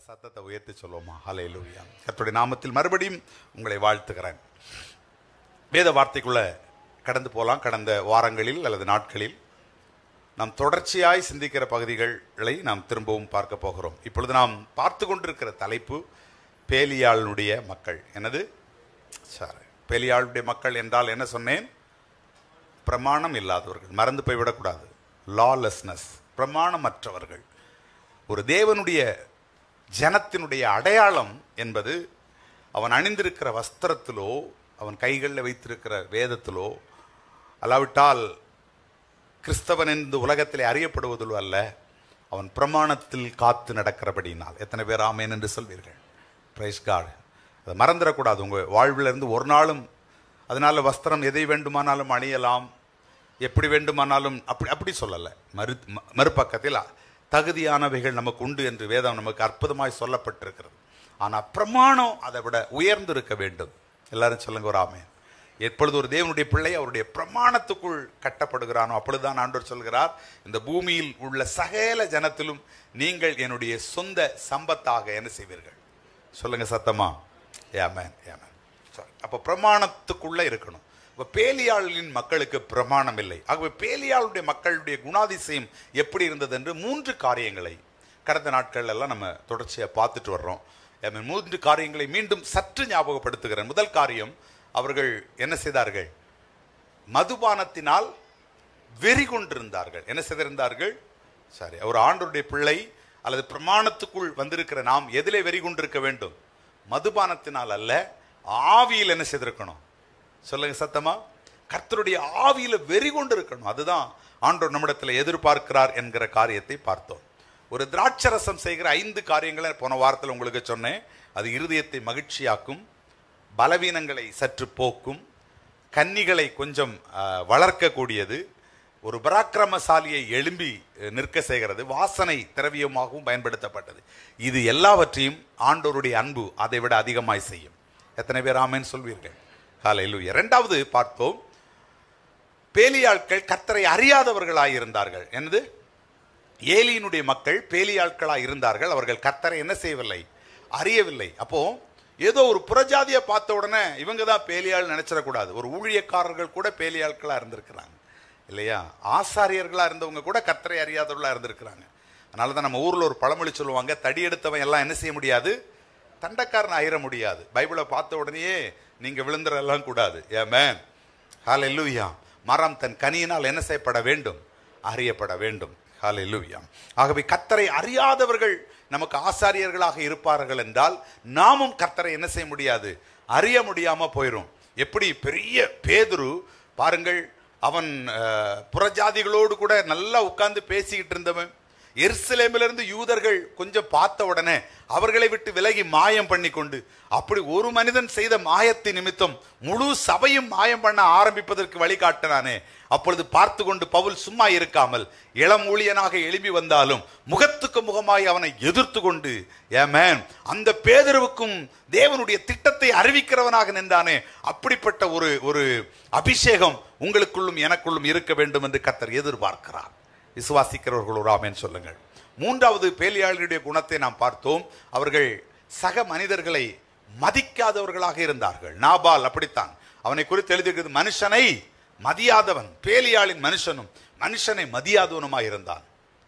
சத்தத்தை உயர்த்தி சொல்லுவோமா? ஹல்லேலூயா. கர்த்தருடைய நாமத்தில் மறுபடியும் உங்களை வாழ்த்துகிறேன். வேத வார்த்தைக்குள்ள கடந்து போகலாம். கடந்த வாரங்களில் அல்லது நாட்களில் நாம் தொடர்ச்சியாய் சிந்திக்கிற பகுதிகளை நாம் திரும்பவும் பார்க்க போகிறோம். இப்பொழுது நாம் பார்த்து கொண்டிருக்கிற தலைப்பு பேலியாளுடைய மக்கள். என்னது? சாரி, பேலியாளுடைய மக்கள் என்றால் என்ன சொன்னேன்? பிரமாணம் இல்லாதவர்கள். மறந்து போய்விடக்கூடாது. லாலெஸ்னஸ், பிரமாணமற்றவர்கள். ஒரு தேவனுடைய ஜனத்தினுடைய அடையாளம் என்பது அவன் அணிந்திருக்கிற வஸ்திரத்திலோ, அவன் கைகளில் வைத்திருக்கிற வேதத்திலோ, அல்லாவிட்டால் கிறிஸ்தவன் என்று உலகத்திலே அறியப்படுவதிலோ அல்ல, அவன் பிரமாணத்தில் காத்து நடக்கிறபடினால். எத்தனை பேர் ஆமேன் என்று சொல்வீர்கள்? Praise God. அதை மறந்துடக்கூடாது. உங்கள் வாழ்விலிருந்து ஒரு நாளும் அதனால் வஸ்திரம் எதை வேண்டுமானாலும் அணியலாம், எப்படி வேண்டுமானாலும் அப்படி சொல்லலை. மறுபக்கத்தில் தகுதியானவைகள் நமக்கு உண்டு என்று வேதம் நமக்கு அற்புதமாய் சொல்லப்பட்டிருக்கிறது. ஆனால் பிரமாணம் அதை விட உயர்ந்து இருக்க வேண்டும். எல்லாரும் சொல்லுங்க ஒரு ஆமென். எப்பொழுது ஒரு தேவனுடைய பிள்ளை அவருடைய பிரமாணத்துக்குள் கட்டப்படுகிறானோ அப்பொழுதுதான் ஆண்டவர் சொல்கிறார், இந்த பூமியில் உள்ள சகல ஜனத்திலும் நீங்கள் என்னுடைய சொந்த சம்பத்தாக என்ன செய்வீர்கள்? சொல்லுங்க சத்தமா. ஆமென், ஆமென். அப்போ பிரமாணத்துக்குள்ள இருக்கணும். இப்போ பேலியாளின் மக்களுக்கு பிரமாணம் இல்லை. ஆகவே பேலியாளுடைய மக்களுடைய குணாதிசயம் எப்படி இருந்தது என்று 3 காரியங்களை கடந்த நாட்கள் எல்லாம் நம்ம தொடர்ச்சியாக பார்த்துட்டு வர்றோம். 3 காரியங்களை மீண்டும் சற்று ஞாபகப்படுத்துகிறேன். முதல் காரியம், அவர்கள் என்ன செய்தார்கள்? மதுபானத்தினால் வெறி கொண்டிருந்தார்கள். என்ன செய்திருந்தார்கள்? சரி, அவர் ஆண்டவருடைய பிள்ளை அல்லது பிரமாணத்துக்குள் வந்திருக்கிற நாம் எதிலே வெறி கொண்டிருக்க வேண்டும்? மதுபானத்தினால் அல்ல, ஆவியில் என்ன செய்திருக்கணும்? சொல்லுங்க சத்தமா. கர்த்தருடைய ஆவியில வெறி கொண்டு இருக்கணும். அதுதான் ஆண்டவர் நம்மிடத்தில் எதிர்பார்க்கிறார் என்கிற காரியத்தை பார்த்தோம். ஒரு திராட்சரசம் செய்கிற 5 காரியங்களை போன வாரத்தில் உங்களுக்கு சொன்னேன். அது இருதயத்தை மகிழ்ச்சியாக்கும், பலவீனங்களை சற்று போக்கும், கன்னிகளை கொஞ்சம் வளர்க்கக்கூடியது, ஒரு பராக்கிரமசாலியை எழும்பி நிற்க செய்கிறது, வாசனை திரவியமாகவும் பயன்படுத்தப்பட்டது. இது எல்லாவற்றையும் ஆண்டவருடைய அன்பு அதை விட அதிகமாய் செய்யும். எத்தனை பேர் ஆமென் சொல்வீர்கள்? ஹல்லேலூயா. 2வது பார்த்தோம், பேலியாட்கள் கர்த்தரை அறியாதவர்களாய் இருந்தார்கள். என்னது? ஏலியினுடைய மக்கள் பேலியாட்களாய் இருந்தார்கள். அவர்கள் கர்த்தரை என்ன செய்யவில்லை? அறியவில்லை. அப்போ ஏதோ ஒரு புறஜாதியை பார்த்த உடனே இவங்க தான் பேலியாள் நினைச்சிடக்கூடாது. ஒரு ஊழியக்காரர்கள் கூட பேலியாட்களா இருந்திருக்கிறாங்க இல்லையா? ஆசாரியர்களா இருந்தவங்க கூட கர்த்தரை அறியாதவர்களா இருந்திருக்கிறாங்க. அதனால தான் நம்ம ஊர்ல ஒரு பழமொழி சொல்லுவாங்க, தடி எடுத்தவன் எல்லாம் என்ன செய்ய முடியாது? தண்டக்காரன் ஆயிர முடியாது. பைபிளை பார்த்த உடனேயே நீங்க விழுந்துடலாம் கூடாது. ஆமென், ஹல்லேலூயா. மரம் தன் கனியினால் என்ன செய்யப்பட வேண்டும்? அறியப்பட வேண்டும். ஹல்லேலூயா. ஆகவே கர்த்தரை அறியாதவர்கள் நமக்கு ஆசாரியர்களாக இருப்பார்கள் என்றால் நாமும் கர்த்தரை என்ன செய்ய முடியாது? அறிய முடியாம போயிடும். எப்படி பெரிய பேதுரு பாருங்கள், அவன் புறஜாதிகளோடு கூட நல்லா உட்கார்ந்து பேசிக்கிட்டு இருந்தவன். எருசலேமிலிருந்து யூதர்கள் கொஞ்சம் பார்த்த உடனே அவர்களை விட்டு விலகி மாயம் பண்ணி கொண்டு, அப்படி ஒரு மனிதன் செய்த மாயத்தின் நிமித்தம் முழு சபையும் மாயம் பண்ண ஆரம்பிப்பதற்கு வழிகாட்டினானே. அப்பொழுது பார்த்து கொண்டு பவுல் சும்மா இருக்காமல் இளம் ஊழியனாக எழுப்பி வந்தாலும் முகத்துக்கு முகமாய் அவனை எதிர்த்து கொண்டு, ஆமென், அந்த பேதுருவுக்கும் தேவனுடைய திட்டத்தை அறிவிக்கிறவனாக நின்றானே. அப்படிப்பட்ட ஒரு அபிஷேகம் உங்களுக்குள்ளும் எனக்குள்ளும் இருக்க வேண்டும் என்று கர்த்தர் எதிர்பார்க்கிறார். விசுவாசிக்கிறவர்கள் ஒரு ஆமென் சொல்லுங்கள். 3வது பேலியாளுடைய குணத்தை நாம் பார்த்தோம். அவர்கள் சக மனிதர்களை மதிக்காதவர்களாக இருந்தார்கள். நாபால் அப்படித்தான். அவனை குறித்து எழுதியிருக்கிறது, மனுஷனை மதியாதவன். பேலியாளின் மனுஷனும் மனுஷனை மதியாதவனுமாய் இருந்தான்.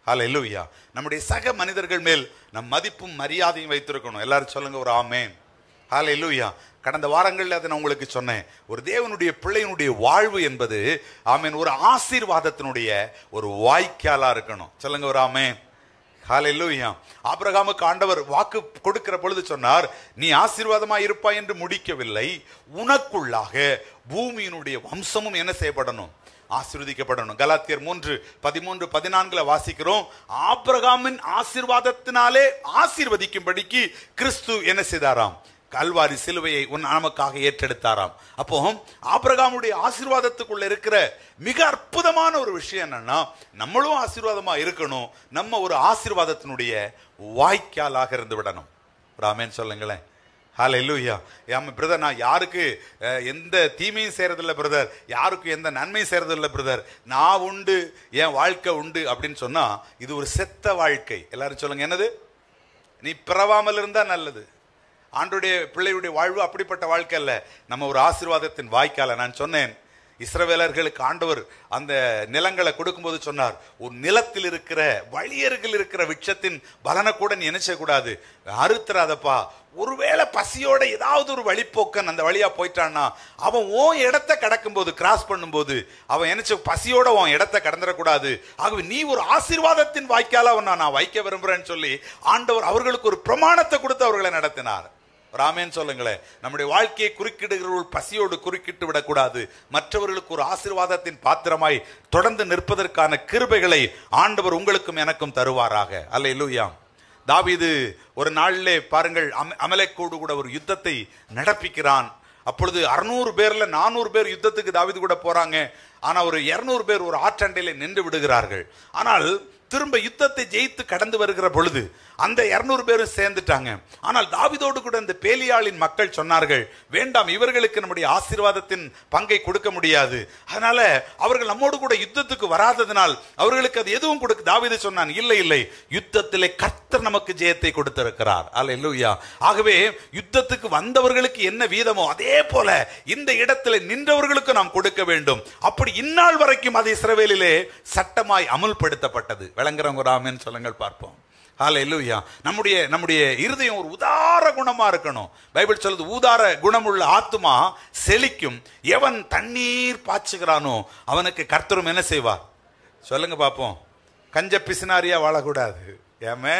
ஹல்லேலூயா. நம்முடைய சக மனிதர்கள் மேல் நம் மதிப்பும் மரியாதையும் வைத்திருக்கணும். எல்லாரும் சொல்லுங்க ஒரு ஆமென். ஹல்லேலூயா. கடந்த வாரங்களில் அதை நான் உங்களுக்கு சொன்னேன். ஒரு தேவனுடைய பிள்ளையினுடைய வாழ்வு என்பது ஆமென் ஒரு ஆசீர்வாதத்தினுடைய ஒரு வாய்க்காலா இருக்கணும். சொல்லுங்க ஒரு ஆமென். ஹல்லேலூயா. ஆபிரகாமுக்கு ஆண்டவர் வாக்கு கொடுக்கிற பொழுது சொன்னார், நீ ஆசீர்வாதமா இருப்பாய் என்று முடிக்கவில்லை, உனக்குள்ளாக பூமியினுடைய வம்சமும் என்ன செய்யப்படணும்? ஆசீர்வதிக்கப்படணும். கலாத்தியர் 3:13-14 வாசிக்கிறோம், ஆபிரகாமின் ஆசீர்வாதத்தினாலே ஆசீர்வதிக்கும்படிக்கு கிறிஸ்து என்ன செய்தாராம்? கல்வாரி சிலுவையை நமக்காக ஏற்றெடுத்தாராம். அப்போ ஆபிரகாமுடைய ஆசீர்வாதத்துக்குள்ள இருக்கிற மிக அற்புதமான ஒரு விஷயம் என்னன்னா, நம்மளும் ஆசீர்வாதமா இருக்கணும். நம்ம ஒரு ஆசீர்வாதத்தினுடைய வாய்க்காலாக இருந்து விடணும். ஆமென் சொல்லுங்களேன். ஹல்லேலூயா. பிரதர், நான் யாருக்கு எந்த தீமையும் செய்யறதில்லை பிரதர், யாருக்கும் எந்த நன்மையும் செய்யறதில்லை பிரதர், நான் உண்டு, என் வாழ்க்கை உண்டு அப்படின்னு சொன்னா இது ஒரு செத்த வாழ்க்கை. எல்லாரும் சொல்லுங்க, என்னது? நீ பிறவாமல் இருந்தா நல்லது. ஆண்டுடைய பிள்ளையுடைய வாழ்வு அப்படிப்பட்ட வாழ்க்கை அல்ல, நம்ம ஒரு ஆசீர்வாதத்தின் வாய்க்கால. நான் சொன்னேன், இஸ்ரவேலர்களுக்கு ஆண்டவர் அந்த நிலங்களை கொடுக்கும்போது சொன்னார், உன் நிலத்தில் இருக்கிற வழியருகில் இருக்கிற விட்சத்தின் பலனை கூட நீ நினைச்ச கூடாது, அறுத்துறாதப்பா. ஒருவேளை பசியோட ஏதாவது ஒரு வழிப்போக்கன் அந்த வழியா போயிட்டான்னா, அவன் உன் இடத்தை கடக்கும் போது, கிராஸ் பண்ணும்போது அவன் நினைச்ச பசியோட உன் இடத்தை கடந்துடக்கூடாது. ஆகவே நீ ஒரு ஆசீர்வாதத்தின் வாய்க்கால அவன் நான் வைக்க விரும்புறேன்னு சொல்லி ஆண்டவர் அவர்களுக்கு ஒரு பிரமாணத்தை கொடுத்து அவர்களை நடத்தினார். ராமேன் சொல்லுங்களேன். நம்முடைய வாழ்க்கையை குறுக்கிடுகிறவர்கள் பசியோடு குறுக்கிட்டு விடக்கூடாது. மற்றவர்களுக்கு ஒரு ஆசீர்வாதத்தின் பாத்திரமாய் தொடர்ந்து நிற்பதற்கான கிருபைகளை ஆண்டவர் உங்களுக்கும் எனக்கும் தருவாராக. அல்லேலூயா. தாவீது ஒரு நாளிலே பாருங்கள், அமலேக்கோடு கூட ஒரு யுத்தத்தை நடப்பிக்கிறான். அப்பொழுது 600 பேர்ல 400 பேர் யுத்தத்துக்கு தாவீது கூட போறாங்க. ஆனா ஒரு 200 பேர் ஒரு ஆற்றண்டையில நின்று விடுகிறார்கள். ஆனால் திரும்ப யுத்தத்தை ஜெயித்து கடந்து வருகிற பொழுது அந்த 200 பேரும் சேர்ந்துட்டாங்க. ஆனால் தாவீதோடு கூட இந்த பேலியாளின் மக்கள் சொன்னார்கள், வேண்டாம், இவர்களுக்கு நம்முடைய ஆசீர்வாதத்தின் பங்கை கொடுக்க முடியாது, அதனால அவர்கள் நம்மோடு கூட யுத்தத்துக்கு வராததினால் அவர்களுக்கு அது எதுவும் கொடுக்க. தாவீது சொன்னான், இல்லை இல்லை, யுத்தத்திலே கர்த்தர் நமக்கு ஜெயத்தை கொடுத்திருக்கிறார். அல்லேலூயா. ஆகவே யுத்தத்துக்கு வந்தவர்களுக்கு என்ன வீதமோ அதே போல இந்த இடத்துல நின்றவர்களுக்கு நாம் கொடுக்க வேண்டும். அப்படி இந்நாள் வரைக்கும் அது இஸ்ரவேலிலே சட்டமாய் அமுல்படுத்தப்பட்டது. விளங்குறவங்க ராமன் சொல்லுங்கள் பார்ப்போம். ஹல்லேலூயா. நம்முடைய இருதயம் ஒரு உதார குணமா இருக்கணும். பைபிள் சொல்லுது, ஊதார குணமுள்ள ஆத்துமா செழிக்கும், எவன் தண்ணீர் பாய்ச்சுகிறானோ அவனுக்கு கர்த்தரும் என்ன செய்வார்? சொல்லுங்க பார்ப்போம். கஞ்ச பிசினாரியா வாழக்கூடாது. ஏமே,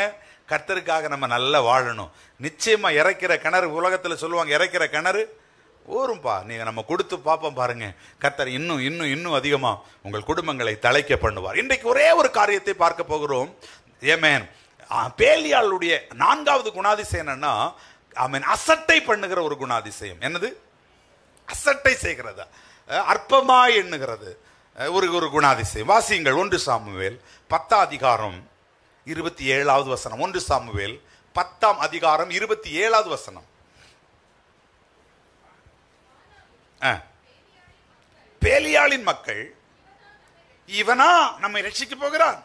கர்த்தருக்காக நம்ம நல்லா வாழணும். நிச்சயமா இறைக்கிற கிணறு, உலகத்துல சொல்லுவாங்க இறைக்கிற கிணறு ஊரும்பா. நீங்க நம்ம கொடுத்து பார்ப்போம் பாருங்க, கர்த்தர் இன்னும் இன்னும் இன்னும் அதிகமா உங்கள் குடும்பங்களை தழைக்க பண்ணுவார். இன்றைக்கு ஒரே ஒரு காரியத்தை பார்க்க போகிறோம். ஏமேன். பேலியாளுடைய 4வது குணாதிசயம் என்னன்னா, ஆமென், அசட்டை பண்ணுகிற ஒரு குணாதிசயம். என்னது? அசட்டை செய்கிறதா, அற்பமாய் எண்ணுகிறது ஒரு குணாதிசயம். வாசியுங்கள் 1 சாமுவேல் 10ஆம் அதிகாரம் 27வது வசனம். 1 சாமுவேல் 10ஆம் அதிகாரம் 27வது வசனம். பேலியாளின் மக்கள், இவனா நம்மை ரட்சிக்க போகிறான்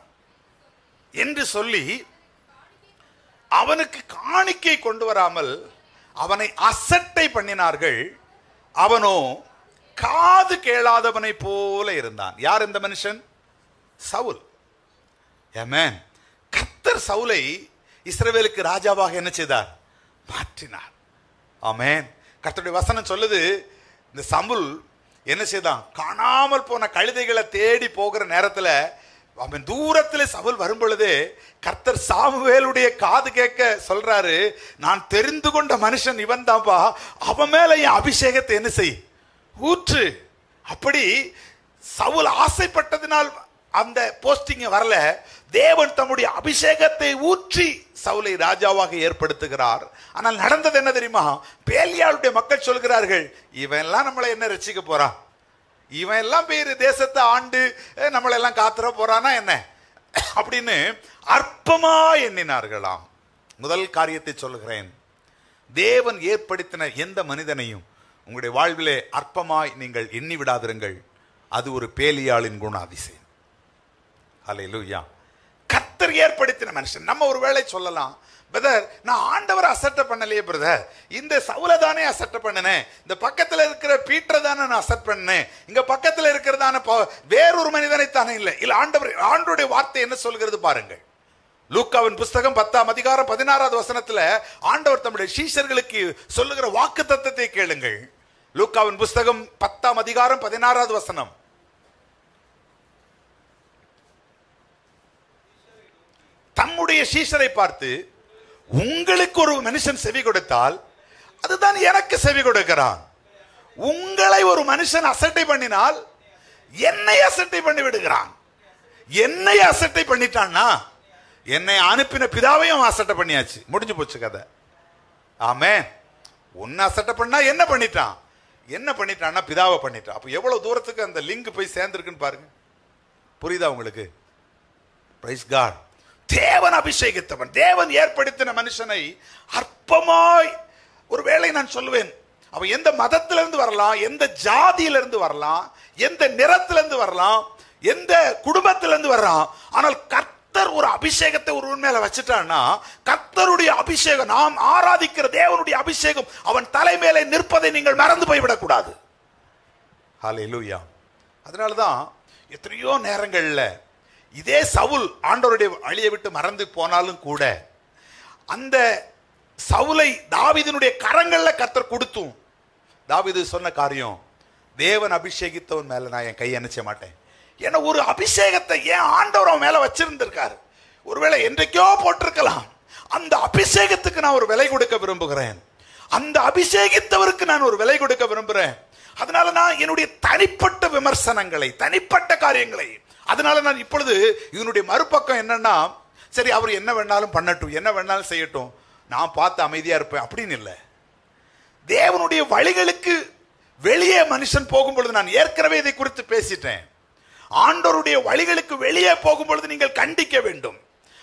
என்று சொல்லி அவனுக்கு காணிக்கை கொண்டு வராமல் அவனை அசட்டை பண்ணினார்கள். அவனோ காது கேளாதவனை போல இருந்தான். யார் இந்த மனுஷன்? சவுல். ஆமென். கர்த்தர் சவுலை இஸ்ரவேலுக்கு ராஜாவாக என்ன செய்தார்? மாற்றினார். ஆமென். கர்த்தருடைய வசனம் சொல்லுது, இந்த சவுல் என்ன செய்தான்? காணாமல் போன கழுதைகளை தேடி போகிற நேரத்தில் அவன் தூரத்தில் சவுல் வரும் பொழுதே கர்த்தர் சாமுவேலுடைய காது கேட்க சொல்றாரு, நான் தெரிந்து கொண்ட மனுஷன் இவன் தான்ப்பா, அவன் மேல என் அபிஷேகத்தை என்ன செய்? ஊற்று. அப்படி சவுல் ஆசைப்பட்டதினால் அந்த போஸ்டிங் வரல. தேவன் தம்முடைய அபிஷேகத்தை ஊற்றி சவுலை ராஜாவாக ஏற்படுத்துகிறார். ஆனால் நடந்தது என்ன தெரியுமா? பேலியாளுடைய மக்கள் சொல்கிறார்கள், இவன் எல்லாம் நம்மளை என்ன ரட்சிக்க போறான்? இவன் எல்லாம் பேரு தேசத்தை ஆண்டு நம்மளை எல்லாம் காத்துற போறானா என்ன அப்படின்னு அற்பமா எண்ணினார்களாம். முதல் காரியத்தை சொல்லுகிறேன், தேவன் ஏற்படுத்தின எந்த மனிதனையும் உங்களுடைய வாழ்விலே அற்பமாய் நீங்கள் எண்ணி விடாதிருங்கள். அது ஒரு பேலியாளின் குணாதிசயம். ஹல்லேலூயா. கர்த்தர் ஏற்படுத்தின மனுஷன். நம்ம ஒரு வேளை சொல்லலாம், பிரதர், நான் ஆண்டவரை அசட்டை பண்ணலையே பிரதர், இந்த சவுலை தானே அசட்டை பண்ணினேன், இந்த பக்கத்தில் இருக்கிற பீட்டரை தானே நான் அசட் பண்ணேன், இங்க பக்கத்தில் இருக்கிறதான வேறொரு மனிதனை தானே இல்லை. இல்ல, ஆண்டவருடைய வார்த்தை என்ன சொல்கிறது பாருங்கள். லூக்காவின் புஸ்தகம் 10ஆம் அதிகாரம் 16வது வசனத்துல ஆண்டவர் தம்முடைய சீஷர்களுக்கு சொல்லுகிற வாக்கு தத்தத்தை கேளுங்கள். லூக்காவின் புஸ்தகம் 10ஆம் அதிகாரம் 16வது வசனம். தம்முடைய சீஷரை பார்த்து, உங்களுக்கு ஒரு மனுஷன் செவி கொடுத்தால் அதுதான் எனக்கு செவி கொடுக்கிறான். உங்களை ஒரு மனுஷன் அசட்டை பண்ணினால் என்னை அசட்டை பண்ணி விடுகிறான். என்னை அசட்டை பண்ணிட்டான்னா என்னை அனுப்பின பிதாவையும் அசட்டை பண்ணியாச்சு, முடிஞ்சு போச்சு கதை. ஆமென். உன்னை அசட்டை பண்ணா என்ன பண்ணிட்டான்? என்ன பண்ணிட்டான்னா பிதாவை பண்ணிட்டான். அப்ப எவ்வளவு தூரத்துக்கு அந்த லிங்க் போய் சேர்ந்திருக்குன்னு பாருங்க. புரியுதா உங்களுக்கு? Praise God. தேவன் அபிஷேகித்தவன், தேவன் ஏற்படுத்தின மனுஷனை அற்பமாய், ஒருவேளை நான் சொல்லுவேன், அவன் எந்த மதத்திலிருந்து வரலாம், எந்த ஜாதியிலிருந்து வரலாம், எந்த நிறத்திலிருந்து வரலாம், எந்த குடும்பத்திலிருந்து வரலாம், ஆனால் கர்த்தர் கர்த்தர் ஒரு அபிஷேகத்தை ஒருவன் மேல வச்சுட்டான்னா, கர்த்தருடைய அபிஷேகம், நாம் ஆராதிக்கிற தேவனுடைய அபிஷேகம் அவன் தலைமையிலே நிற்பதை நீங்கள் மறந்து போய்விடக் கூடாது. ஹல்லேலூயா. அதனாலதான் எத்தனையோ நேரங்கள்ல இதே சவுல் ஆண்டவருடைய வழியை விட்டு மறந்து போனாலும் கூட அந்த சவுலை தாவீதினுடைய கரங்கள்ல கர்த்தர் கொடுத்தும் தாவீது சொன்ன காரியம், தேவன் அபிஷேகித்தவன் மேல நான் என் கை அணைச்ச மாட்டேன். ஏன்னா ஒரு அபிஷேகத்தை ஏன் ஆண்டவர் அவன் மேல வச்சிருந்திருக்காரு. ஒருவேளை என்றைக்கோ போட்டிருக்கலாம். அந்த அபிஷேகத்துக்கு நான் ஒரு விலை கொடுக்க விரும்புகிறேன். அந்த அபிஷேகித்தவருக்கு நான் ஒரு விலை கொடுக்க விரும்புகிறேன். அதனால நான் என்னுடைய தனிப்பட்ட விமர்சனங்களை, தனிப்பட்ட காரியங்களை, அதனால நான் இப்பொழுது இதனுடைய மறுபக்கம் என்னன்னா, சரி அவர் என்ன வேணாலும் பண்ணட்டும், என்ன வேணாலும் செய்யட்டும், நான் பார்த்து அமைதியா இருப்பேன் அப்படின்னு இல்லை. தேவனுடைய வழிகளுக்கு வெளியே மனுஷன் போகும்பொழுது, நான் ஏற்கனவே இதை குறித்து பேசிட்டேன், ஆண்டவருடைய வழிகளுக்கு வெளியே போகும்பொழுது நீங்கள் கண்டிக்க வேண்டும்,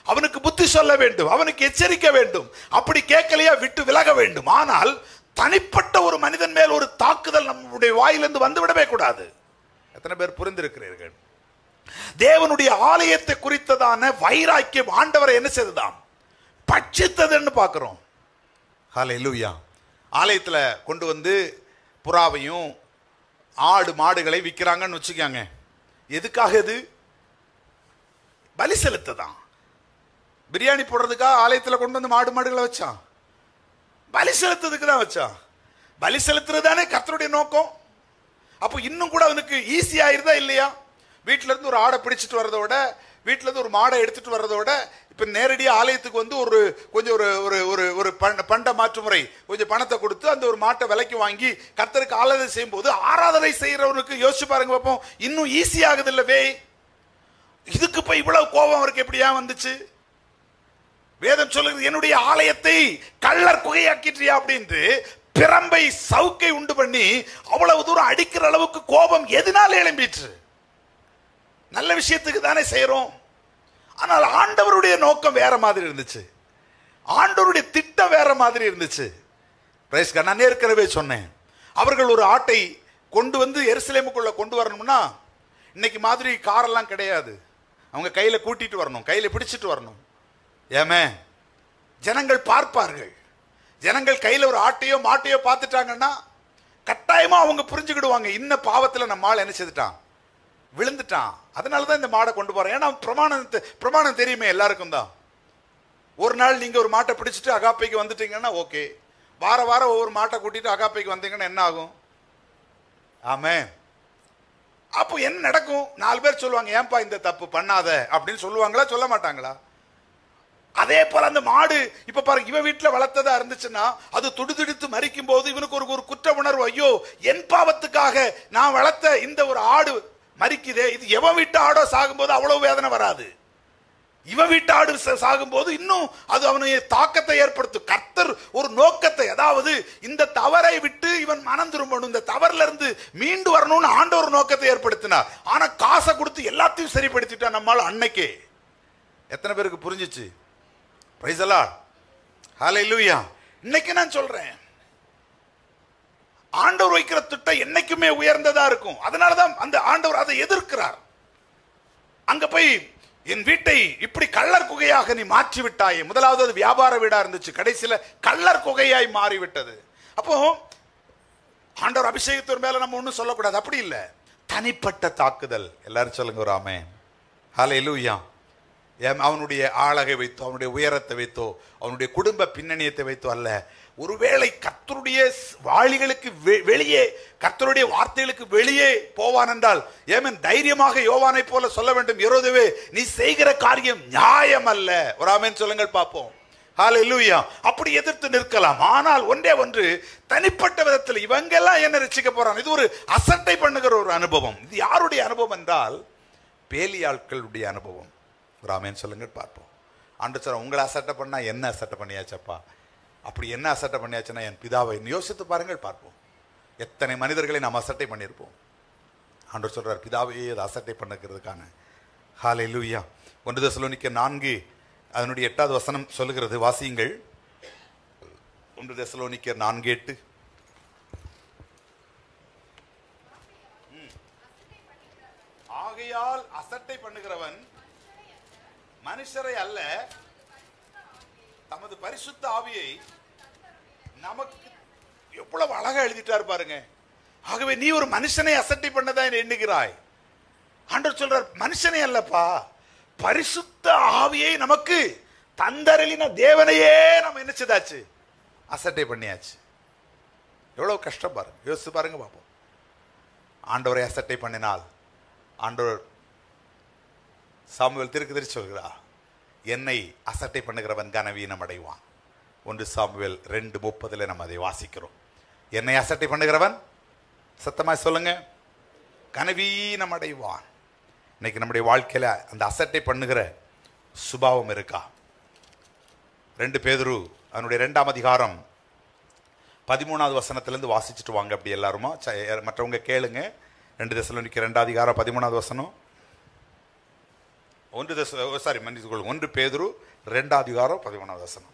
அவனுக்கு புத்தி சொல்ல வேண்டும், அவனுக்கு எச்சரிக்க வேண்டும். அப்படி கேட்கலையா விட்டு விலக வேண்டும். ஆனால் தனிப்பட்ட ஒரு மனிதன் மேல் ஒரு தாக்குதல் நம்முடைய வாயிலிருந்து வந்துவிடவே கூடாது. எத்தனை பேர் புரிந்திருக்கிறீர்கள்? தேவனுடைய ஆலயத்தை குறித்ததான வைராக்கியம் ஆண்டவரை என்ன செய்ததாம்? பட்சித்ததுன்னு பார்க்கிறோம். ஹல்லேலூயா. ஆலயத்தில் கொண்டு வந்து புறாவையும் ஆடு மாடுகளை விற்கிறாங்கன்னு வச்சுக்காங்க. எதுக்காக? இது பலி செலுத்ததான். பிரியாணி போடுறதுக்காக ஆலயத்தில் கொண்டு வந்து மாடுகளை வச்சான்? பலி செலுத்துறதுக்கு தான் வச்சான். பலி செலுத்துறது தானே கர்த்தருடைய நோக்கம். அப்போ இன்னும் கூட அவனுக்கு ஈஸி ஆயிருதா இல்லையா? வீட்டில இருந்து ஒரு ஆடை பிடிச்சிட்டு வர்றதோட, வீட்டில இருந்து ஒரு மாடை எடுத்துட்டு வர்றதோட, இப்ப நேரடியாக ஆலயத்துக்கு வந்து ஒரு கொஞ்சம் ஒரு பண்ட மாற்று முறை, கொஞ்சம் பணத்தை கொடுத்து அந்த ஒரு மாட்டை விலைக்கு வாங்கி கர்த்தருக்கு ஆராதனை செய்யும் போது, ஆராதனை செய்யறவனுக்கு யோசிச்சு பாருங்க பார்ப்போம், இன்னும் ஈஸி ஆகுது இல்லவே. இதுக்கு போய் இவ்வளவு கோபம் அவருக்கு எப்படியா வந்துச்சு? வேதம் சொல்லுகிறது, என்னுடைய ஆலயத்தை கள்ளர் குகையாக்கிட்டியா அப்படின்ட்டு பிரம்பை சவுக்கை உண்டு பண்ணி அவ்வளவு தூரம் அடிக்கிற அளவுக்கு கோபம் எதனால எழும்பிற்று? நல்ல விஷயத்துக்கு தானே செய்யறோம். ஆனால் ஆண்டவருடைய நோக்கம் வேற மாதிரி இருந்துச்சு. ஆண்டவருடைய திட்டம் வேற மாதிரி இருந்துச்சு. நான் ஏற்கனவே சொன்னேன், அவர்கள் ஒரு ஆட்டை கொண்டு வந்து எருசலேமுக்குள்ள கொண்டு வரணும்னா இன்னைக்கு மாதிரி காரெல்லாம் கிடையாது. அவங்க கையில கூட்டிட்டு வரணும், கையில பிடிச்சிட்டு வரணும். ஏமே ஜனங்கள் பார்ப்பார்கள். ஜனங்கள் கையில ஒரு ஆட்டையோ மாட்டையோ பார்த்துட்டாங்கன்னா கட்டாயமா அவங்க புரிஞ்சுக்கிடுவாங்க, இன்ன பாவத்தில் நம்ம ஆள் என்ன செய்துட்டான், விழுந்துட்டான். அதனாலதான் இந்த மாடை கொண்டு போறேன். ஏன்னா பிரமாணம் தெரியுமே எல்லாருக்கும் தான். ஒரு நாள் நீங்க ஒரு மாட்டை பிடிச்சிட்டு அகாப்பைக்கு வந்துட்டீங்கன்னா ஓகே, வார வாரம் ஒவ்வொரு மாட்டை கூட்டிட்டு அகாப்பைக்கு வந்தீங்கன்னா என்ன ஆகும்? ஆமே. அப்போ என்ன நடக்கும்? 4 பேர் சொல்லுவாங்க, ஏன்பா இந்த தப்பு பண்ணாத அப்படின்னு சொல்லுவாங்களா, சொல்ல மாட்டாங்களா? அதே போல அந்த மாடு இப்ப பாருங்க, இவன் வீட்டுல வளர்த்ததா இருந்துச்சுன்னா அது துடிதுடித்து மரிக்கும் போது இவனுக்கு ஒரு குற்ற உணர்வு, ஐயோ என் பாவத்துக்காக நான் வளர்த்த இந்த ஒரு ஆடு மரிக்குதே, இது எவன் வீட்டு ஆடோ சாகும்போது அவ்வளவு வேதனை வராது. இவன் வீட்டு ஆடு சாகும்போது இன்னும் அது அவனுடைய தாக்கத்தை ஏற்படுத்தும். கர்த்தர் ஒரு நோக்கத்தை, அதாவது இந்த தவறை விட்டு இவன் மனம் திரும்பணும், இந்த தவறுல இருந்து மீண்டு வரணும்னு ஆண்டவர் நோக்கத்தை ஏற்படுத்தினார். ஆனா காசை கொடுத்து எல்லாத்தையும் சரிப்படுத்திட்டான் நம்மால் அன்னைக்கே. எத்தனை பேருக்கு புரிஞ்சிச்சு? Praise the Lord. ஹல்லேலூயா. இன்னைக்கு நான் சொல்றேன், ஆண்டவர் வைக்கிற திட்டம் என்னைக்குமே உயர்ந்ததா இருக்கும். அதனாலதான் அந்த ஆண்டவர் அதை எதிர்க்கிறார். அங்க போய் என் வீட்டை இப்படி கள்ளர் குகையாக நீ மாற்றி விட்டாயே. முதலாவது அது வியாபார வீடா இருந்துச்சு, கடைசியில கள்ளர் குகையாய் மாறிவிட்டது. அப்போ ஆண்டவர் அபிஷேகத்தின் மேல நம்ம ஒன்றும் சொல்லக்கூடாது, அப்படி இல்லை. தனிப்பட்ட தாக்குதல். எல்லாரும் சொல்லுங்க ஒரு ஆமென். ஹல்லேலூயா. அவனுடைய ஆளகை வைத்தோ, அவனுடைய உயரத்தை வைத்தோ, அவனுடைய குடும்ப பின்னணியத்தை வைத்தோ அல்ல. ஒருவேளை கர்த்தருடைய வாளிகளுக்கு வெளியே, கர்த்தருடைய வார்த்தைகளுக்கு வெளியே போவான் என்றால், ஏமன் தைரியமாக யோவானை போல சொல்ல வேண்டும், யெரூதாவே நீ செய்கிற காரியம் நியாயம் அல்ல. ஒரு ஆமென் சொல்லுங்கள் பார்ப்போம். ஹல்லேலூயா. அப்படி எதிர்த்து நிற்கலாம். ஆனால் ஒன்றே ஒன்று, தனிப்பட்ட விதத்தில் இவங்கெல்லாம் என்ன ரட்சிக்க போறான், இது ஒரு அசட்டை பண்ணுகிற ஒரு அனுபவம். இது யாருடைய அனுபவம் என்றால் பேலியாட்களுடைய அனுபவம். ஒரு ஆமென் சொல்லுங்க பார்ப்போம். ஆண்டவர் சொல்ற, உங்களை அசட்டை பண்ணா என்ன அசட்டை பண்ணியாச்சப்பா, அப்படி என்ன அசட்டை பண்ணியாச்சுன்னா என் பிதாவை யோசித்து பாருங்கள் பார்ப்போம். எத்தனை மனிதர்களை நாம் அசட்டை பண்ணியிருப்போம். ஆண்டவர் சொல்றார், பிதாவையே அதை அசட்டை பண்ணுகிறதுக்கான. ஹல்லேலூயா. 1 தெசலோனிக்கர் 4 அதனுடைய 8வது வசனம் சொல்லுகிறது, வாசியுங்கள். 1 தெசலோனிக்கர் 4:8. ஆகையால் அசட்டை பண்ணுகிறவன் மனுஷரை அல்ல, தமது பரிசுத்த ஆவியை நமக்கு எவ்வளவு அழகா எழுதிட்டார் பாருங்க. ஆகவே நீ ஒரு மனுஷனை அசட்டை பண்ணதா எண்ணுகிறாய். ஆண்டவர் சொல்றார், மனுஷனை அல்லப்பா, பரிசுத்த ஆவியை நமக்கு தந்தரலின தேவனையே நம்ம என்ன செய்தாச்சு, அசட்டை பண்ணியாச்சு. எவ்வளவு கஷ்டம் பாருங்க, யோசிச்சு பாருங்க பாப்போம். ஆண்டவரை அசட்டை பண்ணினால் ஆண்டவர் சாமுவேல் தீர்க்கதரிசி சொல்கிறார், என்னை அசட்டை பண்ணுகிறவன் கனவீனம் அடைவான். 1 சாமுவேல் 2:30 நம்ம அதை வாசிக்கிறோம். என்னை அசட்டை பண்ணுகிறவன், சத்தமாய் சொல்லுங்க, கனவீனம் அடைவான். இன்னைக்கு நம்முடைய வாழ்க்கையில அந்த அசட்டை பண்ணுகிற சுபாவம் இருக்கா? 2 பேதுரு அதனுடைய 2ஆம் அதிகாரம் 13வது வசனத்திலிருந்து வாசிச்சுட்டு வாங்க. அப்படி எல்லாருமா மற்றவங்க கேளுங்க. 2 தெசலோனிக்கேயர் 2ஆம் அதிகாரம் 13வது வசனம். 1 பேதுரு 2ஆம் அதிகாரம் 13வது வசனம்.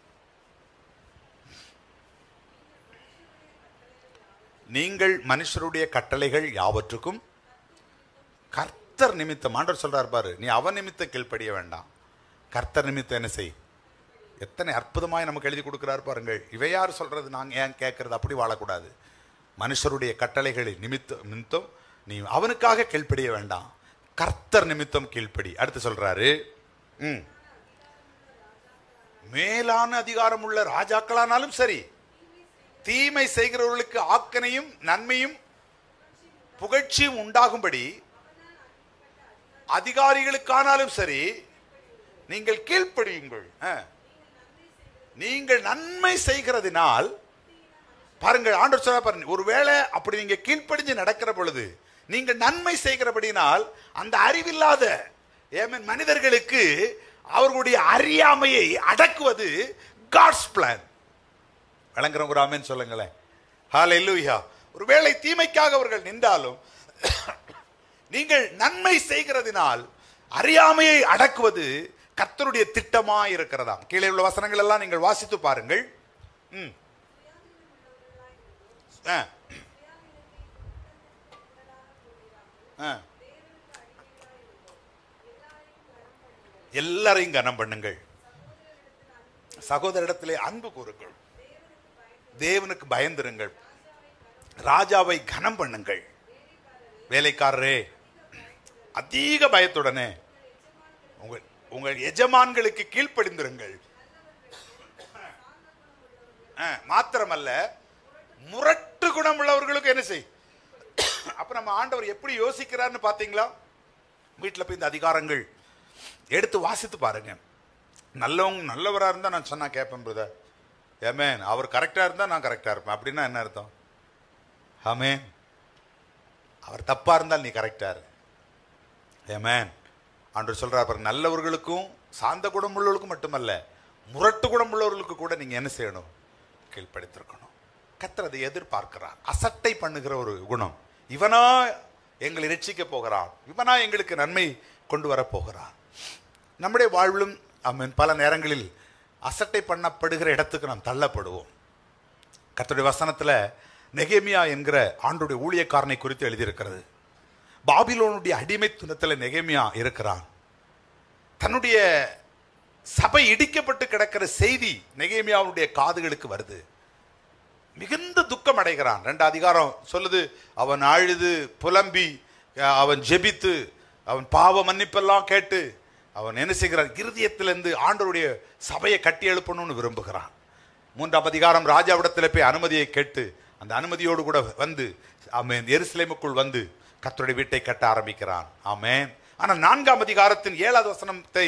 நீங்கள் மனுஷருடைய கட்டளைகள் யாவற்றுக்கும் கர்த்தர் நிமித்தம், ஆண்டவர் சொல்றார் பாரு, நீ அவன் நிமித்தம் கீழ்ப்படிய வேண்டாம், கர்த்தர் நிமித்தம் என்ன செய். எத்தனை அற்புதமாய் நமக்கு எழுதி கொடுக்கிறார் பாருங்கள். இவை யார் சொல்றது, நாங்கள் ஏன் கேட்கறது? அப்படி வாழக்கூடாது. மனுஷருடைய கட்டளைகளில் நிமித்தம் நீ அவனுக்காக கீழ்ப்படிய வேண்டாம், கர்த்தர் நிமித்தம் கீழ்ப்படி. அடுத்து சொல்றாரு, மேலான அதிகாரம் உள்ள ராஜாக்களானாலும் சரி, தீமை செய்கிறவர்களுக்கு ஆக்கனையும் நன்மையும் புகழ்ச்சியும் உண்டாகும்படி அதிகாரிகளுக்கானாலும் சரி நீங்கள் கீழ்ப்படியுங்கள். நீங்கள் நன்மை செய்கிறதினால் பாருங்கள், ஆண்டவர் சொல்ல பாருங்க, ஒருவேளை அப்படி நீங்க கீழ்ப்படிஞ்சு நடக்கிற பொழுது நீங்கள் நன்மை செய்கிறபடினால் அந்த அறிவில்லாத மனிதர்களுக்கு அவர்களுடைய அறியாமையை அடக்குவது காட்ஸ் பிளான். விளங்குறவங்க ஒரு ஆமென் சொல்லுங்களேன். ஹல்லேலூயா. ஒருவேளை தீமைக்காக அவர்கள் நின்றாலும் நீங்கள் நன்மை செய்கிறதினால் அறியாமையை அடக்குவது கர்த்தருடைய திட்டமா இருக்கிறதா. கீழே உள்ள வசனங்கள் எல்லாம் நீங்கள் வாசித்து பாருங்கள். எல்லாரையும் கனம் பண்ணுங்கள், சகோதரிடத்திலே அன்பு கூறுங்கள், தேவனுக்கு பயந்திருங்கள், ராஜாவை கனம் பண்ணுங்கள். வேலைக்காரரே அதிக பயத்துடனே உங்கள் எஜமான்களுக்கு கீழ்ப்படிந்திருங்கள். மாத்திரமல்ல முரட்டு குணம் உள்ளவர்களுக்கு என்ன செய். அப்ப நம்ம ஆண்டவர் எப்படி யோசிக்கிறார்னு பாத்தீங்களா? வீட்டுல போய் இந்த அதிகாரங்கள் எடுத்து வாசித்து பாருங்க. நல்லவரா இருந்தா நான் சொன்னா கேட்பேன் பிரதர். ஆமென். அவர் கரெக்டா இருந்தா நான் கரெக்டா இருப்பேன். அப்படின்னா என்ன அர்த்தம்? ஆமென். அவர் தப்பா இருந்தால் நீ கரெக்டா இரு. ஆமென். ஆண்டவர் சொல்றார் பாருங்க, நல்லவர்களுக்கும் சாந்த குணம் உள்ளவர்களுக்கும் மட்டுமல்ல, முரட்டு குணம் உள்ளவர்களுக்கு கூட நீங்க என்ன செய்யணும்? கீழ்ப்படுத்திருக்கணும். கர்த்தர் அதை எதிர்பார்க்கிறார். அசட்டை பண்ணுகிற ஒரு குணம். இவனா எங்களை ரட்சிக்க போகிறான், இவனா எங்களுக்கு நன்மை கொண்டு வர போகிறான். நம்முடைய வாழ்விலும் ஆமென் பல நேரங்களில் அசட்டை பண்ணப்படுகிற இடத்துக்கு நாம் தள்ளப்படுவோம். கர்த்தருடைய வசனத்துல நெகேமியா என்கிற ஆண்டுடைய ஊழியக்காரனை குறித்து எழுதியிருக்கிறது. பாபிலோனுடைய அடிமைத்துவத்தில் நெகேமியா இருக்கிறான். தன்னுடைய சபை இடிக்கப்பட்டு கிடக்கிற செய்தி நெகேமியாவுடைய காதுகளுக்கு வருது. மிகுந்த துக்கம் அடைகிறான். 2 அதிகாரம் சொல்லுது, அவன் அழுது புலம்பி, அவன் ஜெபித்து, அவன் பாவ மன்னிப்பெல்லாம் கேட்டு அவன் என்ன செய்கிறான்? இருதயத்திலிருந்து ஆண்டவருடைய சபையை கட்டி எழுப்பணும்னு விரும்புகிறான். 3ஆம் அதிகாரம் ராஜாவிடத்தில் போய் அனுமதியை கேட்டு அந்த அனுமதியோடு கூட வந்து ஆமென் எருசலேமுக்குள் வந்து கர்த்தருடைய வீட்டை கட்ட ஆரம்பிக்கிறான். ஆமென். ஆனால் 4ஆம் அதிகாரத்தின் 7வது வசனத்தை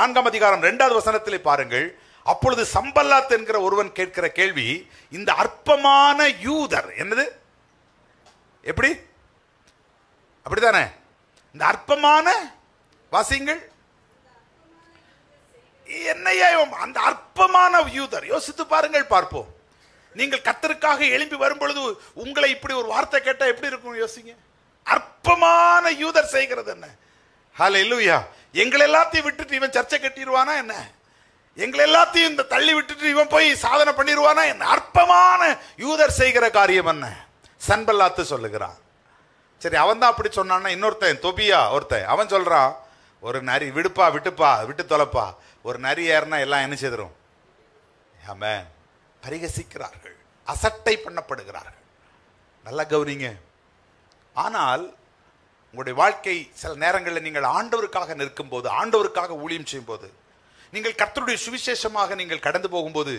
4ஆம் அதிகாரம் 2வது வசனத்திலே பாருங்கள். அப்பொழுது சம்பல்லாத் என்கிற ஒருவன் கேட்கிற கேள்வி, இந்த அற்பமான யூதர் என்னது? எப்படி? அப்படித்தானே? இந்த அற்பமான வாசிங்கள் என்னையா அந்த அற்பமான யூதர். யோசித்து பாருங்கள், பார்ப்போம். நீங்கள் கர்த்தருக்காக எழும்பி வரும் பொழுது உங்களை இப்படி ஒரு வார்த்தை கேட்டா எப்படி இருக்கும்? யோசிங்க. அற்பமான யூதர் செய்கிறது என்ன? ஹல்லேலூயா. எங்களை எல்லாத்தையும் விட்டுட்டு இவன் சர்ச்சை கட்டிடுவானா என்ன? எங்களை எல்லாத்தையும் இந்த தள்ளி விட்டுட்டு இவன் போய் சாதனை பண்ணிடுவானா என்ன? அற்பமான யூதர் செய்கிற காரியம் என்ன? சன்பல்லாத்து சொல்லுகிறான். சரி, அவன் தான் அப்படி சொன்னான்னா இன்னொருத்தன் தொபியா ஒருத்தன் அவன் சொல்றான், ஒரு நரி விடுப்பா விட்டுப்பா விட்டு தொலைப்பா, ஒரு நரி ஏறினா எல்லாம் என்ன செய்துரும்? ஆமென். பரிகசிக்கிறார்கள், அசட்டை பண்ணப்படுகிறார்கள். நல்லா கவனிங்க. ஆனால் உங்களுடைய வாழ்க்கை சில நேரங்களில் நீங்கள் ஆண்டவருக்காக நிற்கும் போது, ஆண்டவருக்காக ஊழியம் செய்யும் போது, நீங்கள் கர்த்தருடைய சுவிசேஷமாக நீங்கள் கடந்து போகும்போது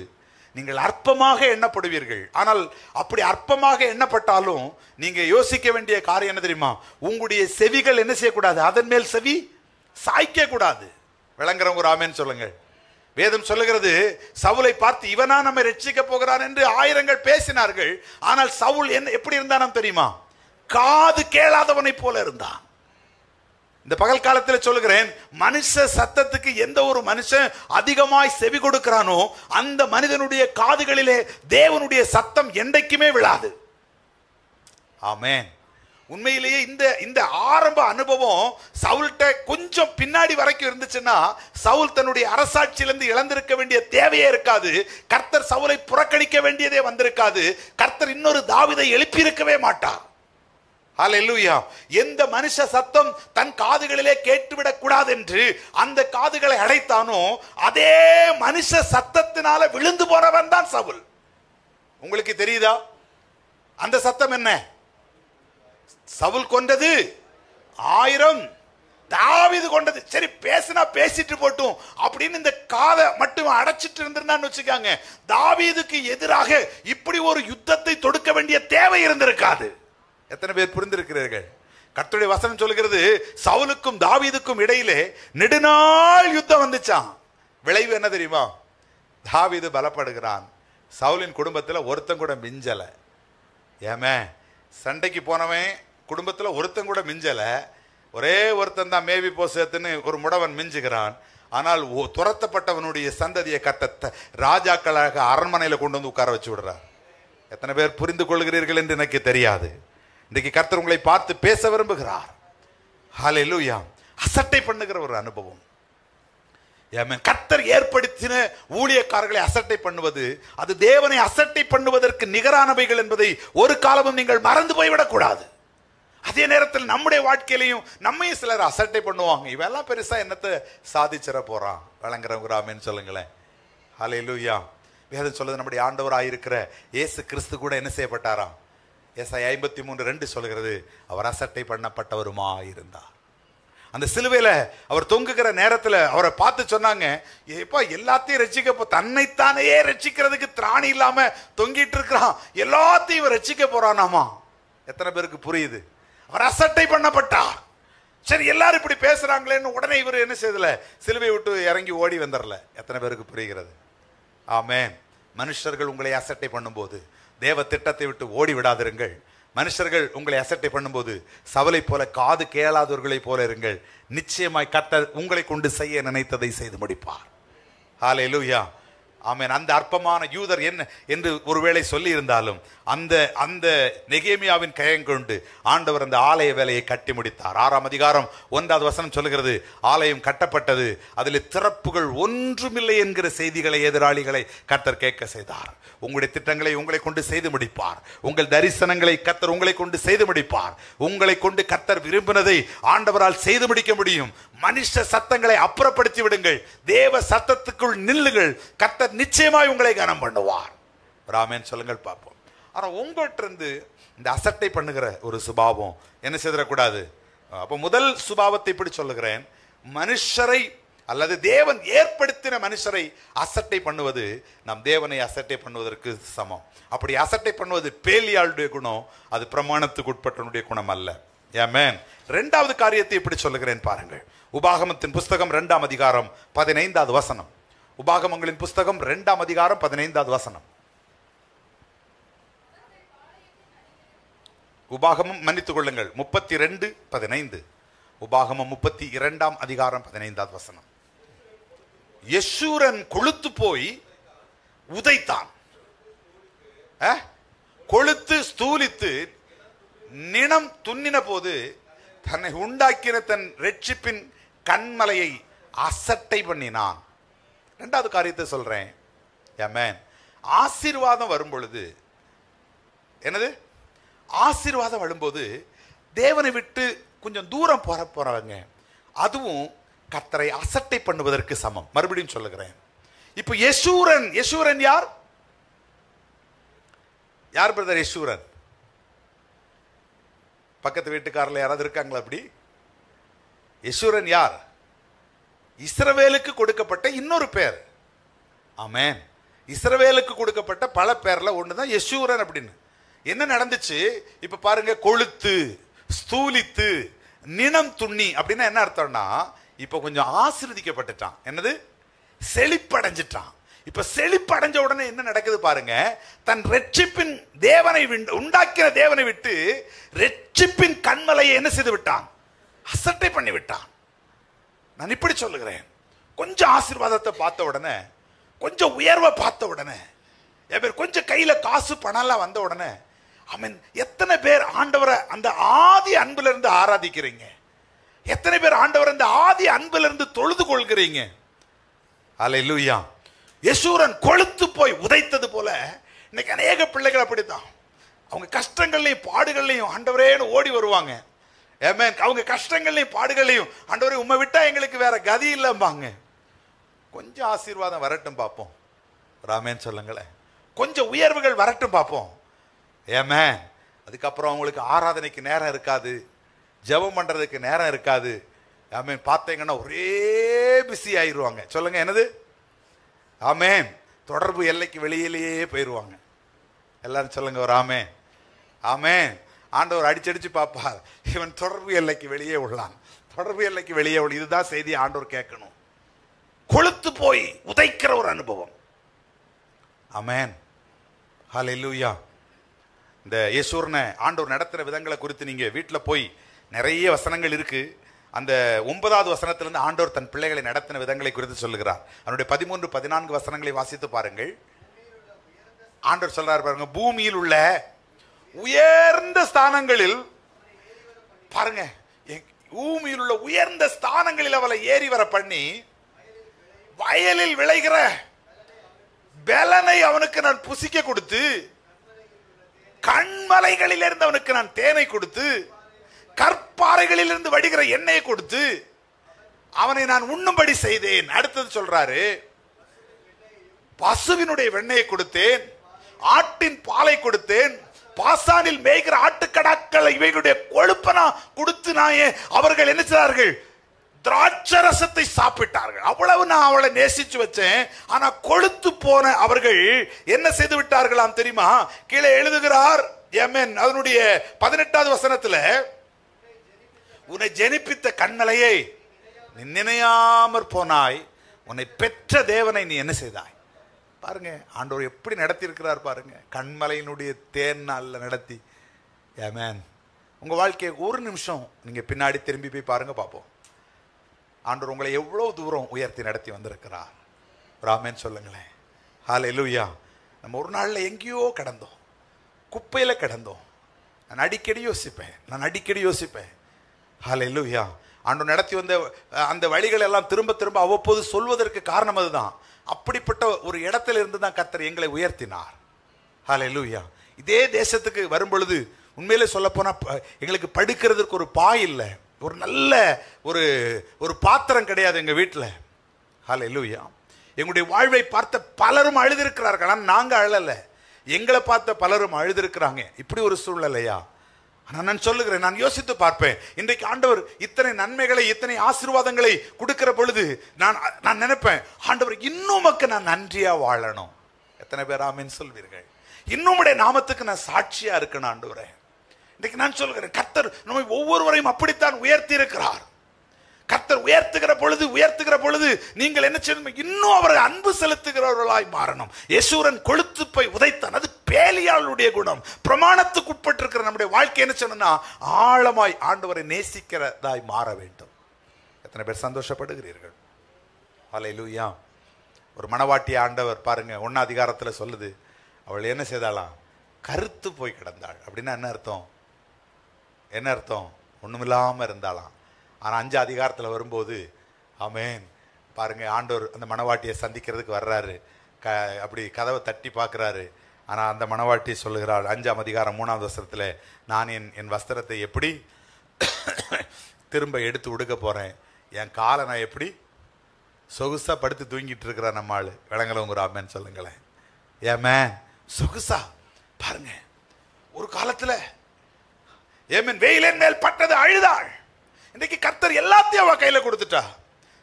நீங்கள் அற்பமாக எண்ணப்படுவீர்கள். ஆனால் அப்படி அற்பமாக எண்ணப்பட்டாலும் நீங்க யோசிக்க வேண்டிய காரியம் என்ன தெரியுமா? உங்களுடைய செவிகள் என்ன செய்யக்கூடாது? அதன் மேல் செவி சாய்க்க கூடாது. விளங்குறவங்க ஒரு ஆமென் சொல்லுங்க. வேதம் சொல்லுகிறது, சவுலை பார்த்து இவனா நம்மை ரட்சிக்க போகிறான் என்று ஆயிரங்கள் பேசினார்கள். ஆனால் சவுல் என்ன எப்படி இருந்தான் தெரியுமா? காது கேளாதவனை போல இருந்தான். இந்த பகல் காலத்தில் சொல்லுகிறேன், மனுஷ சத்தத்துக்கு எந்த ஒரு மனுஷன் அதிகமாய் செவி கொடுக்கிறானோ அந்த மனிதனுடைய காதுகளிலே தேவனுடைய சத்தம் என்றைக்குமே விழாது. ஆமென். உண்மையிலேயே இந்த ஆரம்ப அனுபவம் சவுல்கிட்ட கொஞ்சம் பின்னாடி வரைக்கும் இருந்துச்சுன்னா சவுல் தன்னுடைய அரசாட்சியிலிருந்து இழந்திருக்க வேண்டிய தேவையே இருக்காது. கர்த்தர் சவுலை புறக்கணிக்க வேண்டியதே வந்திருக்காது. கர்த்தர் இன்னொரு தாவீதை எழுப்பியிருக்கவே மாட்டார். ஹல்லேலூயா. எந்த மனுஷ சத்தம் தன் காதுகளிலே கேட்டுவிடக் கூடாது என்று அந்த காதுகளை அடைத்தானோ அதே மனுஷ சத்தத்தினால விழுந்து போறவன் தான் சவுல். உங்களுக்கு தெரியுதா அந்த சத்தம் என்ன? சவுல் கொண்டது 1000, தாவீது கொண்டது. சரி, பேசினா பேசிட்டு போட்டும் அப்படின்னு இந்த காதை மட்டும் அடைச்சிட்டு இருந்திருந்தான்னு வச்சுக்காங்க, தாவீதுக்கு எதிராக இப்படி ஒரு யுத்தத்தை தொடுக்க வேண்டிய தேவை இருந்திருக்காது. எத்தனை பேர் புரிந்திருக்கிறீர்கள்? கர்த்தருடைய வசனம் சொல்கிறது, சவுலுக்கும் தாவீதுக்கும் இடையிலே நெடுநாள் யுத்தம் வந்துச்சான். விளைவு என்ன தெரியுமா? தாவீது பலப்படுகிறான். சவுலின் குடும்பத்தில் ஒருத்தன் கூட மிஞ்சல. ஏமே, சண்டைக்கு போனவன் குடும்பத்தில் ஒருத்தன் கூட மிஞ்சல. ஒரே ஒருத்தன் தான் மேவி போசத்துன்னு ஒரு முடவன் மிஞ்சுகிறான். ஆனால் துரத்தப்பட்டவனுடைய சந்ததியை கர்த்தர் ராஜாக்களாக அரண்மனையில் கொண்டு வந்து உட்கார வச்சு விடுறார். எத்தனை பேர் புரிந்து கொள்கிறீர்கள் என்று எனக்கு தெரியாது. இன்றைக்கு கர்த்தர் உங்களை பார்த்து பேச விரும்புகிறார். ஹல்லேலூயா. அசட்டை பண்ணுகிற ஒரு அனுபவம். கர்த்தர் ஏற்படுத்தின ஊழியக்காரர்களை அசட்டை பண்ணுவது, அது தேவனை அசட்டை பண்ணுவதற்கு நிகரானவைகள் என்பதை ஒரு காலமும் நீங்கள் மறந்து போய்விடக் கூடாது. அதே நேரத்தில் நம்முடைய வாழ்க்கையிலையும் நம்மையும் சிலர் அசட்டை பண்ணுவாங்க. இவெல்லாம் பெருசா என்னத்தை சாதிச்சிட போறான்? விளங்குறவங்க ஆமென் சொல்லுங்களேன். ஹல்லேலூயா. வேதம் சொல்லுது, நம்முடைய ஆண்டவராயிருக்கிற இயேசு கிறிஸ்து கூட என்ன செய்யப்பட்டாராம்? ஏசாயா 53:2 சொல்கிறது, அவர் அசட்டை பண்ணப்பட்டவருமா இருந்தார். அந்த சிலுவையில அவர் தொங்குகிற நேரத்தில் அவரை பார்த்து சொன்னாங்க, ஏப்பா எல்லாத்தையும் ரட்சிக்க, தன்னைத்தானே ரட்சிக்கிறதுக்கு திராணி இல்லாம தொங்கிட்டு இருக்கிறான், எல்லாத்தையும் ரட்சிக்க போறானாமா. எத்தனை பேருக்கு புரியுது? அவர் அசட்டை பண்ணப்பட்டார். சரி, எல்லாரும் இப்படி பேசுறாங்களேன்னு உடனே இவர் என்ன செய்யல? சிலுவை விட்டு இறங்கி ஓடி வந்துடல. எத்தனை பேருக்கு புரிகிறது? ஆமென். மனுஷர்கள் உங்களை அசட்டை பண்ணும்போது தேவ திட்டத்தை விட்டு ஓடி விடாதிருங்கள். மனுஷர்கள் உங்களை அசட்டை பண்ணும்போது சவலை போல காது கேளாதவர்களை போல இருங்கள். நிச்சயமாய் கர்த்தர் உங்களை கொண்டு செய்ய நினைத்ததை செய்து முடிப்பார். ஹல்லேலூயா. ஆமென். அந்த அற்பமான யூதர் என்ன என்று ஒருவேளை சொல்லி இருந்தாலும் அந்த நெகேமியாவின் கையங்கொண்டு ஆண்டவர் அந்த ஆலய வேலையை கட்டி முடித்தார். 6ஆம் அதிகாரம் 1வது வசனம் சொல்லுகிறது, ஆலயம் கட்டப்பட்டது, அதில் திறப்புகள் ஒன்றுமில்லை என்கிற செய்திகளை எதிராளிகளை கர்த்தர் கேட்க செய்தார். உங்களுடைய திட்டங்களை உங்களை கொண்டு செய்து முடிப்பார். உங்கள் தரிசனங்களை கர்த்தர் உங்களை கொண்டு செய்து முடிப்பார். உங்களை கொண்டு கர்த்தர் விரும்பினதை ஆண்டவரால் செய்து முடிக்க முடியும். மனுஷ சத்தங்களை அப்புறப்படுத்தி விடுங்கள், தேவ சத்தத்துக்குள் நில்லுங்கள். கர்த்தர் நிச்சயமாய் உங்களை கனம் பண்ணுவார். ஆமென் சொல்லுங்கள் பார்ப்போம். ஆனா உங்கள்கிட்ட இருந்து இந்த அசட்டை பண்ணுகிற ஒரு சுபாவம் என்ன செய்திடக்கூடாது. அப்போ முதல் சுபாவத்தை இப்படி சொல்லுகிறேன், மனுஷரை அல்லது தேவன் ஏற்படுத்தின மனுஷரை அசட்டை பண்ணுவது நம் தேவனை அசட்டை பண்ணுவதற்கு சமம். அப்படி அசட்டை பண்ணுவது பேலியாளுடைய குணம், அது பிரமாணத்துக்கு உட்பட்டனுடைய குணம் அல்ல. ஆமென். 2வது காரியத்தை இப்படி சொல்லுகிறேன் பாருங்கள். உபாகமத்தின் புஸ்தகம் 2ஆம் அதிகாரம் 15வது வசனம். உபாகமங்களின் புஸ்தகம் 2ஆம் அதிகாரம் 15வது வசனம். உபாகமம் மன்னித்துக் கொள்ளுங்கள் 32:15. உபாகமம் 32ஆம் அதிகாரம் 15வது வசனம். யெஷூரன் கொழுத்து போய் உதைத்தான். கொழுத்து ஸ்தூலித்து நினம் துண்ணின போது தன்னை உண்டாக்கின தன் ரட்சிப்பின் கண்மலையை அசட்டை பண்ணினான். 2வது காரியத்தை சொல்றேன். ஆமென். ஆசீர்வாதம் வரும் பொழுது என்னது? ஆசீர்வாதம் வரும்போது தேவனை விட்டு கொஞ்சம் தூரம் போறவங்க, அதுவும் கர்த்தரை அசட்டை பண்ணுவதற்கு சமம். மறுபடியும் சொல்லுகிறேன். இப்ப யெஷூரன், யெஷூரன் யார்? யார் பிரதர் யெஷூரன்? பக்கத்து வீட்டுக்காரர்ல யாராவது இருக்காங்களா அப்படி? யெஷூரன் யார்? இஸ்ரவேலுக்கு கொடுக்கப்பட்ட இன்னொரு பேர். ஆமென். இஸ்ரவேலுக்கு கொடுக்கப்பட்ட பல பேர்ல ஒண்ணுதான் யெஷூரன் அப்படின்னு. என்ன நடந்துச்சு இப்ப பாருங்க, கொழுத்து, ஸ்தூலித்து, நினம் துண்ணி அப்படின்னா என்ன அர்த்தம்னா, இப்ப கொஞ்சம் ஆசீர்வதிக்கப்பட்டுட்டான். என்னது? செழிப்படைஞ்சிட்டான். இப்ப செழிப்படைஞ்ச உடனே என்ன நடக்குது பாருங்க, தன் ரட்சிப்பின் தேவனை உண்டாக்கின தேவனை விட்டு ரட்சிப்பின் கண்மலையை என்ன செய்து விட்டான்? அசட்டை பண்ணி விட்டான். நான் இப்படி சொல்லுகிறேன், கொஞ்சம் ஆசீர்வாதத்தை பார்த்த உடனே, கொஞ்சம் உயர்வை பார்த்த உடனே, கொஞ்சம் கையில காசு பணம் வந்த உடனே, ஆமென், எத்தனை பேர் ஆண்டவரை அந்த ஆதி அன்புல இருந்து ஆராதிக்கிறீங்க? எத்தனை பேர் ஆண்டவரை அந்த ஆதி அன்புல இருந்து தொழுது கொள்கிறீங்க? அல்லேலூயா. யெஷூரன் கொழுத்து போய் உதைத்தது போல இன்னைக்கு அநேக பிள்ளைகள் அப்படித்தான். அவங்க கஷ்டங்கள்லையும் பாடுகள்லையும் ஆண்டவரேன்னு ஓடி வருவாங்க. ஆமென். அவங்க கஷ்டங்கள்லையும் பாடுகள்லையும் ஆண்டவரே உம்மை விட்டா எங்களுக்கு வேற கதி இல்லம்பாங்க. கொஞ்சம் ஆசீர்வாதம் வரட்டும் பார்ப்போம். ராமேன் சொல்லுங்களேன். கொஞ்சம் உயர்வுகள் வரட்டும் பார்ப்போம். ஆமென். அதுக்கப்புறம் அவங்களுக்கு ஆராதனைக்கு நேரம் இருக்காது, ஜெபம் பண்றதுக்கு நேரம் இருக்காது. ஆமென். பார்த்தீங்கன்னா ஒரே பிஸி ஆயிடுவாங்க. சொல்லுங்க என்னது? ஆமென். தொடர்பு எல்லைக்கு வெளியிலேயே போயிடுவாங்க. எல்லாரும் சொல்லுங்க ஒரு ஆமென். ஆமென். ஆண்டவர் அடிச்சடிச்சு பார்ப்பார், இவன் தொடர்பு எல்லைக்கு வெளியே உள்ளான், தொடர்பு எல்லைக்கு வெளியே உள்ள. இதுதான் செய்தி ஆண்டவர் கேட்கணும். கொழுத்து போய் உதைக்கிற ஒரு அனுபவம். ஆமென். ஹல்லேலூயா. இந்த யெஷூரனை ஆண்டவர் நடத்துற விதங்களை குறித்து நீங்க வீட்டில் போய் நிறைய வசனங்கள் இருக்கு. அந்த 9வது வசனத்திலிருந்து ஆண்டவர் தன் பிள்ளைகளை நடத்தின விதங்களை குறித்து சொல்லுகிறார். அவனுடைய 13, 14 வசனங்களை வாசித்து பாருங்கள். ஆண்டவர் சொல்றார் பாருங்க, பூமியில் உள்ள உயர்ந்த ஸ்தானங்களில் பாருங்க, பூமியில் உள்ள உயர்ந்த ஸ்தானங்களில் அவளை ஏறி வர பண்ணி, வயலில் விளைகிற பலனை அவனுக்கு நான் புசிக்க கொடுத்து, கண்மலைகளில் இருந்து அவனுக்கு நான் தேனை கொடுத்து, கற்பாறைகளில் இருந்து வடிகிற எண்ணெயை கொடுத்து அவனை நான் உண்ணும்படி செய்தேன். அடுத்தது சொல்றாரு, பசுவினுடைய வெண்ணெயை கொடுத்தேன், ஆட்டின் பாலை கொடுத்தேன், பாசானில் மேய்கிற ஆட்டுக்கடாக்கள் இவைகளுடைய கொழுப்பனா கொடுத்து நாயே அவர்கள் என்ன செய்தார்கள்? திராட்சரசத்தை சாப்பிட்டார்கள். அவ்வளவு நான் அவளை நேசிச்சு வச்சேன். ஆனா கொழுத்து போன அவர்கள் என்ன செய்து விட்டார்களாம் தெரியுமா? கீழே எழுதுகிறார். அதனுடைய 18வது வசனத்துல, உன்னை ஜெனிப்பித்த கண்மலையை நீ நினையாமற் போனாய், உன்னை பெற்ற தேவனை நீ என்ன செய்தாய்? பாருங்க ஆண்டவர் எப்படி நடத்தி இருக்கிறார் பாருங்க. கண்மலையினுடைய தேன் நாள்ல நடத்தி. ஆமென். உங்க வாழ்க்கையை ஒரு நிமிஷம் நீங்க பின்னாடி திரும்பி போய் பாருங்க, பார்ப்போம். ஆண்டவர் உங்களை எவ்வளவு தூரம் உயர்த்தி நடத்தி வந்திருக்கிறார். ஆமென் சொல்லுங்களேன். ஹல்லேலூயா. நம்ம ஒரு நாள்ல எங்கேயோ கடந்தோம், குப்பையில கிடந்தோம். நான் அடிக்கடி யோசிப்பேன். ஹல்லேலூயா. ஆண்டவர் நடத்தி வந்த அந்த வழிகள் எல்லாம் திரும்ப திரும்ப அவ்வப்போது சொல்வதற்கு காரணம் அதுதான். அப்படிப்பட்ட ஒரு இடத்துல இருந்து தான் கர்த்தர் எங்களை உயர்த்தினார். ஹல்லேலூயா. இதே தேசத்துக்கு வரும் பொழுது உண்மையிலே சொல்ல போனா எங்களுக்கு படுக்கிறதுக்கு ஒரு பாய் இல்லை, ஒரு நல்ல ஒரு பாத்திரம் கிடையாது எங்க வீட்டில். ஹல்லேலூயா. எங்களுடைய வாழ்வை பார்த்த பலரும் அழுதிருக்கிறார்கள். ஆனால் நாங்க அழல, எங்களை பார்த்த பலரும் அழுதிருக்கிறாங்க. இப்படி ஒரு சூழ்நிலையா? ஆனால் நான் சொல்லுகிறேன், நான் யோசித்து பார்ப்பேன். இன்றைக்கு ஆண்டவர் இத்தனை நன்மைகளை, இத்தனை ஆசீர்வாதங்களை கொடுக்கிற பொழுது நான் நினைப்பேன், ஆண்டவர் இன்னும் நான் நன்றியா வாழணும். எத்தனை பேர் ஆமென் சொல்வீர்கள்? இன்னும் நாமத்துக்கு நான் சாட்சியா இருக்கணும் ஆண்டவரே. இன்றைக்கு நான் சொல்லுகிறேன், கர்த்தர் நம்மை ஒவ்வொருவரையும் அப்படித்தான் உயர்த்தி இருக்கிறார். கர்த்தர் உயர்த்துகிற பொழுது நீங்கள் என்ன செய்யணும்? இன்னும் அவரை அன்பு செலுத்துகிறவர்களாய் மாறணும். யெஷூரன் கொழுத்து போய் உதைத்தான். அது பேலியாளுடைய குணம். பிரமாணத்துக்கு உட்பட்டிருக்கிற நம்முடைய வாழ்க்கை என்ன செய்யணும்னா, ஆழமாய் ஆண்டவரை நேசிக்கிறதாய் மாற வேண்டும். எத்தனை பேர் சந்தோஷப்படுகிறீர்கள்? ஹல்லேலூயா. ஒரு மணவாட்டி ஆண்டவர் பாருங்க 1 அதிகாரத்துல சொல்லுது, அவள் என்ன செய்தாளாம்? கருத்து போய் கிடந்தாள். அப்படின்னா என்ன அர்த்தம்? ஒண்ணுமில்லாம இருந்தாளாம். ஆனா 5 அதிகாரத்துல வரும்போது ஆமென் பாருங்க, ஆண்டவர் அந்த மணவாட்டியை சந்திக்கிறதுக்கு வர்றாரு. அப்படி கதவை தட்டி பார்க்கிறாரு. ஆனா அந்த மணவாட்டி சொல்லுகிறாள் 5ஆம் அதிகாரம் 3வது வசனத்துல, நான் என் வஸ்திரத்தை எப்படி திரும்ப எடுத்து உடுக்க போறேன்? என் காலை நான் எப்படி சொகுசா படுத்து தூங்கிட்டு இருக்கிறான் நம்ம ஆளு. விளங்கலவங்க ஆமேன்னு சொல்லுங்களேன். ஏமே சொகுசா பாருங்க. ஒரு காலத்துல ஏமேன் வெயிலின் மேல் பட்டது அழுதாள். இன்னைக்கு கர்த்தர் எல்லாத்தையும் அவ கையில கொடுத்துட்டா.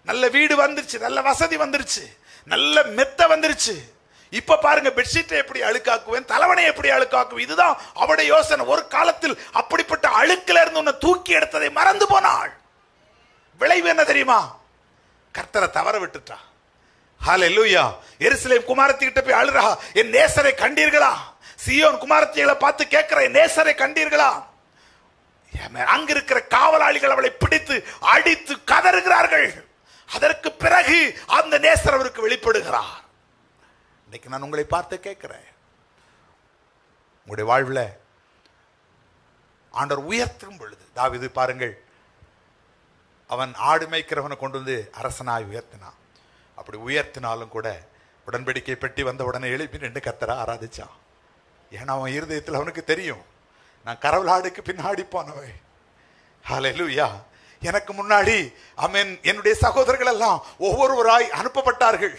நல்ல வீடு வந்துருச்சு, நல்ல வசதி வந்துருச்சு, நல்ல மெத்த வந்துருச்சு. இப்ப பாருங்க, பெட்ஷீட்டை எப்படி அழுக்காக்குவேன், தலைவனை எப்படி அழுக்காக்குவேன், இதுதான் அவருடைய யோசனை. ஒரு காலத்தில் அப்படிப்பட்ட அழுக்கில இருந்து உன்னை தூக்கி எடுத்ததை மறந்து போனாள். விளைவு என்ன தெரியுமா? கர்த்தரை தவற விட்டுட்டா. ஹல்லேலூயா. எருசலேம் குமாரத்தி கிட்ட போய் அழுறா, என் நேசரை கண்டீர்களா? சீயோன் குமாரத்திகளை பார்த்து கேட்கிற, என் நேசரை கண்டீர்களா? அங்க இருக்கிற காவலாளிகள் அவளை பிடித்து அடித்து கதறுகிறார்கள். அதற்கு பிறகு அந்த நேசர் அவருக்கு வெளிப்படுகிறார். இன்னைக்கு நான் உங்களை பார்த்து கேட்கிறேன், உங்களுடைய வாழ்வில் ஆண்டவர் உயர்த்தும் பொழுது, தாவீது பாருங்கள், அவன் ஆடு மேய்க்கிறவனை கொண்டு வந்து அரசனாய் உயர்த்தினான். அப்படி உயர்த்தினாலும் கூட உடன்படிக்கை பெட்டி வந்த உடனே எழுப்பி நின்று கர்த்தரை ஆராதிச்சான். ஏன்னா அவன் இருதயத்தில் அவனுக்கு தெரியும், நான் கரவலாடுக்கு பின்னாடி போனவன். ஹல்லேலூயா. எனக்கு முன்னாடி ஆமென் என்னுடைய சகோதரர்கள் எல்லாம் ஒவ்வொருவராய் அனுப்பப்பட்டார்கள்.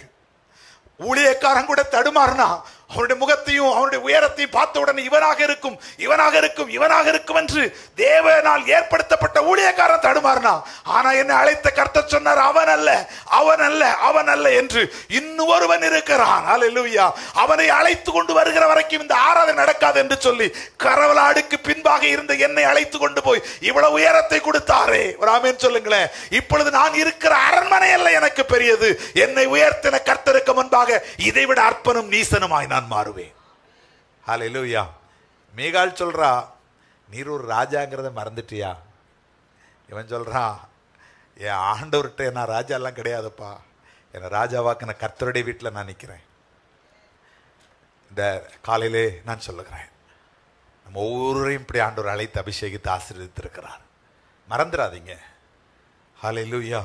ஊழியக்காரன் கூட தடுமாறினா அவனுடைய முகத்தையும் அவனுடைய உயரத்தையும் பார்த்த உடனே இவனாக இருக்கும், இவனாக இருக்கும், இவனாக இருக்கும் என்று தேவனால் ஏற்படுத்தப்பட்ட ஊழியக்காரன் தடுமாறினா. ஆனா என்னை அழைத்த கர்த்தர் சொன்னார், அவன் அல்ல, அவன் அல்ல, அவன் அல்ல என்று இன்னொருவன் இருக்கிறான். ஹல்லேலூயா. அவனை அழைத்து கொண்டு வருகிற வரைக்கும் இந்த ஆராதனை நடக்காது என்று சொல்லி கரவலாடுக்கு பின்பாக இருந்த என்னை அழைத்து கொண்டு போய் இவ்வளவு உயரத்தை கொடுத்தாரே. ஒரு ஆமென் சொல்லுங்களேன். இப்பொழுது நான் இருக்கிற அரண்மனை அல்ல எனக்கு பெரியது, என்னை உயர்த்தின கர்த்தருக்கு முன்பாக இதைவிட அர்ப்பனும் நீசனுமாய் நான் மாறுவேன். ஹல்லேலூயா. மீகாள் சொல்றா, நீர் ஒரு ராஜாங்கிறத மறந்துட்டியா? இவன் சொல்றான், என் ஆண்டவர்கிட்ட நான் ராஜா எல்லாம் கிடையாதுப்பா, என்ன ராஜாவாக்குன கர்த்தருடைய வீட்டில் நான் நிற்கிறேன். இந்த காலையிலே நான் சொல்லுகிறேன், நம்ம ஒவ்வொருவரையும் இப்படி ஆண்டவர் அழைத்து அபிஷேகித்து ஆசீர்வதித்திருக்கிறார். மறந்துடாதீங்க. ஹல்லேலூயா.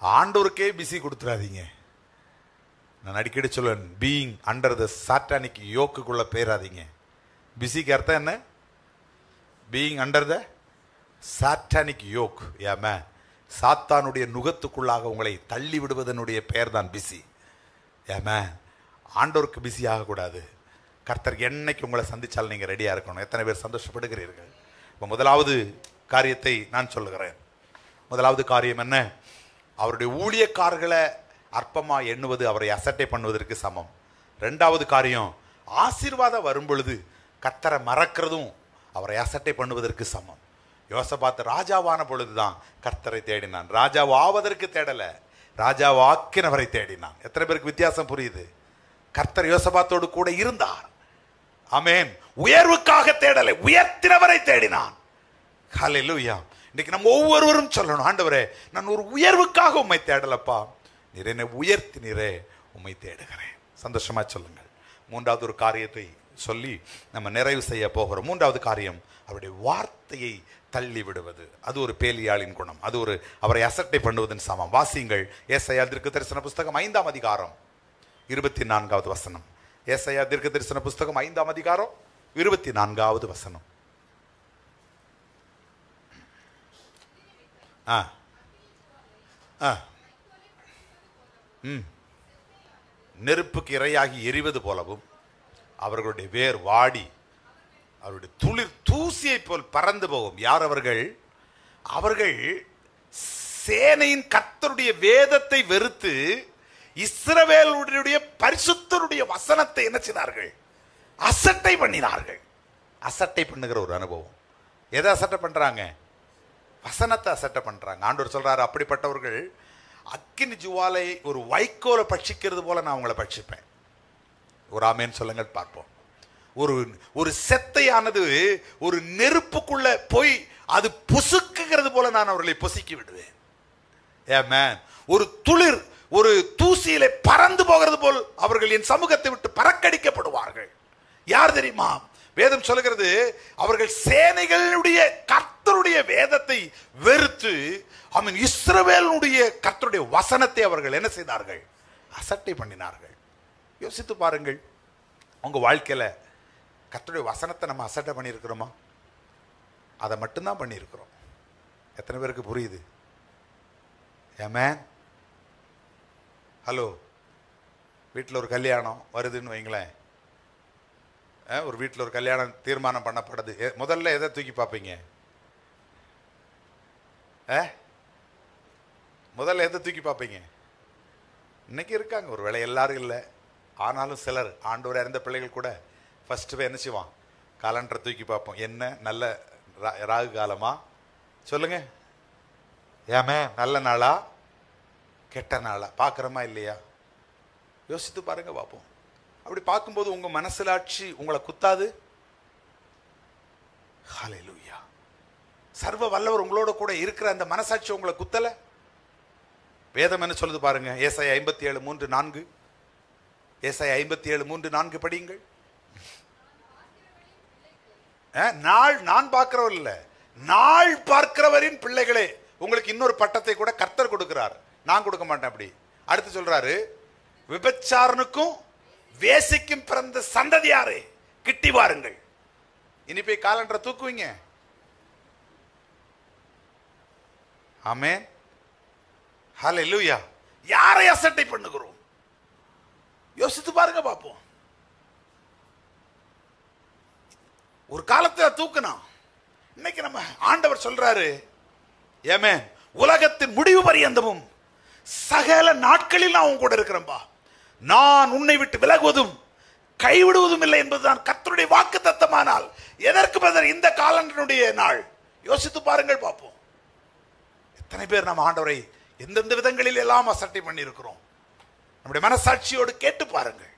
ஆண்டவருக்கே பிஸி கொடுத்துடாதீங்க. நான் அடிக்கடி சொல்லுவேன், பீயிங் அண்டர் த சாட்டானிக் யோக்குக்குள்ள பேராதீங்க. பிஸிக்கு அர்த்தம் என்ன? Being under the satanic yoke. ஏமா சாத்தானுடைய நுகத்துக்குள்ளாக உங்களை தள்ளி விடுவதனுடைய பெயர் தான் பிஸி. ஏமா ஆண்டவருக்கு பிஸி ஆகக்கூடாது. கர்த்தர் என்னைக்கு உங்களை சந்திச்சாலும் நீங்கள் ரெடியாக இருக்கணும். எத்தனை பேர் சந்தோஷப்படுகிறீர்கள்? இப்போ முதலாவது காரியத்தை நான் சொல்லுகிறேன். முதலாவது காரியம் என்ன? அவருடைய ஊழியக்காரர்களை அற்பமா எண்ணுவது அவரை அசட்டை பண்ணுவதற்கு சமம். ரெண்டாவது காரியம், ஆசீர்வாதம் வரும் பொழுது கர்த்தரை மறக்கிறதும் அவரை அசட்டை பண்ணுவதற்கு சமம். யோசபாத் ராஜாவான பொழுதுதான் கர்த்தரை தேடினான். ராஜாவாவதற்கு தேடல, ராஜாவாக்கினவரை தேடினான். எத்தனை பேருக்கு வித்தியாசம் புரியுது? கர்த்தர் யோசபாத்தோடு கூட இருந்தார். ஆமென். உயர்வுக்காக தேடலை, உயர்த்தினவரை தேடினான். ஹல்லேலூயா. இன்னைக்கு நம்ம ஒவ்வொருவரும் சொல்லணும், ஆண்டவரே நான் ஒரு உயர்வுக்காக உம்மை தேடலப்பா, நீர் என்னை உயர்த்தினீரே, உம்மை தேடுகிறேன். சந்தோஷமா சொல்லுங்கள். மூன்றாவது ஒரு காரியத்தை சொல்லி நம்ம நிறைவு செய்ய போகிறோம். மூன்றாவது காரியம், அவருடைய வார்த்தையை தள்ளி விடுவது. அது ஒரு பேலியாளின் குணம், அது ஒரு அவரை அசட்டை பண்ணுவதன் சமம். வாசியுங்கள், ஏசாயா தீர்க்கதரிசன புஸ்தகம் 5ஆம் அதிகாரம் 24வது வசனம். ஏசாயா தீர்க்கதரிசன புஸ்தகம் 5ஆம் அதிகாரம் 24வது வசனம். நெருப்புக்கு இரையாகி எரிவது போலவும் அவர்களுடைய வேர் வாடி அவருடைய துளிர் தூசியை போல் பறந்து போகும். யார் அவர்கள்? அவர்கள் சேனையின் கர்த்தருடைய வேதத்தை வெறுத்து இஸ்ரவேலுடைய பரிசுத்தருடைய வசனத்தை என்ன செய்தார்கள்? அசட்டை பண்ணினார்கள். அசட்டை பண்ணுகிற ஒரு அனுபவம். எதை அசட்டை பண்றாங்க? வசனத்தை அசட்டை பண்றாங்க. ஆண்டவர் சொல்றாரு, அப்படிப்பட்டவர்கள் அக்கினி ஜுவாலை ஒரு வைக்கோலை பட்சிக்கிறது போல நான் உங்களை பட்சிப்பேன். ஒரு ஆமேன்னு சொல்லுங்கள் பார்ப்போம். ஒரு செத்தையானது ஒரு நெருப்புக்குள்ள போய் அது பொசுக்குகிறது போல நான் அவர்களை பொசுக்கி விடுவேன். ஆமென். ஒரு துளிர் ஒரு தூசியில பறந்து போகிறது போல் அவர்கள் என் சமூகத்தை விட்டு பறக்கடிக்கப்படுவார்கள். யார் தெரியுமா? வேதம் சொல்லுகிறது, அவர்கள் சேனைகளுடைய கர்த்தருடைய வேதத்தை வெறுத்து இஸ்ரவேலுடைய கர்த்தருடைய வசனத்தை அவர்கள் என்ன செய்தார்கள்? அசட்டை பண்ணினார்கள். யோசித்து பாருங்கள், உங்க வாழ்க்கையில கர்த்தருடைய வசனத்தை நம்ம அசட்டை பண்ணியிருக்கிறோமா? அதை மட்டும்தான் பண்ணியிருக்கிறோம். எத்தனை பேருக்கு புரியுது? ஆமென். ஹலோ, வீட்டில் ஒரு கல்யாணம் வருதுன்னு வைங்களேன். ஒரு வீட்டில் ஒரு கல்யாணம் தீர்மானம் பண்ணப்படுது. முதல்ல எதை தூக்கி பார்ப்பீங்க? முதல்ல எதை தூக்கி பார்ப்பீங்க? இன்னைக்கு இருக்காங்க, ஒரு வேளை எல்லாரும் இல்லை, ஆனாலும் சிலர், ஆண்டவர் இறந்த பிள்ளைகள் கூட ஃபர்ஸ்ட் போய் என்ன செய்வான்? காலண்டரை தூக்கி பார்ப்போம். என்ன நல்ல ராகு காலமா சொல்லுங்க? ஏமே நல்ல நாளா கெட்ட நாளா பார்க்குறோமா இல்லையா? யோசித்து பாருங்க பார்ப்போம். அப்படி பார்க்கும்போது உங்க மனசிலாட்சி உங்களை குத்தாது? ஹல்லேலூயா. சர்வ வல்லவர் உங்களோட கூட இருக்கிற அந்த மனசாட்சி உங்களை குத்தல? வேதம் என்ன சொல்லுது பாருங்க. ஏசாயா 57:3-4. ஏசாயா 57:3-4 படியுங்கள். நாள் நான் பார்க்கிறவர் இல்ல, நாள் பார்க்கிறவரின் பிள்ளைகளே. உங்களுக்கு இன்னொரு பட்டத்தை கூட கர்த்தர் கொடுக்கிறார், நான் கொடுக்க மாட்டேன். அப்படி அடுத்து சொல்றாரு, விபச்சாரனுக்கும் வேசிக்கும் பிறந்த சந்ததியாரே கிட்டி வாருங்கள். இனி போய் காலண்டரை தூக்குவீங்க. ஆமென். ஹல்லேலூயா. யாரை அசட்டை பண்ணுகிறோம்? யோசித்து பாருங்க பார்ப்போம். ஒரு காலத்துல தூக்குனா, இன்னைக்கு நம்ம ஆண்டவர் சொல்றாரு, ஏமே உலகத்தின் முடிவு பரியந்தமும் சகல நாட்களில் நான் உன் கூட இருக்கிறேன்பா, நான் உன்னை விட்டு விலகுவதும் கைவிடுவதும் இல்லை என்பதுதான் கர்த்தருடைய வாக்கு தத்தமானால் எதற்கு பதில் இந்த காலண்டருடைய நாள்? யோசித்து பாருங்கள் பார்ப்போம். எத்தனை பேர் நம்ம ஆண்டவரை எந்தெந்த விதங்களில் எல்லாம் அசட்டை பண்ணி இருக்கிறோம்? நம்முடைய மனசாட்சியோடு கேட்டு பாருங்கள்.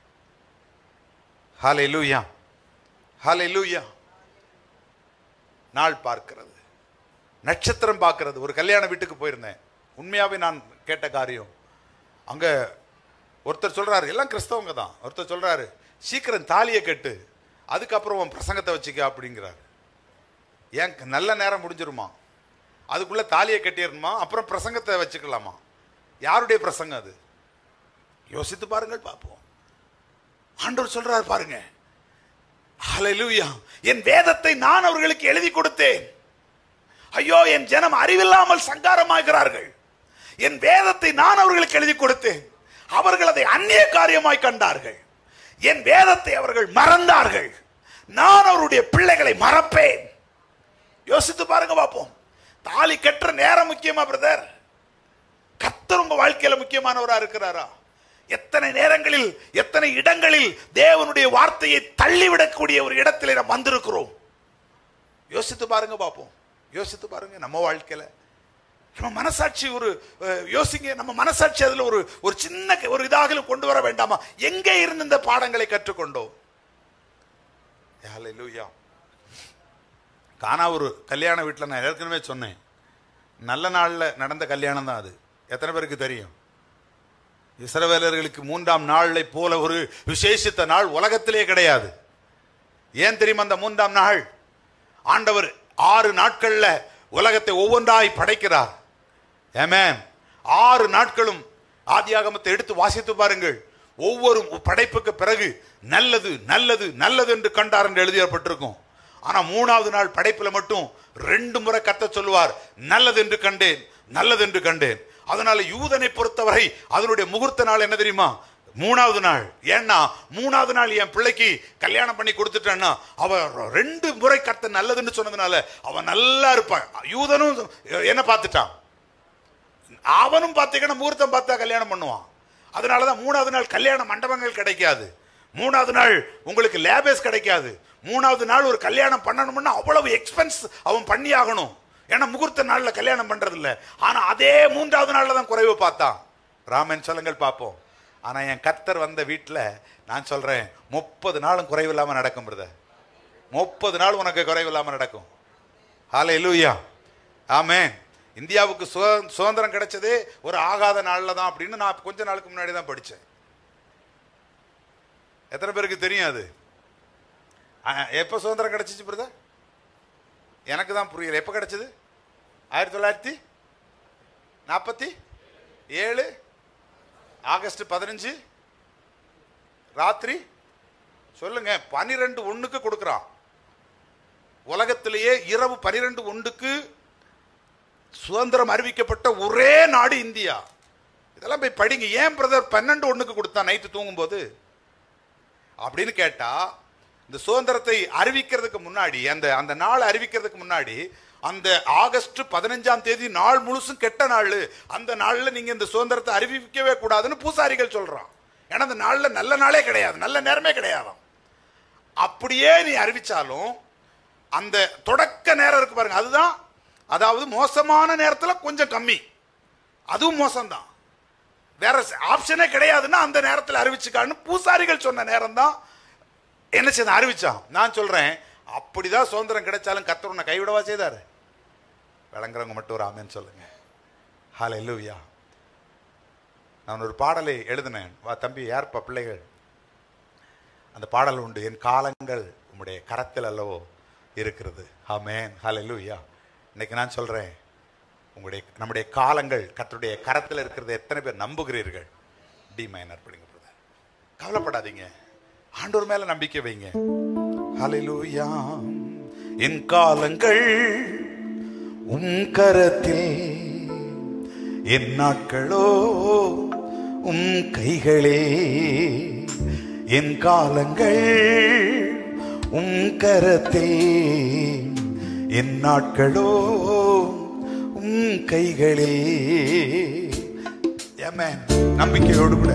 ஹல்லேலூயா, ஹல்லேலூயா. நாள் பார்க்கிறது, நட்சத்திரம் பார்க்கிறது. ஒரு கல்யாண வீட்டுக்கு போயிருந்தேன். உண்மையாவே நான் கேட்ட காரியம். அங்க ஒருத்தர் சொல்றாரு, எல்லாம் கிறிஸ்தவங்க தான், ஒருத்தர் சொல்றாரு, சீக்கிரம் தாலியை கட்டு, அதுக்கப்புறம் பிரசங்கத்தை வச்சுக்க அப்படிங்கிறார். ஏன் நல்ல நேரம் முடிஞ்சிருமா? அதுக்குள்ள தாலியை கட்டிடணுமா, அப்புறம் பிரசங்கத்தை வச்சுக்கலாமா? யாருடைய பிரசங்கம் அது? யோசித்து பாருங்கள் பார்ப்போம். ஆண்டவர் சொல்றாரு பாருங்க, ஹல்லேலூயா, என் வேதத்தை நான் அவர்களுக்கு எழுதி கொடுத்தேன். ஐயோ, என் ஜனம் அறிவில்லாமல் சங்காரமாகிறார்கள். என் வேதத்தை நான் அவர்களுக்கு எழுதி கொடுத்தேன், அவர்கள் அதை அந்நிய காரியமாய் கண்டார்கள். என் வேதத்தை அவர்கள் மறந்தார்கள், நான் அவருடைய பிள்ளைகளை மறப்பேன். யோசித்து பாருங்க பார்ப்போம். தாலி கட்டுற நேரம் முக்கியமா பிரதர்? கர்த்தர் உங்க வாழ்க்கையில முக்கியமானவரா இருக்கிறாரா? எத்தனை நேரங்களில், எத்தனை இடங்களில் தேவனுடைய வார்த்தையை தள்ளிவிடக்கூடிய ஒரு இடத்துல நாம் வந்திருக்கிறோம். யோசித்து பாருங்க பார்ப்போம். யோசித்து பாருங்க நம்ம வாழ்க்கையில. நம்ம மனசாட்சி ஒரு யோசிங்க, நம்ம மனசாட்சி அதுல ஒரு சின்ன ஒரு இதாக கொண்டு வர வேண்டாமா? எங்கே இருந்து இந்த பாடங்களை கற்றுக்கொண்டோம்? ஹல்லேலூயா. கானா ஒரு கல்யாண வீட்டில் நான் ஏற்கனவே சொன்னேன், நல்ல நாளில் நடந்த கல்யாணம் தான் அது. எத்தனை பேருக்கு தெரியும்? இஸ்ரவேலர்களுக்கு 3ஆம் நாளை போல ஒரு விசேஷித்த நாள் உலகத்திலே கிடையாது. ஏன் தெரியுமா? அந்த 3ஆம் நாள் ஆண்டவர் 6 நாட்கள்ல உலகத்தை ஒவ்வொன்றாய் படைக்கிறார். ஆமென். 6 நாட்களும் ஆதியாகமத்தை எடுத்து வாசித்து பாருங்கள். ஒவ்வொரு படைப்புக்கு பிறகு நல்லது நல்லது நல்லது என்று கண்டார் என்று எழுதப்பட்டிருக்கும். ஆனா 3ஆவது நாள் படைப்புல மட்டும் 2 முறை கர்த்தர் சொல்லுவார், நல்லது என்று கண்டேன், நல்லது என்று கண்டேன். அதனால யூதனை பொறுத்தவரை அதனுடைய முகூர்த்த நாள் என்ன தெரியுமா? 3ஆவது நாள். ஏன்னா 3ஆவது நாள் என் பிள்ளைக்கு கல்யாணம் பண்ணி கொடுத்துட்டேன்னா அவன் 2 முறை கர்த்தர் நல்லதுன்னு சொன்னதுனால அவன் நல்லா இருப்பான். யூதனும் என்ன பார்த்துட்டான், அவனும் பார்த்தீங்கன்னா முகூர்த்தம் பார்த்தா கல்யாணம் பண்ணுவான். அதனாலதான் 3ஆவது நாள் கல்யாண மண்டபங்கள் கிடைக்காது, 3ஆவது நாள் உங்களுக்கு லேபேஸ் கிடைக்காது. 3ஆவது நாள் ஒரு கல்யாணம் பண்ணணும்னா அவ்வளவு எக்ஸ்பென்ஸ் அவன் பண்ணி ஆகணும். ஏன்னா முகூர்த்த நாள்ல கல்யாணம் பண்றது இல்ல. ஆனா அதே 3ஆவது நாள்ல தான் குறைவு பார்த்தான். ராமன் சொல்லுங்கள் பார்ப்போம். ஆனா என் கர்த்தர் வந்த வீட்டுல நான் சொல்றேன் 30 நாளும் குறைவு இல்லாம நடக்கும் பிரதர். 30 நாள் உனக்கு குறைவு இல்லாம நடக்கும். ஹல்லேலூயா, ஆமென். இந்தியாவுக்கு சுதந்திரம் கிடைச்சதே ஒரு ஆகாத நாள்ல தான் அப்படின்னு நான் கொஞ்ச நாளுக்கு முன்னாடி தான் படிச்சேன். எத்தனை பேருக்கு தெரியும் அது? எப்ப சுதந்திரம் கிடைச்சிச்சு பிரதர்? எனக்கு தான் புரியல. எப்ப கிடைச்சது? 1947 ஆகஸ்ட் 15 ராத்திரி. சொல்லுங்க, 12:01 கொடுக்கிறான். உலகத்திலேயே இரவு 12:01 சுதந்திரம் அறிவிக்கப்பட்ட ஒரே நாடு இந்தியா. இதெல்லாம் போய் படிங்க. ஏன் பிரதர் 12:1 கொடுத்தா நைட்டு தூங்கும்போது அப்படின்னு கேட்டா, இந்த சுதந்திரத்தை அறிவிக்கிறதுக்கு முன்னாடி, அந்த நாள் அறிவிக்கிறதுக்கு முன்னாடி, அந்த ஆகஸ்ட் 15ஆம் தேதி நாள் முழுசும் கெட்ட நாள், அந்த நாள்ல நீங்க இந்த சுதந்திரத்தை அறிவிக்கவே கூடாதுன்னு பூசாரிகள் சொல்றான். ஏன்னா அந்த நாள்ல நல்ல நாளே கிடையாது, நல்ல நேரமே கிடையாது. அப்படியே நீ அறிவிச்சாலும் அந்த தொடக்க நேரம் இருக்கு பாருங்க, அதுதான், அதாவது மோசமான நேரத்தில் கொஞ்சம் கம்மி, அதுவும் மோசம்தான், வேற ஆப்ஷனே கிடையாதுன்னா அந்த நேரத்தில் அறிவிச்சுக்கான்னு பூசாரிகள் சொன்ன நேரம் தான் என்ன செய்ய அறிவிச்சான். நான் சொல்றேன், அப்படிதான் சுதந்திரம் கிடைச்சாலும் கர்த்தர் உன்னை கைவிடவா செய்தாரு? விளங்குறவங்க மட்டும் ஒரு ஆமென் சொல்லுங்க. ஹல்லேலூயா. நான் ஒரு பாடலை எழுதினேன். வா தம்பி, யார்ப்பா பிள்ளைகள்? அந்த பாடல் உண்டு, என் காலங்கள் உம்முடைய கரத்தில் அல்லவோ இருக்கிறது. ஆமென், ஹல்லேலூயா. இன்னைக்கு நான் சொல்றேன், நம்முடைய காலங்கள் கர்த்தருடைய கரத்தில் இருக்கிறது எத்தனை பேர் நம்புகிறீர்கள்? டி மைனர் படிங்க பிரதர். கவலைப்படாதீங்க, ஆண்டவர் மேல நம்பிக்கை வைங்க. ஹல்லேலூயா. என் காலங்கள் உம் கரத்தில், என் நாட்களோ உம் கைகளே. என் காலங்கள் உம் கரத்தில், என் நாட்களோ உம் கைகளே. ஆமென். நம்பிக்கையோடு கூட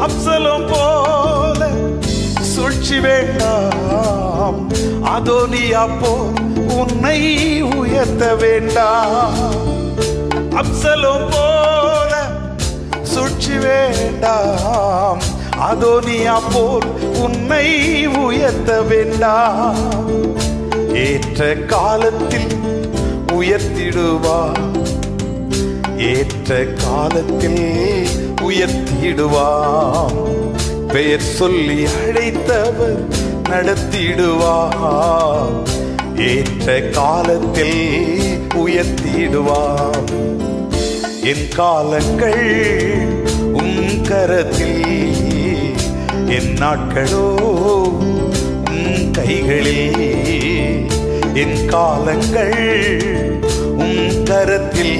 அப்சலோம் போல சூழ்ச்சி வேண்டாம், அதோனியா போல் உன்னை உயர்த்த வேண்டாம். அப்சலோம் போல சூழ்ச்சி வேண்டாம், அதோனியா போல் உன்னை உயர்த்த வேண்டாம். ஏற்ற காலத்தில் உயர்த்திடுவார், ஏற்ற காலத்தில் உயர்த்திடுவார். பெயர் சொல்லி அழைத்தவர் நடத்திடுவார், ஏற்ற காலத்தில் உயர்த்திடுவார். என் காலங்கள் உம் கரத்தில், என் நாட்களோ உம் கைகளில். என் காலங்கள் உம் கரத்தில்,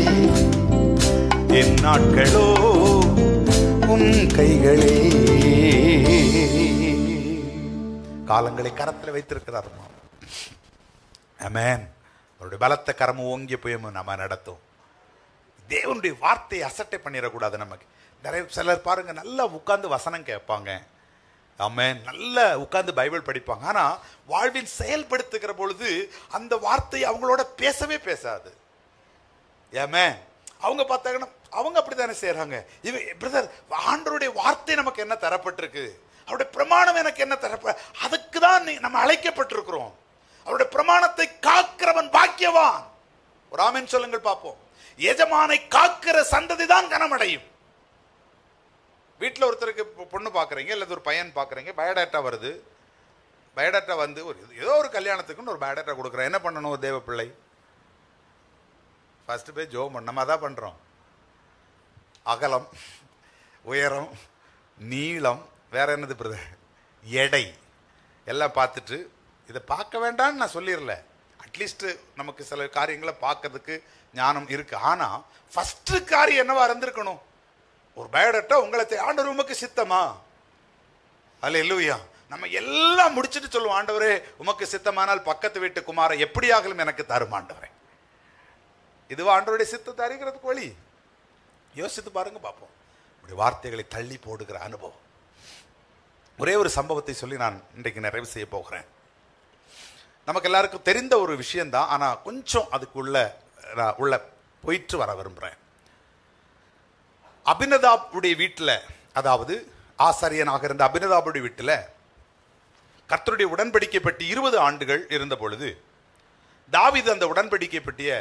என் நாட்களோ உம் கைகளில். காலங்களை கரத்தில் வைத்திருக்கிறார். ஆமென். அவருடைய பலத்த கரமும் ஓங்கிய புயமும் நம்ம நடத்தும். தேவனுடைய வார்த்தையை அசட்டை பண்ணிடக்கூடாது. நமக்கு நிறைய சிலர் பாருங்க, நல்லா உட்கார்ந்து வசனம் கேட்பாங்க, ஆமென், நல்லா உட்கார்ந்து பைபிள் படிப்பாங்க. ஆனா வாழ்வில் செயல்படுத்துகிற பொழுது அந்த வார்த்தை அவங்களோட பேசவே பேசாது. ஆமென். அவங்க பார்த்தாங்கன்னா அவங்க அப்படித்தானே செய்யறாங்க. பிரதர், ஆண்டவருடைய வார்த்தை நமக்கு என்ன தரப்பட்டிருக்கு, அவருடைய பிரமாணம் எனக்கு என்ன தரப்ப, அதுக்கு தான் நம்ம அழைக்கப்பட்டிருக்கிறோம். அவருடைய பிரமாணத்தை காக்கிறவன் பாக்கியவான். ஒரு ஆமென் சொல்லுங்கள் பார்ப்போம். எஜமானை காக்கிற சந்ததி தான் கனமடையும். வீட்டில் ஒருத்தருக்கு பொண்ணு பார்க்குறீங்க, இல்லை ஒரு பையன் பார்க்குறீங்க, பயோடேட்டா வருது. பயோடேட்டா வந்து ஏதோ ஒரு கல்யாணத்துக்குன்னு ஒரு பயோடேட்டா கொடுக்குறேன். என்ன பண்ணணும்? ஒரு தேவ பிள்ளை ஃபர்ஸ்ட் போய் ஜோம் பண்ண, நம்ம அதான் பண்ணுறோம். அகலம், உயரம், நீளம், வேற என்னது பிரதர், எடை எல்லாம் பார்த்துட்டு, இதை பார்க்க வேண்டாம்னு நான் சொல்லிடல, அட்லீஸ்ட் நமக்கு சில காரியங்களை பார்க்கறதுக்கு ஞானம் இருக்கு. ஆனால் ஃபர்ஸ்ட் காரியம் என்னவா இருந்திருக்கணும்? ஒரு பயோடேட்டா, உங்களை ஆண்டவர் உமக்கு சித்தமா? அல்லேலூயா. நம்ம எல்லாம் முடிச்சுட்டு சொல்லுவோம், ஆண்டவரே உமக்கு சித்தமானால் பக்கத்து வீட்டு குமாரை எப்படியாகலும் எனக்கு தரும் ஆண்டவரே. இதுவா ஆண்டவருடைய சித்தத்தை அறிகிறதுக்கு வழி? யோசித்து பாருங்க பார்ப்போம். இப்படி வார்த்தைகளை தள்ளி போடுகிற அனுபவம். ஒரே ஒரு சம்பவத்தை சொல்லி நான் இன்றைக்கு நிறைவு செய்ய போகிறேன். நமக்கு எல்லாருக்கும் தெரிந்த ஒரு விஷயம்தான், ஆனால் கொஞ்சம் அதுக்குள்ள போயிட்டு வர விரும்புகிறேன். அபினதாபுடைய வீட்டில், அதாவது ஆசாரியனாக இருந்த அபினதாபுடைய வீட்டில் கர்த்தருடைய உடன்படிக்கை பெட்டி 20 ஆண்டுகள் இருந்த பொழுது, தாவீது அந்த உடன்படிக்கை பெட்டியை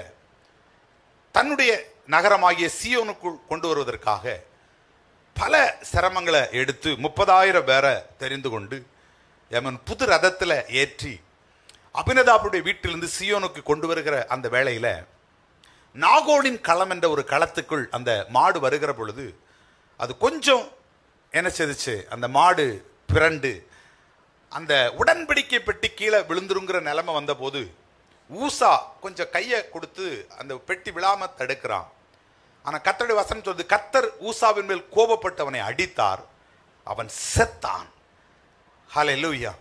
தன்னுடைய நகரமாகிய சீயோனுக்குள் கொண்டு வருவதற்காக பல சிரமங்களை எடுத்து 30,000 பேரை தெரிந்து கொண்டு புது ரதத்தில் ஏற்றி அபினதாபுடைய வீட்டிலிருந்து சீயோனுக்கு கொண்டு வருகிற அந்த வேளையில நாகோனின் களம் என்ற ஒரு களத்துக்குள் அந்த மாடு வருகிற பொழுது அது கொஞ்சம் என்ன செய்துச்சு, அந்த மாடு பிறண்டு அந்த உடன்படிக்கை பெட்டி கீழே விழுந்துருங்கிற நிலைமை வந்த போது ஊசா கொஞ்சம் கையை கொடுத்து அந்த பெட்டி விழாம தடுக்கிறான். ஆனா கர்த்தருடைய வசனம் சொல்றது, கர்த்தர் ஊசாவின் மேல் கோபப்பட்டவனை அடித்தார், அவன் செத்தான். ஹல்லேலூயா.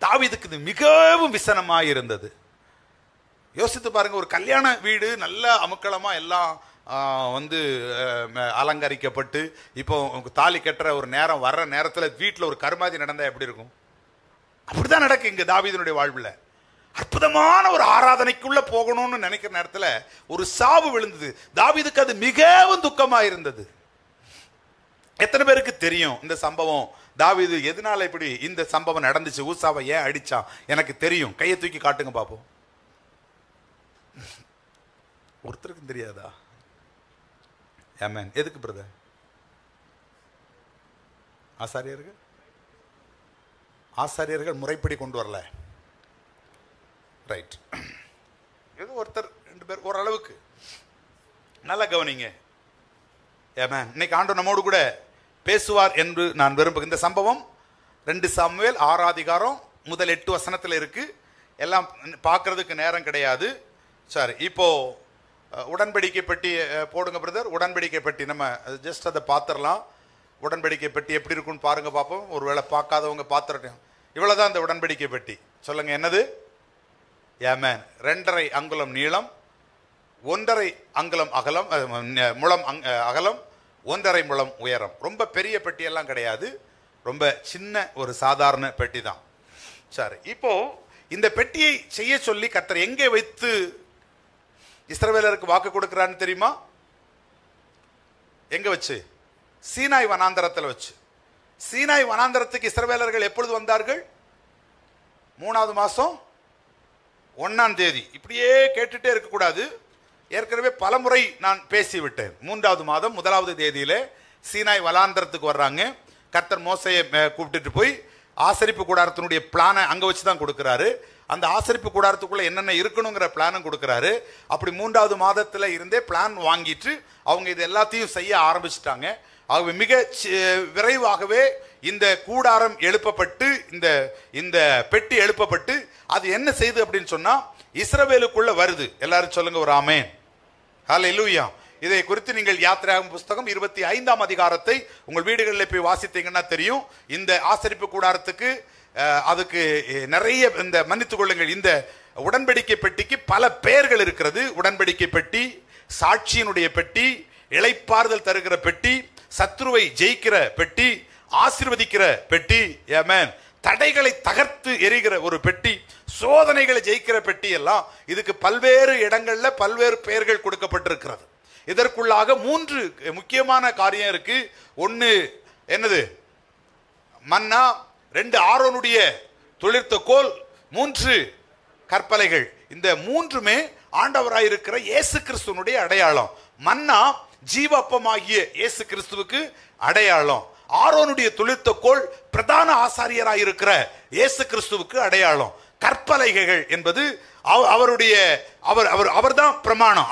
தாவீதுக்கு இது மிகவும் விசனமாய் இருந்தது. யோசித்து பாருங்க, ஒரு கல்யாண வீடு நல்ல அமுக்களமா எல்லாம் அலங்கரிக்கப்பட்டு இப்போ தாலி கட்டுற ஒரு நேரம் வர்ற நேரத்தில் வீட்டில் ஒரு கருமாதி நடந்தா எப்படி இருக்கும்? அப்படிதான் நடக்கு இங்க தாவீதினுடைய வாழ்வுல. அற்புதமான ஒரு ஆராதனைக்குள்ள போகணும்னு நினைக்கிற நேரத்தில் ஒரு சாவு விழுந்தது. தாவீதுக்கு அது மிகவும் துக்கமா இருந்தது. எத்தனை பேருக்கு தெரியும் இந்த சம்பவம்? தாவீது எதனால இப்படி இந்த சம்பவம் நடந்துச்சு, ஊசாவை ஏன் அடிச்சான்? எனக்கு தெரியும். கையை தூக்கி காட்டுங்க பாப்போம். ஒருத்தருக்கும் தெரியாதா? ஆமென். எதுக்கு பிரதர்? ஆசாரியர்கள் முறைப்படி கொண்டு வரல. ரைட். ஏதோ ஒருத்தர் 2 பேர் ஓரளவுக்கு நல்லா கவனிங்க. ஆமென். இன்னைக்கு ஆண்டவர் நம்மோடு கூட பேசுவார் என்று நான் விரும்புகிறேன். இந்த சம்பவம் 2 சாமுவேல் 6 அதிகாரம் முதல் 8 வசனத்தில் இருக்கு. எல்லாம் பார்க்கறதுக்கு நேரம் கிடையாது. சரி, இப்போ உடன்படிக்கை பெட்டி போடுங்க பிரதர். உடன்படிக்கை பெட்டி நம்ம ஜஸ்ட் அதை பார்த்துடலாம். உடன்படிக்கை பெட்டி எப்படி இருக்குன்னு பாருங்க பார்ப்போம். ஒருவேளை பார்க்காதவங்க பார்த்துட்டோம். இவ்வளவுதான் இந்த உடன்படிக்கை பெட்டி. சொல்லுங்க என்னது? ஆமென். 2.5 அங்குலம் நீளம், 1.5 அங்குலம் அகலம், முழம் அகலம், 1.5 முழம் உயரம். ரொம்ப பெரிய பெட்டியெல்லாம் கிடையாது, ரொம்ப சின்ன ஒரு சாதாரண பெட்டி தான். சரி, இப்போ இந்த பெட்டியை செய்ய சொல்லி கர்த்தர் எங்கே வைத்து இஸ்ரவேலருக்கு வாக்கு கொடுக்கிறான்னு தெரியுமா? எங்க வச்சு? சீனாய் வனாந்தரத்தில் வச்சு. சீனாய் வனாந்தரத்துக்கு இஸ்ரவேலர்கள் எப்பொழுது வந்தார்கள்? 3வது மாசம் 1ஆம் தேதி. இப்படியே கேட்டுட்டே இருக்கக்கூடாது. ஏற்கனவே பலமுறை நான் பேசிவிட்டேன். 3வது மாதம் 1வது தேதியில சீனாய் வனாந்தரத்துக்கு வர்றாங்க. கர்த்தர் மோசையை கூப்பிட்டுட்டு போய் ஆசரிப்பு கூடாரத்தினுடைய பிளானை அங்க வச்சுதான் கொடுக்கிறாரு. அந்த ஆசரிப்பு கூடாரத்துக்குள்ள என்னென்ன இருக்கணுங்கிற பிளானும் கொடுக்கிறாரு. அப்படி 3வது மாதத்துல இருந்தே பிளான் வாங்கிட்டு அவங்க இது எல்லாத்தையும் செய்ய ஆரம்பிச்சுட்டாங்க. ஆகவே மிக விரைவாகவே இந்த கூடாரம் எழுப்பப்பட்டு இந்த பெட்டி எழுப்பப்பட்டு அது என்ன செய்து அப்படின்னு சொன்னா இஸ்ரவேலுக்குள்ள வருது. எல்லாரும் சொல்லுங்க ஒரு ஆமென். ஹல்லேலூயா. இதை குறித்து நீங்கள் யாத்திராகமம் புஸ்தகம் 25ஆம் அதிகாரத்தை உங்கள் வீடுகளில் போய் வாசித்தீங்கன்னா தெரியும். இந்த ஆசரிப்பு கூடாரத்துக்கு அதுக்கு நிறைய இந்த மன்னித்துக் கொள்ளுங்கள், இந்த உடன்படிக்கை பெட்டிக்கு பல பெயர்கள் இருக்கிறது. உடன்படிக்கை பெட்டி, சாட்சியினுடைய பெட்டி, இளைப்பாறுதல் தருகிற பெட்டி, சத்துருவை ஜெயிக்கிற பெட்டி, ஆசீர்வதிக்கிற பெட்டி, ஆமென், தடைகளை தகர்த்து எரிகிற ஒரு பெட்டி, சோதனைகளை ஜெயிக்கிற பெட்டி எல்லாம் இதுக்கு பல்வேறு இடங்கள்ல பல்வேறு பெயர்கள் கொடுக்கப்பட்டிருக்கிறது. இதற்குள்ளாக 3 முக்கியமான காரியம் இருக்கு. 1 என்னது? மன்னா. 2 ஆரோனுடைய தொழிற்த கோல், 3 கற்பலைகள். இந்த 3மே ஆண்டவராயிருக்கிற இயேசு கிறிஸ்துவனுடைய அடையாளம். மன்னா ஜீவப்பமாகிய இயேசு கிறிஸ்துவுக்கு அடையாளம். ஆரோனுடைய தொழிற்த கோல் பிரதான ஆசாரியராயிருக்கிற இயேசு கிறிஸ்துவுக்கு அடையாளம். கற்பலைகள் என்பது அவருடைய அவர்தான் பிரமாணம்.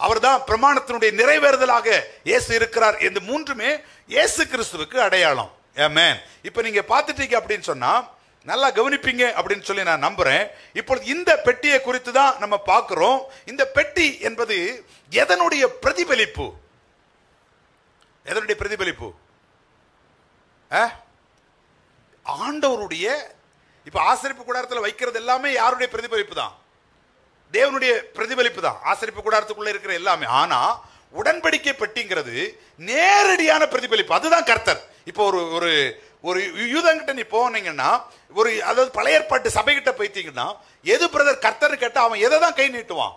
அவர்தான் பிரமாணத்தினுடைய நிறைவேறுதலாக இயேசு இருக்கிறார். இந்த 3மே இயேசு கிறிஸ்துவுக்கு அடையாளம். ஆமென். இப்ப நீங்க பார்த்துட்டீங்க அப்படின்னு சொன்னா நல்லா கவனிப்பீங்க அப்படின்னு சொல்லி நான் நம்புறேன். இப்பொழுது இந்த பெட்டியை குறித்து தான் நம்ம பார்க்கிறோம். இந்த பெட்டி என்பது எதனுடைய பிரதிபலிப்பு? எதனுடைய பிரதிபலிப்பு? ஆண்டவருடைய. இப்ப ஆசரிப்பு கூடாரத்தில் வைக்கிறது எல்லாமே யாருடைய பிரதிபலிப்பு தான்? தேவனுடைய பிரதிபலிப்பு தான் ஆசரிப்பு கூடாரத்துக்குள்ள இருக்கிற எல்லாமே. ஆனா உடன்படிக்கை பெட்டிங்கிறது நேரடியான பிரதிபலிப்பு. அதுதான் கர்த்தர். இப்போ ஒரு ஒரு யூதங்கிட்ட நீ போனீங்கன்னா, ஒரு அதாவது பழைய ஏற்பாட்டு சபைகிட்ட போயிட்டீங்கன்னா, எது பிரதர் கர்த்தர் கேட்டா அவன் எதை தான் கை நீட்டுவான்?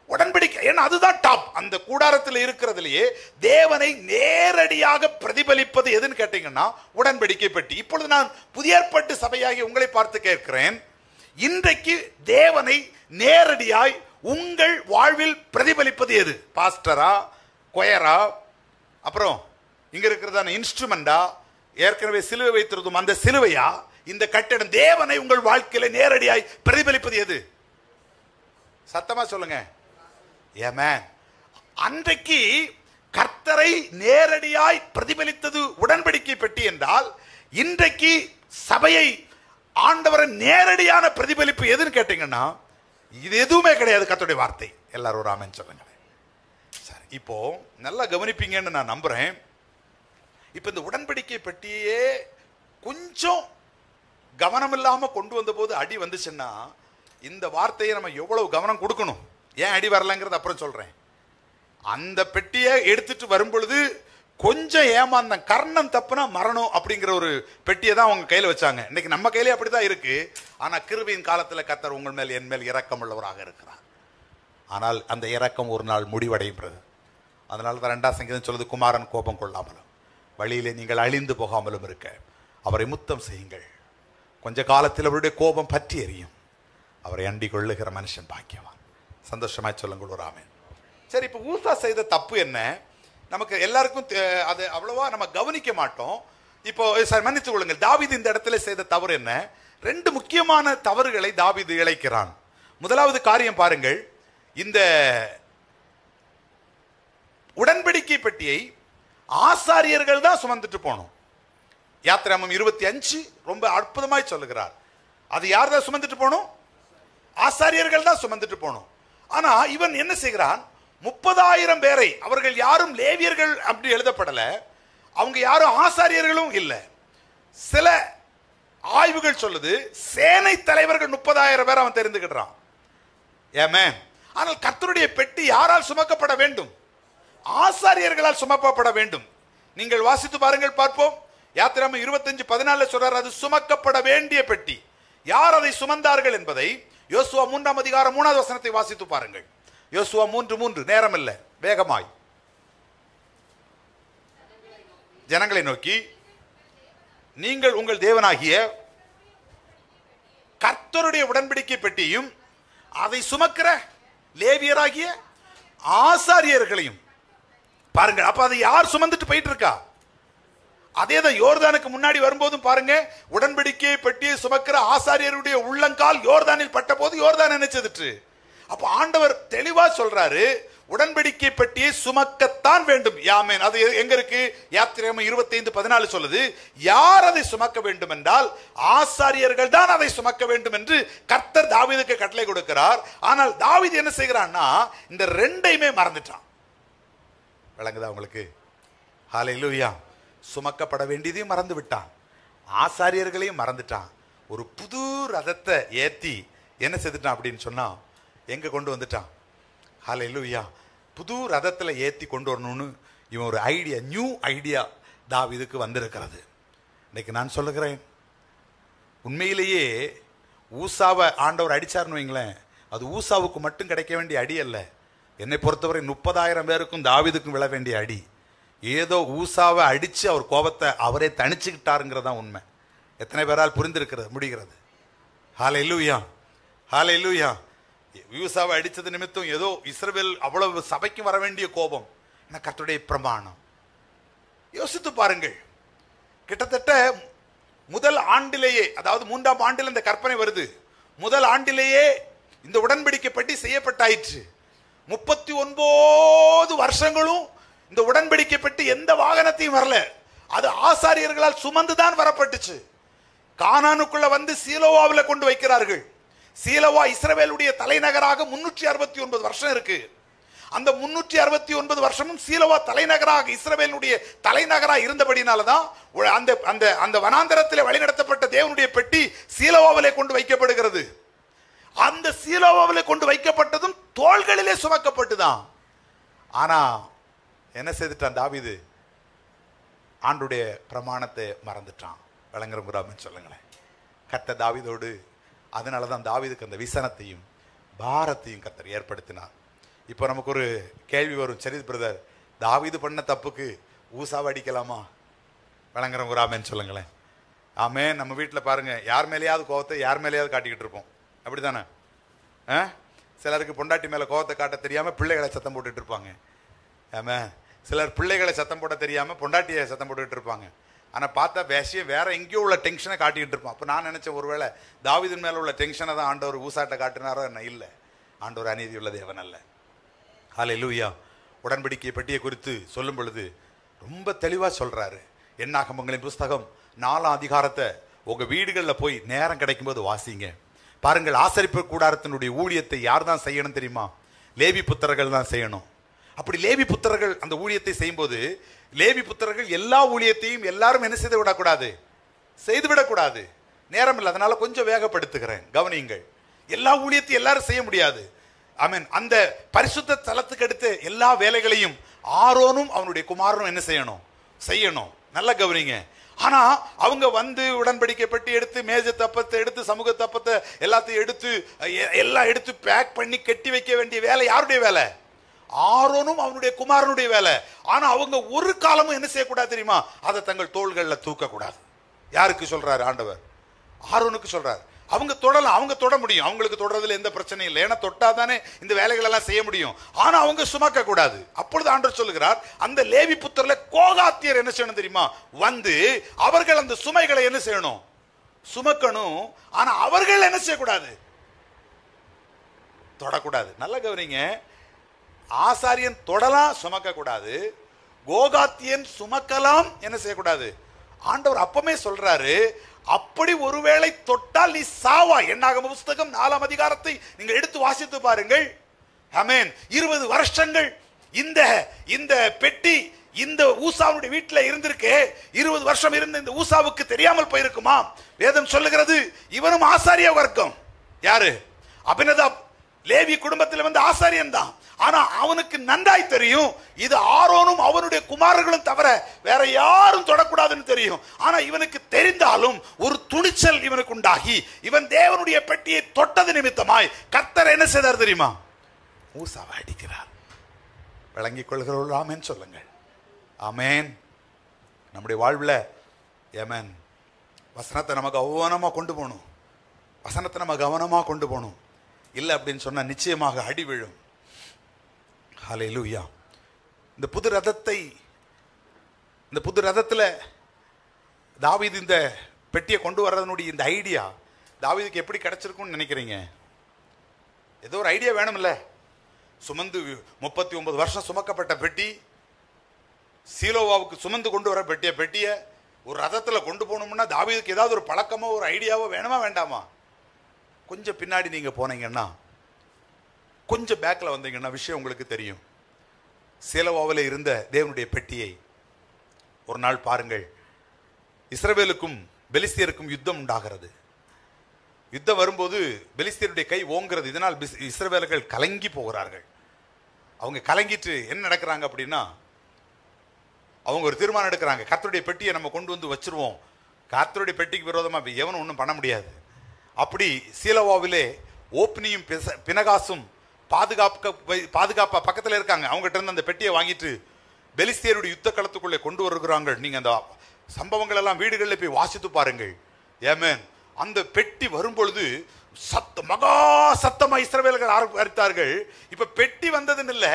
உடன்படிக்கை. ஏன்னா அதுதான் டாப். அந்த கூடாரத்தில் இருக்கிறதுலயே தேவனை நேரடியாக பிரதிபலிப்பது எதுன்னு கேட்டீங்கன்னா உடன்படிக்கை பெட்டி. இப்பொழுது நான் புதிய ஏற்பாட்டு சபையாகி உங்களை பார்த்து கேட்கிறேன், இன்றைக்கு தேவனை நேரடியாய் உங்கள் வாழ்வில் பிரதிபலிப்பது எது? பாஸ்டரா, கொயரா, அப்புறம் இங்க இருக்கிறதான இன்ஸ்ட்ருமெண்டா, ஏற்கனவே சிலுவை வைத்திருந்தோம் அந்த சிலுவையா, இந்த கட்டிடம்? தேவனை உங்கள் வாழ்க்கையில நேரடியாய் பிரதிபலிப்பது எது? சத்தமா சொல்லுங்க. ஆமென். அன்றைக்கு கர்த்தரை நேரடியாய் பிரதிபலித்தது உடன்படிக்கை பெட்டி என்றால், இன்றைக்கு சபையை ஆண்டவரை நேரடியான பிரதிபலிப்பு எதுன்னு கேட்டீங்கன்னா இது எதுவுமே கிடையாது கர்த்தருடைய வார்த்தை. எல்லாரும் ஒரு ஆமென் சொல்லுங்க. சரி, இப்போ நல்லா கவனிப்பீங்கன்னு நான் நம்புறேன். இப்ப இந்த உடன்படிக்கை பெட்டியே கொஞ்சம் கவனம் இல்லாம கொண்டு வந்த போது அடி வந்துச்சுன்னா இந்த வார்த்தையை நம்ம எவ்வளவு கவனம் கொடுக்கணும். ஏன் அடி வரலங்கிறது அப்புறம் சொல்றேன். அந்த பெட்டியை எடுத்துட்டு வரும் பொழுது கொஞ்சம் ஏமாந்த கர்ணம் தப்புனா மரணம் அப்படிங்கிற ஒரு பெட்டியை தான் அவங்க கையில வச்சாங்க. இன்னைக்கு நம்ம கையிலே அப்படிதான் இருக்கு. ஆனா கிருபையின் காலத்துல கர்த்தர் உங்கள் மேல் என் மேல் இரக்கம் உள்ளவராக இருக்கிறார். ஆனால் அந்த இரக்கம் ஒரு நாள் முடிவடைகிறது. அதனால தான் 2ஆம் சங்கீதம் சொல்லுது, குமாரன் கோபம் கொள்ளாமலும் வழியிலே நீங்கள் அழிந்து போகாமலும் இருக்க அவரை முத்தம் செய்யுங்கள். கொஞ்ச காலத்தில் அவருடைய கோபம் பற்றி எரியும். அவரை அண்டி கொள்ளுகிற மனுஷன் பாக்கியவான். சந்தோஷமாய் சொல்லுங்கள் ஒரு ஆமென். சரி, இப்போ ஊசா செய்த தப்பு என்ன? நமக்கு எல்லாருக்கும் அது அவ்வளவா நம்ம கவனிக்க மாட்டோம். இப்போ மன்னித்துக் கொள்ளுங்கள், தாவீது இந்த இடத்துல செய்த தவறு என்ன? 2 முக்கியமான தவறுகளை தாவீது இழைக்கிறான். முதலாவது காரியம் பாருங்கள், இந்த உடன்படிக்கை பெட்டியை ஆசாரியர்கள் தான் சுமந்துட்டு போனோம். யாத்திராமம் 25 ரொம்ப அற்புதமாய் சொல்லுகிறார். அது யார் தான் சுமந்துட்டு போனோம்? ஆசாரியர்கள் தான் சுமந்துட்டு போனோம். ஆனா இவன் என்ன செய்கிறான்? 30,000 பேரை, அவர்கள் யாரும் லேவியர்கள் அப்படி எழுதப்படல, அவங்க யாரும் ஆசாரியர்களும் இல்லை. சில ஆய்வுகள் சொல்லுது சேனை தலைவர்கள் 30,000 பேர் அவன் தெரிந்துகிட்டான். ஆமென். ஆனால் கர்த்தருடைய பெட்டி யாரால் சுமக்கப்பட வேண்டும்? ஆசாரியர்களால் சுமக்கப்பட வேண்டும். நீங்கள் வாசித்து பாருங்கள், பார்ப்போம். யாத்திராமம் 25:14 சொல்றார், அது சுமக்கப்பட வேண்டிய பெட்டி. யார் அதை சுமந்தார்கள் என்பதை யோசுவா 3ஆம் அதிகாரம் 3வது வசனத்தை வாசித்து பாருங்கள். யோசுவா 3:3. நேரம் இல்லை, வேகமாய். ஜனங்களை நோக்கி, நீங்கள் உங்கள் தேவனாகிய கர்த்தருடைய உடன்படிக்கை பெட்டியும் அதை சுமக்கிற லேவியராகிய ஆசாரியர்களையும் பாருங்கள். அப்ப அதை யார் சுமந்துட்டு போயிட்டு இருக்கா? அதேதான் யோர்தானுக்கு முன்னாடி வரும்போதும் பாருங்க, உடன்படிக்கை பெட்டியை சுமக்கிற ஆசாரியருடைய உள்ளங்கால் யோர்தானில் பட்ட போது யோர்தான் நினைச்சதுட்டு. அப்ப ஆண்டவர் தெளிவா சொல்றாரு, உடன்படிக்கை பெட்டியை சுமக்கத்தான் வேண்டும். யாமேன். அது எங்க இருக்கு? யாத்திராகமம் 25:14 சொல்லுது, யார் அதை சுமக்க வேண்டும் என்றால் ஆசாரியர்கள் தான் அதை சுமக்க வேண்டும் என்று கர்த்தர் தாவீதுக்கு கட்டளை கொடுக்கிறார். ஆனால் தாவீது என்ன செய்கிறான்னா, இந்த 2ஐயுமே மறந்துட்டான். விளங்குதா உங்களுக்கு? ஹல்லேலூயா. சுமக்கப்பட வேண்டியதையும் மறந்து விட்டான், ஆசாரியர்களையும் மறந்துட்டான். ஒரு புது ரதத்தை ஏத்தி என்ன செய்துட்டான் அப்படின்னு சொன்னா, எங்க கொண்டு வந்துட்டான்? ஹல்லேலூயா. புது ரதத்துல ஏத்தி கொண்டு வரணும்னு இவன் ஒரு ஐடியா, நியூ ஐடியா தாவீதுக்கு வந்திருக்கிறது. இன்னைக்கு நான் சொல்லுகிறேன், உண்மையிலேயே ஊசாவை ஆண்டவர் அடிச்சார்னு வைங்களேன், அது ஊசாவுக்கு மட்டும் கிடைக்க வேண்டிய அடி அல்ல. என்னை பொறுத்தவரை 30,000 பேருக்கும் தாவீதுக்கும் விழ வேண்டிய அடி. ஏதோ ஊசாவை அடிச்சு அவர் கோபத்தை அவரே தணிச்சுக்கிட்டாருங்கிறதான் உண்மை. எத்தனை பேரால் புரிந்திருக்கிறது முடிகிறது? ஹல்லேலூயா, ஹல்லேலூயா. ஊசாவை அடிச்சது நிமித்தம் ஏதோ இஸ்ரவேல் அவ்வளவு சபைக்கு வர வேண்டிய கோபம் என்ன? கர்த்தருடைய பிரமாணம். யோசித்து பாருங்கள், கிட்டத்தட்ட முதல் ஆண்டிலேயே, அதாவது 3ஆம் ஆண்டில் இந்த கற்பனை வருது, முதல் ஆண்டிலேயே இந்த உடன்படிக்கை பற்றி செய்யப்பட்டாயிற்று. 39 வருஷங்களும் இந்த உடன்படிக்கை பற்றி எந்த வாகனத்தையும் வரல. அது ஆசாரியர்களால் சுமந்துதான் வரப்பட்டுச்சு. கானானுக்குள்ள வந்து சீலோவாவில் கொண்டு வைக்கிறார்கள். சீலோவா இஸ்ரவேலுடைய தலைநகராக 369 வருஷம் இருக்கு. அந்த 369 வருஷமும் சீலோவா தலைநகராக இஸ்ரவேலுடைய தலைநகராக இருந்தபடினாலதான் அந்த அந்த அந்த வனாந்தரத்தில் வழிநடத்தப்பட்ட தேவனுடைய பெட்டி சீலோவாவிலே கொண்டு வைக்கப்படுகிறது. அந்த சீலோவாவிலே கொண்டு வைக்கப்பட்டதும் தோள்களிலே சுமக்கப்பட்டுதான். ஆனா என்ன செய்துட்டான் தாவீது? ஆண்டுடைய பிரமாணத்தை மறந்துட்டான். விளங்குறோம் சொல்லுங்களேன். கர்த்தர் தாவீதோடு, அதனாலதான் தாவீதுக்கு அந்த விசனத்தையும் பாரத்தையும் கர்த்தர் ஏற்படுத்தினார். இப்போ நமக்கு ஒரு கேள்வி வரும், சரி பிரதர், தாவீது பண்ண தப்புக்கு ஊசாவை அடிக்கலாமா? விளங்குறோம் சொல்லுங்களேன். ஆமே. நம்ம வீட்டில் பாருங்க, யார் மேலேயாவது கோவத்தை யார் மேலேயாவது காட்டிக்கிட்டு இருப்போம், அப்படித்தானே? சிலருக்கு பொண்டாட்டி மேல கோவத்தை காட்ட தெரியாம பிள்ளைகளை சத்தம் போட்டுட்டு இருப்பாங்க. ஆமா. சிலர் பிள்ளைகளை சத்தம் போட தெரியாம பொண்டாட்டியை சத்தம் போட்டுட்டு இருப்பாங்க. ஆனா பார்த்தா விஷயம் வேற எங்கேயோ உள்ள டென்ஷனை காட்டிக்கிட்டு இருப்பான். அப்ப நான் நினைச்சேன், ஒருவேளை தாவீதின் மேல உள்ள டென்ஷனை தான் ஆண்டவர் ஊசாட்ட காட்டினாரோ என்ன? இல்லை, ஆண்டவர் அநீதி உள்ள தேவன் அல்ல. ஹல்லேலூயா. உடன்படிக்கை பெட்டியை குறித்து சொல்லும் பொழுது ரொம்ப தெளிவா சொல்றாரு. என்னாகமங்களின் புஸ்தகம் 4ஆம் அதிகாரத்தை உங்க வீடுகளில் போய் நேரம் கிடைக்கும் போது வாசிங்க. பாருங்கள், ஆசரிப்பு கூடாரத்தினுடைய ஊழியத்தை யார் தான் செய்யணும் தெரியுமா? லேவி புத்திரர்கள் தான் செய்யணும். அப்படி லேவி புத்திரர்கள் அந்த ஊழியத்தை செய்யும்போது, லேவி புத்திரர்கள் எல்லா ஊழியத்தையும் எல்லாரும் என்ன செய்து விடக்கூடாது? செய்துவிடக்கூடாது. நேரம் இல்லை, அதனால கொஞ்சம் வேகப்படுத்துகிறேன், கவனியுங்கள். எல்லா ஊழியத்தையும் எல்லாரும் செய்ய முடியாது. ஆமென். அந்த பரிசுத்த தலத்துக்கு அடுத்து எல்லா வேலைகளையும் ஆரோனும் அவனுடைய குமாரனும் என்ன செய்யணும். நல்ல கவனிங்க. ஆனா அவங்க வந்து உடன்படிக்கை பெட்டி எடுத்து, மேஜ தப்பத்தை எடுத்து, சமூக தப்பத்தை எல்லாத்தையும் எடுத்து, எல்லாம் எடுத்து பேக் பண்ணி கட்டி வைக்க வேண்டிய வேலை யாருடைய வேலை? ஆரோனும் அவனுடைய குமாரனுடைய வேலை. ஆனா அவங்க ஒரு காலமும் என்ன செய்யக்கூடாது தெரியுமா? அதை தங்கள் தோள்களில் தூக்க கூடாது. யாருக்கு சொல்றாரு ஆண்டவர்? ஆரோனுக்கு சொல்றாரு. அவங்க தொடலாம், அவங்க தொட முடியும், அவங்களுக்கு தொடறதுல எந்த பிரச்சனையும் இல்லை. ஏன்னா தொட்டாதானே இந்த வேலைகள் எல்லாம் செய்ய முடியும். ஆனா அவங்க சுமக்க கூடாது. அப்பொழுது ஆண்டவர் சொல்லுகிறார், அந்த லேவி புத்திரர்ல கோகாத்தியர் என்ன செய்யணும் தெரியுமா? வந்து அவர்கள் அந்த சுமைகளை என்ன செய்யணும்? சுமக்கணும். ஆனா அவர்கள் என்ன செய்யக்கூடாது? தொடக்கூடாது. நல்ல கவனிங்க. ஆசாரியன் தொடலாம், சுமக்க கூடாது. கோகாத்தியன் சுமக்கலாம், என்ன செய்யக்கூடாது? ஆண்டவர் அப்பமே சொல்றாரு, அப்படி ஒருவேளை தொட்டால் நீ சாவாய். என்னாகம புஸ்தகம் 4ஆம் அதிகாரத்தை நீங்கள் எடுத்து வாசித்து பாருங்கள். ஆமென். 20 வருஷங்கள் இந்த பெட்டி இந்த ஊசாவுடைய வீட்டில் இருந்திருக்கு. 20 வருஷம் இருந்த இந்த ஊசாவுக்கு தெரியாமல் போயிருக்குமா? வேதம் சொல்லுகிறது, இவனும் ஆசாரிய வர்க்கம். யாரு? அபினதாப். லேவி குடும்பத்தில் வந்து ஆசாரியன் தான். ஆனா அவனுக்கு நன்றாய் தெரியும், இது ஆரோனும் அவனுடைய குமாரர்களும் தவிர வேற யாரும் தொடக்கூடாதுன்னு தெரியும். ஆனா இவனுக்கு தெரிந்தாலும் ஒரு துணிச்சல் இவனுக்கு உண்டாகி, இவன் தேவனுடைய பெட்டியை தொட்டது நிமித்தமாய் கர்த்தர் என்ன செய்தார் தெரியுமா? ஊசாவை அடிக்கிறார். விளங்கிக் கொள்கிறவர்கள் ஆமேன் சொல்லுங்கள். ஆமேன். நம்முடைய வாழ்வில் ஆமேன், வசனத்தை நம்ம கவனமா கொண்டு போகணும். வசனத்தை நம்ம கவனமா கொண்டு போகணும். இல்லை அப்படின்னு சொன்னா நிச்சயமாக அடி விழும். ஹல்லேலூயா. இந்த புது ரதத்தில் தாவீது இந்த பெட்டியை கொண்டு வர்றதனுடைய இந்த ஐடியா தாவீதுக்கு எப்படி கிடைச்சிருக்கும்னு நினைக்கிறீங்க? ஏதோ ஒரு ஐடியா வேணும்ல. சுமந்து 39 வருஷம் சுமக்கப்பட்ட பெட்டி, சீலோவாவுக்கு சுமந்து கொண்டு வர பெட்டியை ஒரு ரதத்தில் கொண்டு போகணும்னா தாவீதுக்கு ஏதாவது ஒரு பழக்கமோ ஒரு ஐடியாவோ வேணுமா வேண்டாமா? கொஞ்சம் பின்னாடி நீங்க போனீங்கன்னா, கொஞ்சம் பேக்கில் வந்தீங்கன்னா விஷயம் உங்களுக்கு தெரியும். சீலோவாவில் இருந்த தேவனுடைய பெட்டியை ஒரு நாள் பாருங்கள், இஸ்ரவேலுக்கும் பெலிஸ்தியருக்கும் யுத்தம் உண்டாகிறது. யுத்தம் வரும்போது பெலிஸ்தியருடைய கை ஓங்குறது. இதனால் இஸ்ரவேலர்கள் கலங்கி போகிறார்கள். அவங்க கலங்கிட்டு என்ன நடக்கிறாங்க அப்படின்னா, அவங்க ஒரு தீர்மானம் எடுக்கிறாங்க, கர்த்தருடைய பெட்டியை நம்ம கொண்டு வந்து வச்சிருவோம், கர்த்தருடைய பெட்டிக்கு விரோதமாக எவனும் ஒன்றும் பண்ண முடியாது. அப்படி சீலோவாவிலே ஓப்னியும் பினகாசும் பாதுகாப்பா பக்கத்தில் இருக்காங்க. அவங்ககிட்ட இருந்து அந்த பெட்டியை வாங்கிட்டு பெலிஸ்தியருடைய யுத்த களத்துக்குள்ளே கொண்டு வருகிறாங்க. நீங்க அந்த சம்பவங்கள் எல்லாம் வீடுகளில் போய் வாசித்து பாருங்கள். ஆமென். அந்த பெட்டி வரும்பொழுது மகா சத்தமா இஸ்ரவேலர்கள் ஆரம்பித்தார்கள். இப்ப பெட்டி வந்ததுன்னு இல்ல,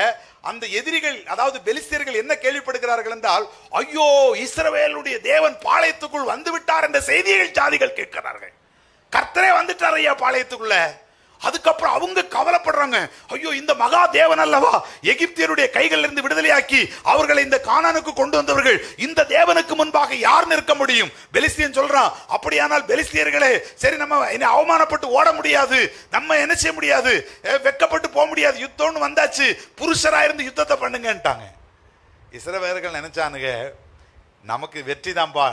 அந்த எதிரிகள் அதாவது பெலிஸ்தியர்கள் என்ன கேள்விப்படுகிறார்கள் என்றால், ஐயோ இஸ்ரவேலுடைய தேவன் பாளையத்துக்குள் வந்து விட்டார் என்ற செய்திகள் ஜாதிகள் கேட்கிறார்கள். கர்த்தரே வந்துட்டார் ஐயா பாளையத்துக்குள்ள. அதுக்கப்புறம் அவங்க கவலைப்படுறாங்க, ஐயோ இந்த மகா தேவன் அல்லவா எகிப்தியருடைய கைகளில் இருந்து விடுதலையாக்கி அவர்களை இந்த கானானுக்கு கொண்டு வந்தவர்கள், இந்த தேவனுக்கு முன்பாக யார் நிற்க முடியும்? பெலிஸ்தியன் சொல்றான், அப்படியானால் பெலிஸ்தியர்களே, சரி நம்ம அவமானப்பட்டு ஓட முடியாது, நம்ம என்ன செய்ய முடியாது, வெக்கப்பட்டு போக முடியாது, யுத்தம்னு வந்தாச்சு, புருஷராயிருந்து யுத்தத்தை பண்ணுங்கன்ட்டாங்க. இஸ்ரவேலர்கள் நினைச்சானுங்க, நமக்கு வெற்றி தான்பா,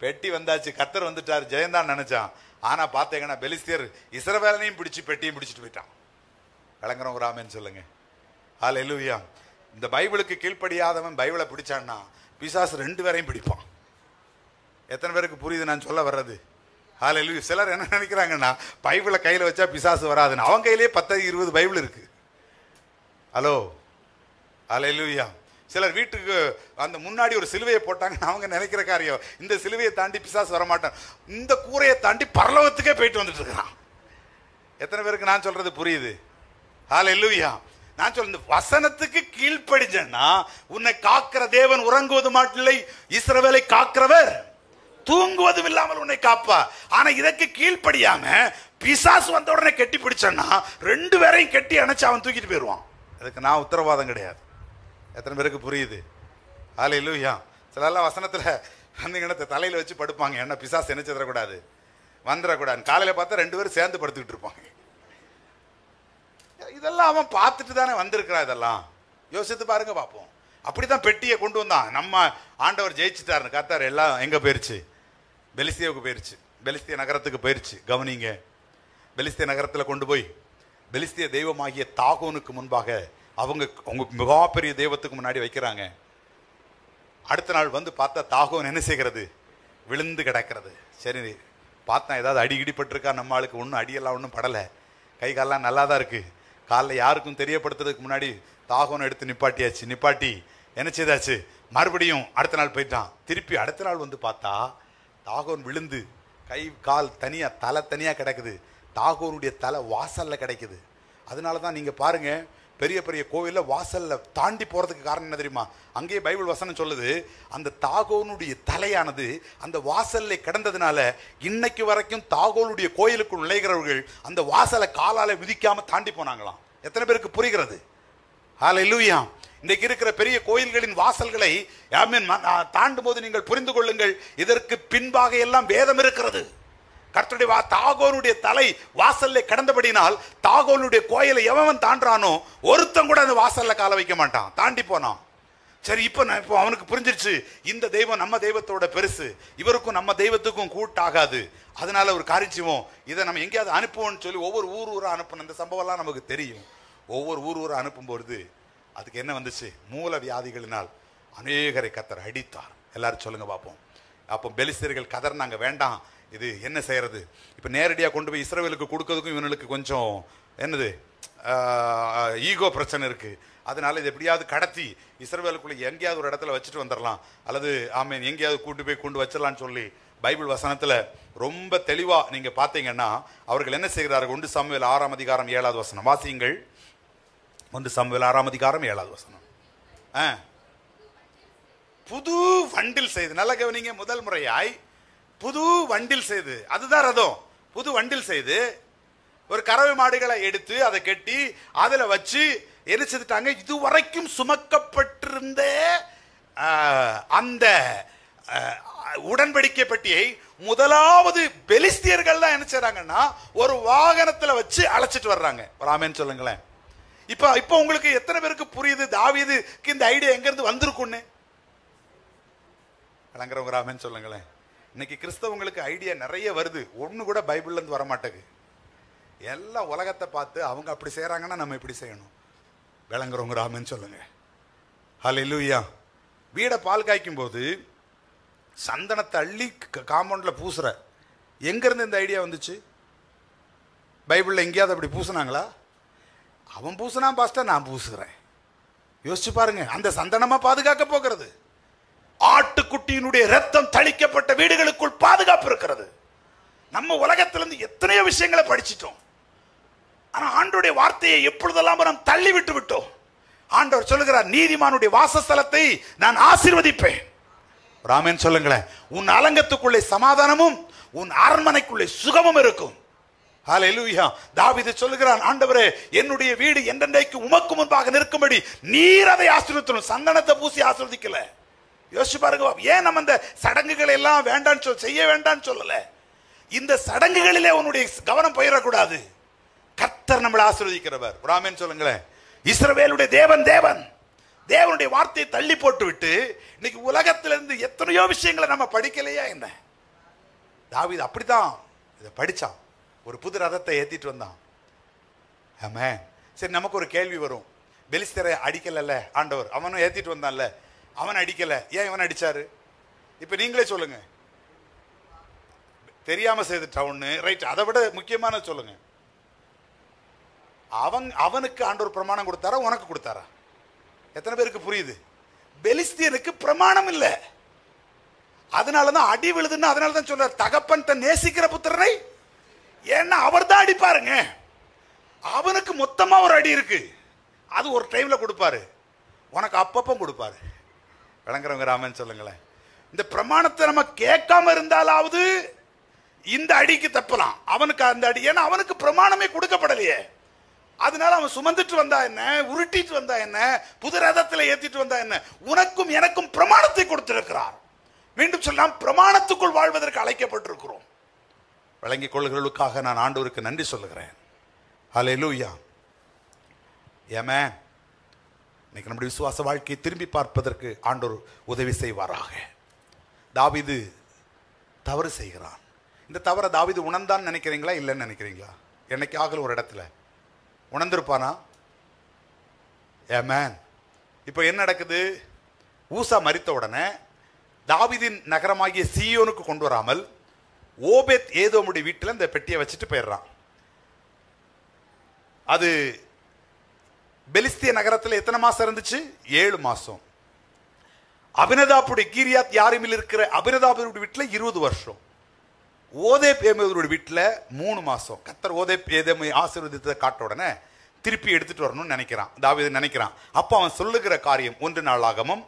பெட்டி வந்தாச்சு, கர்த்தர் வந்துட்டார், ஜெயந்தான் நினைச்சான். ஆனா பாத்தீங்கன்னா பெலிஸ்தியர் இஸ்ரவேலையும் பிடிச்சு பெட்டியும் பிடிச்சிட்டு போயிட்டான். கலங்குறோம் ராமன் சொல்லுங்க. ஹல்லேலூயா. இந்த பைபிளுக்கு கீழ்ப்படியாதவன் பைபிளை பிடிச்சான்னா பிசாசு 2 பேரையும் பிடிப்பான். எத்தனை பேருக்கு புரியுது நான் சொல்ல வர்றது? ஹல்லேலூயா. சிலர் என்ன நினைக்கிறாங்கன்னா, பைபிளை கையில வச்சா பிசாசு வராதுன்னு. அவன் கையிலேயே 10-20 பைபிள் இருக்கு. ஹலோ, ஹல்லேலூயா. சிலர் வீட்டுக்கு அந்த முன்னாடி ஒரு சிலுவையை போட்டாங்கன்னு அவங்க நினைக்கிற காரியம், இந்த சிலுவையை தாண்டி பிசாசு வரமாட்டான், இந்த கூரையை தாண்டி பரலோகத்துக்கே போயிட்டு வந்துட்டு இருக்கிறான். எத்தனை பேருக்கு நான் சொல்றது புரியுது? ஹல்லேலூயா. நான் சொல்ல, வசனத்துக்கு கீழ்ப்படிஞ்சேன்னா உன்னை காக்கிற தேவன் உறங்குவது மாட்டில்லை, இஸ்ரவேலை காக்கிறவர் தூங்குவதும் இல்லாமல் உன்னை காப்பா. ஆனா இதற்கு கீழ்ப்படியாம பிசாசு வந்த உடனே கெட்டி பிடிச்சேன்னா 2 பேரையும் கெட்டி அணைச்சு அவன் தூக்கிட்டு போயிடுவான். அதுக்கு நான் உத்தரவாதம் கிடையாது. எத்தனை பேருக்கு புரியுது? ஹல்லேலூயா. சிலர்லாம் வசனத்தில் வந்தீங்கன்னா தலையில் வச்சு படுப்பாங்க, என்ன பிசாசு என்ன செய்யக்கூடாது, வந்துடக்கூடாது. காலையில் பார்த்தா 2 பேரும் சேர்ந்து படுத்துக்கிட்டு இருப்பாங்க. இதெல்லாம் அவன் பார்த்துட்டு தானே வந்திருக்கிறான். இதெல்லாம் யோசித்து பாருங்க பார்ப்போம். அப்படிதான் பெட்டியை கொண்டு வந்தான். நம்ம ஆண்டவர் ஜெயிச்சுட்டாருன்னு காத்தார். எல்லாம் எங்க போயிருச்சு? பெலிஸ்தியாவுக்கு போயிருச்சு, பெலிஸ்திய நகரத்துக்கு போயிருச்சு. கவனிங்க, பெலிஸ்திய நகரத்தில் கொண்டு போய் பெலிஸ்திய தெய்வமாகிய தாகோனுக்கு முன்பாக அவங்க மிகப்பெரிய தெய்வத்துக்கு முன்னாடி வைக்கிறாங்க. அடுத்த நாள் வந்து பார்த்தா தாகோன் என்ன செய்கிறது? விழுந்து கிடக்கிறது. சரி பார்த்தா ஏதாவது அடி இடிப்பட்டிருக்கா? நம்ம ஆளுக்கு ஒன்றும் அடியெல்லாம் ஒன்றும் படலை, கை காலெல்லாம் நல்லா தான் இருக்கு. காலைல யாருக்கும் தெரியப்படுத்துறதுக்கு முன்னாடி தாகோனை எடுத்து நிப்பாட்டியாச்சு. நிப்பாட்டி என்ன செய்தாச்சு? மறுபடியும் அடுத்த நாள் போயிட்டான். திருப்பி அடுத்த நாள் வந்து பார்த்தா தாகோன் விழுந்து கை கால் தனியா, தலை தனியா கிடக்குது. தாகோனுடைய தலை வாசல்ல கிடைக்குது. அதனால தான் நீங்க பாருங்க, பெரிய பெரிய கோவில்ல வாசல்ல தாண்டி போறதுக்கு காரணம் என்ன தெரியுமா? அங்கேயே பைபிள் வசனம் சொல்லுது, அந்த தாகோனுடைய தலையானது அந்த வாசல்ல கிடந்ததுனால இன்னைக்கு வரைக்கும் தாகோனுடைய கோயிலுக்குள் நுழைகிறவர்கள் அந்த வாசலை காலால மிதிக்காம தாண்டி போனாங்களாம். எத்தனை பேருக்கு புரிகிறது? ஹல்லேலூயா. இன்றைக்கு இருக்கிற பெரிய கோயில்களின் வாசல்களை தாண்டும் போது நீங்கள் புரிந்து கொள்ளுங்கள், இதற்கு பின்பாக எல்லாம் வேதம் இருக்கிறது. கர்த்தருடைய தாகோனுடைய தலை வாசல்ல கடந்தபடினால் தாகோனுடைய கோயிலை எவன் தாண்டானோ ஒருத்தன் கூட அந்த வாசல்ல கால வைக்க மாட்டான், தாண்டி போனான். சரி, இப்போ அவனுக்கு புரிஞ்சிருச்சு, இந்த தெய்வம் நம்ம தெய்வத்தோட பெருசு, இவருக்கும் நம்ம தெய்வத்துக்கும் கூட்டாகாது. அதனால ஒரு காரியம், இதை நம்ம எங்கேயாவது அனுப்புவோம்னு சொல்லி ஒவ்வொரு ஊரா அனுப்பணும். இந்த சம்பவம் எல்லாம் நமக்கு தெரியும். ஒவ்வொரு ஊரா அனுப்பும் பொழுது அதுக்கு என்ன வந்துச்சு? மூல வியாதிகளினால் அநேகரை கர்த்தர் அடித்தார். எல்லாரும் சொல்லுங்க பார்ப்போம். அப்போ பெலிஸ்தர்கள் கதர்னாங்க, வேண்டாம், இது என்ன செய்யறது? இப்போ நேரடியாக கொண்டு போய் இஸ்ரவேலுக்கு கொடுக்கறதுக்கும் இவனுக்கு கொஞ்சம் என்னது ஈகோ பிரச்சனை இருக்கு. அதனால இது எப்படியாவது கடத்தி இஸ்ரவேலுக்குள்ள எங்கேயாவது ஒரு இடத்துல வச்சுட்டு வந்துடலாம், அல்லது ஆமேன் எங்கேயாவது கூட்டு போய் கொண்டு வச்சிடலான்னு சொல்லி பைபிள் வசனத்துல ரொம்ப தெளிவா நீங்க பாத்தீங்கன்னா அவர்கள் என்ன செய்கிறார்கள்? 1 சாமுவேல் 6ஆம் அதிகாரம் 7வது வசனம் வாசியுங்கள். 1 சாமுவேல் 6ஆம் அதிகாரம் 7வது வசனம். புது வண்டில் செய்து, நல்ல கவனிங்க, முதல் முறையாய் புது வண்டில் செய்து, அதுதான் ரதம். புது வண்டில் செய்து ஒரு கறவை மாடுகளை எடுத்து அதை கட்டி அதுல வச்சு என்ன செய்துட்டாங்க? இதுவரைக்கும் சுமக்கப்பட்டிருந்த அந்த உடன்படிக்கை பெட்டியை முதலாவது பெலிஸ்தியர்கள் தான் என்ன செய்றாங்கன்னா ஒரு வாகனத்துல வச்சு அழைச்சிட்டு வர்றாங்க. ஒரு ஆமென் சொல்லுங்களேன். இப்ப உங்களுக்கு எத்தனை பேருக்கு புரியுது தாவீதுக்கு இந்த ஐடியா எங்க இருந்து வந்திருக்குன்னு? விளங்குறவங்க ஆமென் சொல்லுங்களேன். இன்னைக்கு கிறிஸ்தவங்களுக்கு ஐடியா நிறைய வருது, ஒண்ணு கூட பைபிள்ல இருந்து வர மாட்டேங்குது. எல்லாம் உலகத்தை பார்த்து அவங்க அப்படி செய்யறாங்கன்னா நம்ம இப்படி செய்யணும். விளங்குறவங்க ஆமென் சொல்லுங்க. ஹல்லேலூயா. வீடை பால் காய்க்கும் போது சந்தனத்தை அள்ளி காம்பவுண்ட்ல பூசுற, எங்க இருந்து இந்த ஐடியா வந்துச்சு? பைபிள்ல எங்கேயாவது அப்படி பூசினாங்களா? அவன் பூசினா பாஸ்டர், நான் பூசுகிறேன். யோசிச்சு பாருங்க, அந்த சந்தனமா பாதுகாக்க போகிறது. ஆட்டுக்குட்டியினுடைய ரத்தம் தளிக்கப்பட்ட வீடுகளுக்குள் பாதுகாப்பு இருக்கிறது. நம்ம உலகத்திலிருந்து எத்தனையோ விஷயங்களை படிச்சிட்டோம், ஆனா ஆண்டவருடைய வார்த்தையை எப்பொழுதெல்லாம் நாம் தள்ளி விட்டு விட்டோம். ஆண்டவர் சொல்லுகிறார், நீதிமானுடைய வாசஸ்தலத்தை நான் ஆசீர்வதிப்பேன். ஆமென் சொல்லுங்களேன். உன் அலங்கத்துக்குள்ளே சமாதானமும் உன் அரண்மனைக்குள்ளே சுகமும் இருக்கும். ஹல்லேலூயா. தாவீது சொல்லுகிறான், ஆண்டவரே என்னுடைய வீடு என்றென்றைக்கு உமக்கு முன்பாக நிற்கும்படி நீர் அதை ஆசீர்வதிக்கணும். சந்தனத்தை பூசி ஆசீர்வதிக்கல. யோசிச்சு பாருங்க, ஏன் நம்ம இந்த சடங்குகளை எல்லாம் வேண்டான்னு செய்ய வேண்டான்னு சொல்லல? இந்த சடங்குகளிலே உன்னுடைய கவனம் போயிடக்கூடாது. கர்த்தர் நம்மளை ஆசீர்வதிக்கிறவர். ஆமென் சொல்லுங்களேன். இஸ்ரவேலுடைய தேவன் தேவனுடைய வார்த்தையை தள்ளி போட்டு விட்டு இன்னைக்கு உலகத்திலிருந்து எத்தனையோ விஷயங்களை நம்ம படிக்கலையா என்ன? தாவீது அப்படித்தான் இதை படிச்சான். ஒரு புது ரதத்தை ஏத்திட்டு வந்தான். ஆமென். சரி, நமக்கு ஒரு கேள்வி வரும், பெலிஸ்தரை அடிக்கல ஆண்டவர், அவனும் ஏத்திட்டு வந்தான்ல, அவன் அடிக்கல, ஏன் இவன் அடிச்சாரு? இப்ப நீங்களே சொல்லுங்க. தெரியாம செய்துட்டான்னு ரைட். அதை விட முக்கியமான சொல்லுங்க, அவனுக்கு ஆண்டவர் பிரமாணம் கொடுத்தாரா உனக்கு கொடுத்தாரா? எத்தனை பேருக்கு புரியுது? பெலிஸ்தியனுக்கு பிரமாணம் இல்ல, அதனாலதான் அடி விழுதுன்னு. அதனாலதான் சொல்றார், தகப்பன் தன் நேசிக்கிற புத்திரனை, ஏன்னா அவர் தான் அடிப்பாருங்க. அவனுக்கு மொத்தமா ஒரு அடி இருக்கு, அது ஒரு டைம்ல கொடுப்பாரு, உனக்கு அப்பப்ப கொடுப்பாரு. விளங்குறவங்க ராமன் சொல்லுங்களேன். இந்த பிரமாணத்தை நம்ம கேட்காம இருந்தாலாவது இந்த அடிக்கு தப்பலாம், அவனுக்கு அந்த அடி, ஏன்னா அவனுக்கு பிரமாணமே கொடுக்கப்படலையே. அதனால அவன் சுமந்துட்டு வந்தா என்ன, உருட்டிட்டு வந்தா என்ன, புது ரதத்தில் ஏத்திட்டு வந்தா என்ன, உனக்கும் எனக்கும் பிரமாணத்தை கொடுத்திருக்கிறார். மீண்டும் சொல்லலாம், பிரமாணத்துக்குள் வாழ்வதற்கு அழைக்கப்பட்டிருக்கிறோம். வழங்கிக் கொள்ளுகளுக்காக நான் ஆண்டவருக்கு நன்றி சொல்லுகிறேன். ஹல்லேலூயா. ஆமென். இன்னைக்கு நம்முடைய விசுவாச வாழ்க்கையை திரும்பி பார்ப்பதற்கு ஆண்டவர் உதவி செய்வாராக. தாவீது தவறு செய்கிறான். இந்த தவறை தாவீது உணர்ந்தான்னு நினைக்கிறீங்களா, இல்லைன்னு நினைக்கிறீங்களா? என்னைக்காக ஒரு இடத்துல உணர்ந்திருப்பானா? ஆமென். இப்போ என்ன நடக்குது? ஊசா மரித்த உடனே தாவீதின் நகரமாகிய சீயோனுக்கு கொண்டு வராமல் ஓபேத் ஏதோமுடைய வீட்டில் இந்த பெட்டியை வச்சுட்டு போயிடுறான். அது பெலிஸ்திய நகரத்தில் எத்தனை மாசம் இருந்துச்சு? 7 மாசம். அபினதாபுடைய கீரியாத் யாரிமில் இருக்கிற அபினதாபுடைய வீட்டில் 20 வருஷம். ஓதேப் ஏதோமுடைய வீட்டில் 3 மாசம். கர்த்தர் ஓதேப் ஏதோமை ஆசீர்வதித்ததை காட்ட உடனே திருப்பி எடுத்துட்டு வரணும்னு நினைக்கிறான், தாவீது நினைக்கிறான். அப்போ அவன் சொல்லுகிற காரியம் 1 நாளாகமம்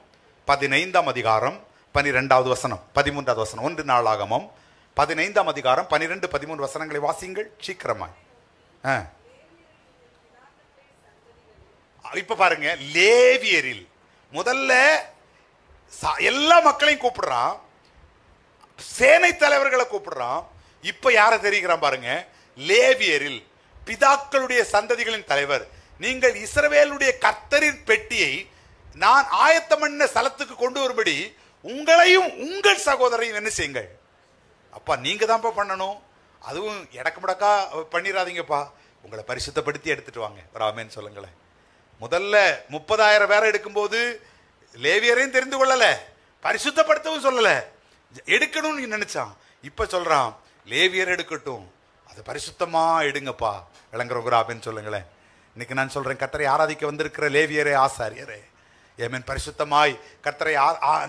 15ஆம் அதிகாரம் 12வது வசனம் 13வது வசனம். 1 நாளாகமம் 15ஆம் அதிகாரம் 12, 13 வசனங்களை வாசியுங்கள் சீக்கிரமாய். இப்ப பாருங்க, லேவியரில் முதல்ல எல்லா மக்களையும் கூப்பிடுறான், சேனை தலைவர்களை கூப்பிடுறான். இப்ப யாரை தெரிகிறான் பாருங்க, லேவியரில் பிதாக்களுடைய சந்ததிகளின் தலைவர், நீங்கள் இஸ்ரவேலுடைய கர்த்தரின் பெட்டியை நான் ஆயத்தம் பண்ண ஸ்தலத்துக்கு கொண்டு வரும்படி உங்களையும் உங்கள் சகோதரையும் என்ன செய்யுங்கள். அப்பா நீங்க தான்ப்பா பண்ணணும், அதுவும் எடக்கு முடக்கா பண்ணிடாதீங்கப்பா, உங்களை பரிசுத்தப்படுத்தி எடுத்துட்டு வாங்க. ராமேன்னு சொல்லுங்களேன். முதல்ல 30,000 பேரை எடுக்கும்போது லேவியரையும் தெரிந்து கொள்ளல, பரிசுத்தப்படுத்தவும் சொல்லல, எடுக்கணும்னு நினைச்சான். இப்ப சொல்றான் லேவியர் எடுக்கட்டும், அதை பரிசுத்தமா எடுங்கப்பா. விளங்குறவங்க அப்படின்னு சொல்லுங்களேன். இன்னைக்கு நான் சொல்றேன், கர்த்தரை ஆராதிக்க வந்திருக்கிற லேவியரே ஆசாரியரே, ஏமேன், பரிசுத்தமாய் கர்த்தரை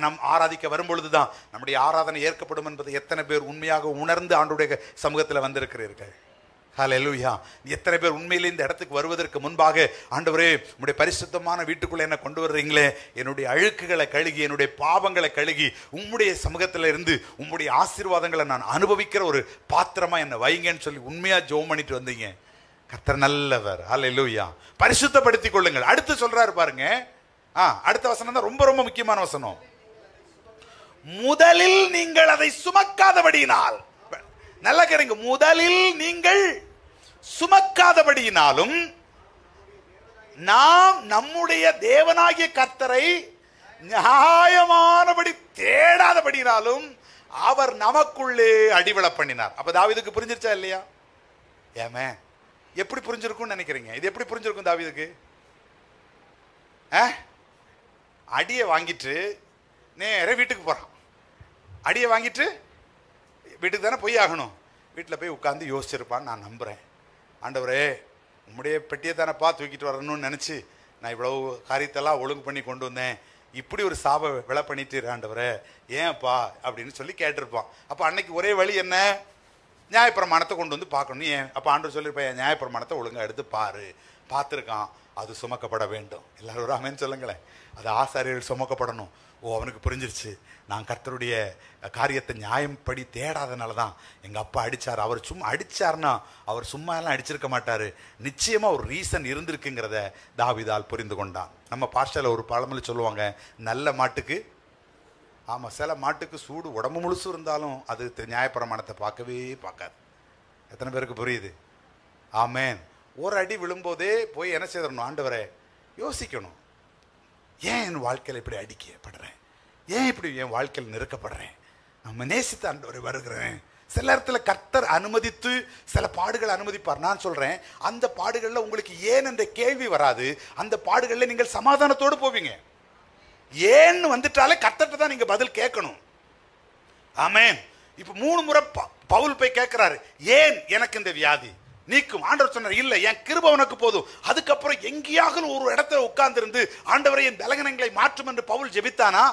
நம் ஆராதிக்க வரும்பொழுதுதான் நம்முடைய ஆராதனை ஏற்கப்படும் என்பதை எத்தனை பேர் உண்மையாக உணர்ந்து ஆண்டுடைய சமூகத்தில் வந்திருக்கிறீர்கள்? ஹல்லேலூயா. எத்தனை பேர் உண்மையிலே இந்த இடத்துக்கு வருவதற்கு முன்பாக, ஆண்டவரே உம்முடைய பரிசுத்தமான வீட்டுக்குள்ள என்ன கொண்டு வர்றீங்களே, என்னுடைய அழுக்குகளை கழுகி என்னுடைய பாவங்களை கழுகி உம்முடைய சமூகத்தில் இருந்து உம்முடைய ஆசீர்வாதங்களை நான் அனுபவிக்கிற ஒரு பாத்திரமா என்ன வைங்கன்னு சொல்லி உண்மையா ஜெபம் பண்ணிட்டு வந்தீங்க. கர்த்தர் நல்லவர். ஹல்லேலூயா. பரிசுத்தப்படுத்திக் கொள்ளுங்கள். அடுத்து சொல்றாரு பாருங்க, அடுத்த வசனம் தான் ரொம்ப ரொம்ப முக்கியமான வசனம். முதலில் நீங்கள் அதை சுமக்காதபடியினால், நல்ல கேளுங்க, முதலில் நீங்கள் சுமக்காதபடியினாலும் நாம் நம்முடைய தேவனாகிய கர்த்தரை நியாயமானபடி தேடாதபடினாலும் அவர் நமக்குள்ளே அடிவிழ பண்ணினார். அப்ப தாவீதுக்கு புரிஞ்சிருச்சா இல்லையா? ஏமே, எப்படி புரிஞ்சிருக்கும்னு நினைக்கிறீங்க? இது எப்படி புரிஞ்சிருக்கும் தாவீதுக்கு? அடியை வாங்கிட்டு நேர வீட்டுக்கு போறான். அடியை வாங்கிட்டு வீட்டுக்கு தானே போய் ஆகணும். வீட்டில் போய் உட்காந்து யோசிச்சிருப்பான்னு நான் நம்புகிறேன். ஆண்டவரே உம்முடைய பெட்டியை தானேப்பா தூக்கிட்டு வரணும்னு நினச்சி நான் இவ்வளவு காரியத்தெல்லாம் ஒழுங்கு பண்ணி கொண்டு வந்தேன், இப்படி ஒரு சாப விலை பண்ணிட்டு ஆண்டவரே ஏன்ப்பா அப்படின்னு சொல்லி கேட்டிருப்பான். அப்போ அன்னைக்கு ஒரே வழி என்ன? நியாயப்பிரமாணத்தை கொண்டு வந்து பார்க்கணும். ஏன்? அப்போ ஆண்டவர் சொல்லியிருப்பேன், நியாயப்பிரமாணத்தை ஒழுங்காக எடுத்து பாரு. பார்த்துருக்கான், அது சுமக்கப்பட வேண்டும். எல்லாரும் ராமேன்னு சொல்லுங்களேன். அது ஆசாரியர்கள் சுமக்கப்படணும். ஓ, அவனுக்கு புரிஞ்சிருச்சு, நான் கர்த்தருடைய காரியத்தை நியாயப்படி தேடாதனால தான் எங்கள் அப்பா அடித்தார். அவர் சும்மா அடித்தார்னா அவர் சும்மா எல்லாம் அடிச்சிருக்க மாட்டார், நிச்சயமாக ஒரு ரீசன் இருந்திருக்குங்கிறத தாவீதால் புரிந்து கொண்டான். நம்ம பாஸ்டரில் ஒரு பழமொழி சொல்லுவாங்க, நல்ல மாட்டுக்கு, ஆமாம், சில மாட்டுக்கு சூடு உடம்பு முழுசும் இருந்தாலும் அது நியாயப்பிரமாணத்தை பார்க்கவே பார்க்காது. எத்தனை பேருக்கு புரியுது? ஆமேன். ஒரு அடி விழும்போதே போய் என்ன செய்யணும்? ஆண்டவரே யோசிக்கணும், ஏன் என் வாழ்க்கையில் இப்படி அடிக்கப்படுறேன், ஏன் இப்படி என் வாழ்க்கையில் நெருக்கப்படுறேன், நம்ம நேசித்த ஆண்டவரை வருகிறேன். சில இடத்துல கர்த்தர் அனுமதித்து சில பாடுகளை அனுமதிப்பார். நான் சொல்றேன், அந்த பாடுகளில் உங்களுக்கு ஏன் என்ற கேள்வி வராது. அந்த பாடுகளில் நீங்கள் சமாதானத்தோடு போவீங்க. ஏன்னு வந்துட்டாலே கர்த்தர்ட்ட தான் நீங்க பதில் கேட்கணும். ஆமென். இப்ப 3 முறை பவுல் போய் கேட்கிறாரு, ஏன் எனக்கு இந்த வியாதி நீக்கும்? ஆண்டவர் சொன்னார், இல்ல, என் கிருபை உனக்கு போதும். அதுக்கப்புறம் எங்கேயாக ஒரு இடத்துல உட்கார்ந்து இருந்து ஆண்டவரை என் பலகீனங்களை மாற்றும் என்று பவுல் ஜெபித்தானா?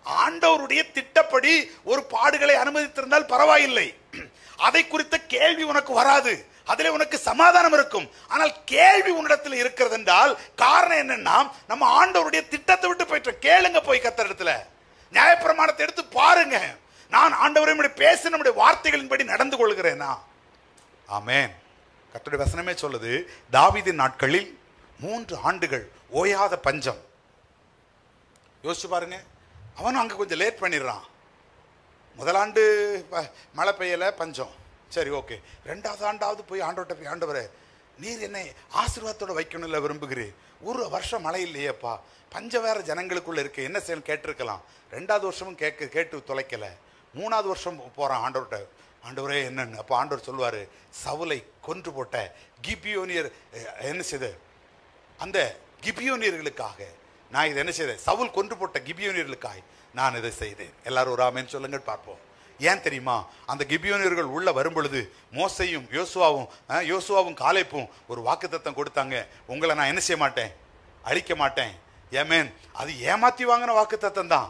ஆண்டவருடைய திட்டப்படி ஒரு பாடுகளை அனுமதித்திருந்தால் பரவாயில்லை, அதை குறித்த கேள்வி உனக்கு வராது, அதிலே உனக்கு சமாதானம் இருக்கும். ஆனால் கேள்வி உன்னிடத்தில் இருக்கிறது என்றால் காரணம் என்னன்னா, நம்ம ஆண்டவருடைய திட்டத்தை விட்டு போயிட்டோம். கேளுங்க போய் கர்த்தர் இடத்துல, நியாயப்பிரமாணத்தை எடுத்து பாருங்க. நான் ஆண்டவரை பேச நம்முடைய வார்த்தைகளின்படி நடந்து கொள்கிறேனா? ஆமென். கர்த்தருடைய வசனமே சொல்லுது, தாவீதின் நாட்களில் 3 ஆண்டுகள் ஓயாத பஞ்சம். யோசிச்சு பாருங்க. அவனும் அங்க கொஞ்சம் லேட் பண்ணிடுறான். முதலாண்டு மழை பெய்யல, பஞ்சம். சரி, ஓகே. 2வது ஆண்டாவது போய் ஆண்டவர்கிட்ட போய், ஆண்டவரே நீர் என்னை ஆசீர்வாதத்தோட வைக்கணும்ல விரும்புகிறேன், ஒரு வருஷம் மழை இல்லையேப்பா, பஞ்சம் வேற ஜனங்களுக்குள்ள இருக்கு, என்ன செய்யணும் கேட்டிருக்கலாம். 2வது வருஷமும் கேட்டு தொலைக்கல. 3வது வருஷம் போறான் ஆண்டவர்கிட்ட, ஆண்டவரே என்னன்னு. அப்போ ஆண்டவர் சொல்லுவாரு, சவுலை கொன்று போட்ட கிபியோனியர் என்ன செய்த அந்த கிபியோனியர்களுக்காக நான் இதை என்ன செய்தேன், சவுல் கொன்று போட்ட கிபியோனியர்களுக்காக நான் இதை செய்தேன். எல்லாரும் ஒரு ஆமென் சொல்லுங்கள் பார்ப்போம். ஏன் தெரியுமா, அந்த கிபியோனியர்கள் உள்ள வரும் பொழுது மோசையும் யோசுவாவும் காலேப்பும் ஒரு வாக்குத்தத்தம் கொடுத்தாங்க, உங்களை நான் என்ன செய்ய மாட்டேன், அழிக்க மாட்டேன். ஏமேன், அது ஏமாத்தி வாங்கின வாக்குத்தத்தம் தான்,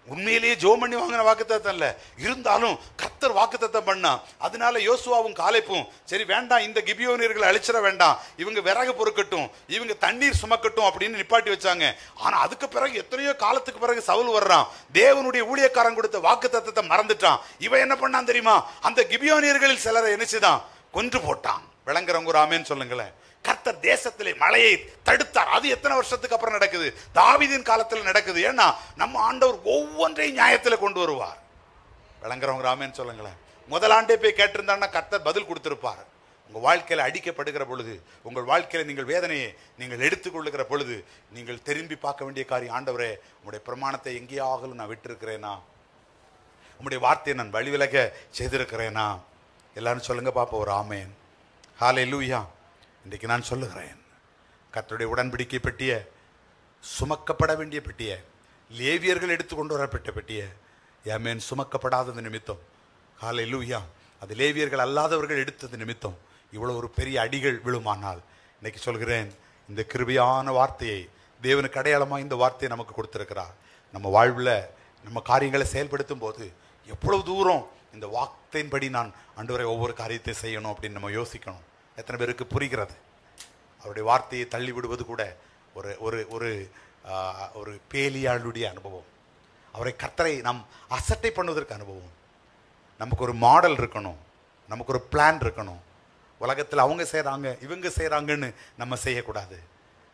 உண்மையிலேயே ஜோம் பண்ணி வாங்கின வாக்குத்தத்தம் இல்ல. இருந்தாலும் கர்த்தர் வாக்குத்தத்தம் பண்ணா. அதனால யோசுவாவும் காலேப்பும் சரி வேண்டாம், இந்த கிபியோனியர்களை அழிச்சிட வேண்டாம், இவங்க விறகு பொறுக்கட்டும், இவங்க தண்ணீர் சுமக்கட்டும் அப்படின்னு நிப்பாட்டி வச்சாங்க. ஆனா அதுக்கு பிறகு எத்தனையோ காலத்துக்கு பிறகு சவுல் வர்றான், தேவனுடைய ஊழியக்காரன் கொடுத்த வாக்குத்தத்தத்தை மறந்துட்டான். இவன் என்ன பண்ணான் தெரியுமா, அந்த கிபியோனியர்களில் சிலரை என்னச்சுதான் கொன்று போட்டான். விளங்குறவங்க ஒரு ஆமென் சொல்லுங்களேன். கர்த்தர் தேசத்திலே மழையை தடுத்தார். அது எத்தனை வருஷத்துக்கு அப்புறம் நடக்குது, தாவீதின் காலத்தில் நடக்குது. ஏன்னா நம்ம ஆண்டவர் ஒவ்வொன்றையும் நியாயத்தில் கொண்டு வருவார். விளங்குறவங்க ஆமென் சொல்லுங்களேன். முதலாண்டே போய் கேட்டிருந்தான்னா கர்த்தர் பதில் கொடுத்திருப்பார். உங்க வாழ்க்கையில அடிக்கப்படுகிற பொழுது, உங்கள் வாழ்க்கையில நீங்கள் வேதனையை நீங்கள் எடுத்துக்கொள்ளுகிற பொழுது, நீங்கள் திரும்பி பார்க்க வேண்டிய காரியம், ஆண்டவரே உங்களுடைய பிரமாணத்தை எங்கேயாகலும் நான் விட்டிருக்கிறேனா, உங்களுடைய வார்த்தையை நான் வழிவிலக செய்திருக்கிறேனா. எல்லாரும் சொல்லுங்க பாப்போம் ஒரு ஆமென். ஹல்லேலூயா. இன்றைக்கு நான் சொல்லுகிறேன், கர்த்தருடைய உடன்படிக்கை பெட்டிய, சுமக்கப்பட வேண்டிய பெட்டிய, லேவியர்கள் எடுத்து கொண்டு வரப்பட்ட பெட்டிய, ஆமென், சுமக்கப்படாதது நிமித்தம், ஹல்லேலூயா, அது லேவியர்கள் அல்லாதவர்கள் எடுத்தது நிமித்தம் இவ்வளவு ஒரு பெரிய அடிகள் விழுமானால், இன்னைக்கு சொல்கிறேன், இந்த கிருபையான வார்த்தையை, தேவனுக்கு அடையாளமாக இந்த வார்த்தையை நமக்கு கொடுத்திருக்கிறார். நம்ம வாழ்வில் நம்ம காரியங்களை செயல்படுத்தும் போது எவ்வளவு தூரம் இந்த வார்த்தையின்படி நான் ஆண்டவரே ஒவ்வொரு காரியத்தை செய்யணும் அப்படின்னு நம்ம யோசிக்கணும். எத்தனை பேருக்கு புரிகிறது? அவருடைய வார்த்தையை தள்ளி விடுவது கூட ஒரு ஒரு ஒரு ஒரு பேலியாளுடைய அனுபவம். அவரை கர்த்தரை நாம் அசட்டை பண்ணுவதற்கு அனுபவம். நமக்கு ஒரு மாடல் இருக்கணும், நமக்கு ஒரு பிளான் இருக்கணும். உலகத்தில் அவங்க செய்கிறாங்க இவங்க செய்கிறாங்கன்னு நம்ம செய்யக்கூடாது.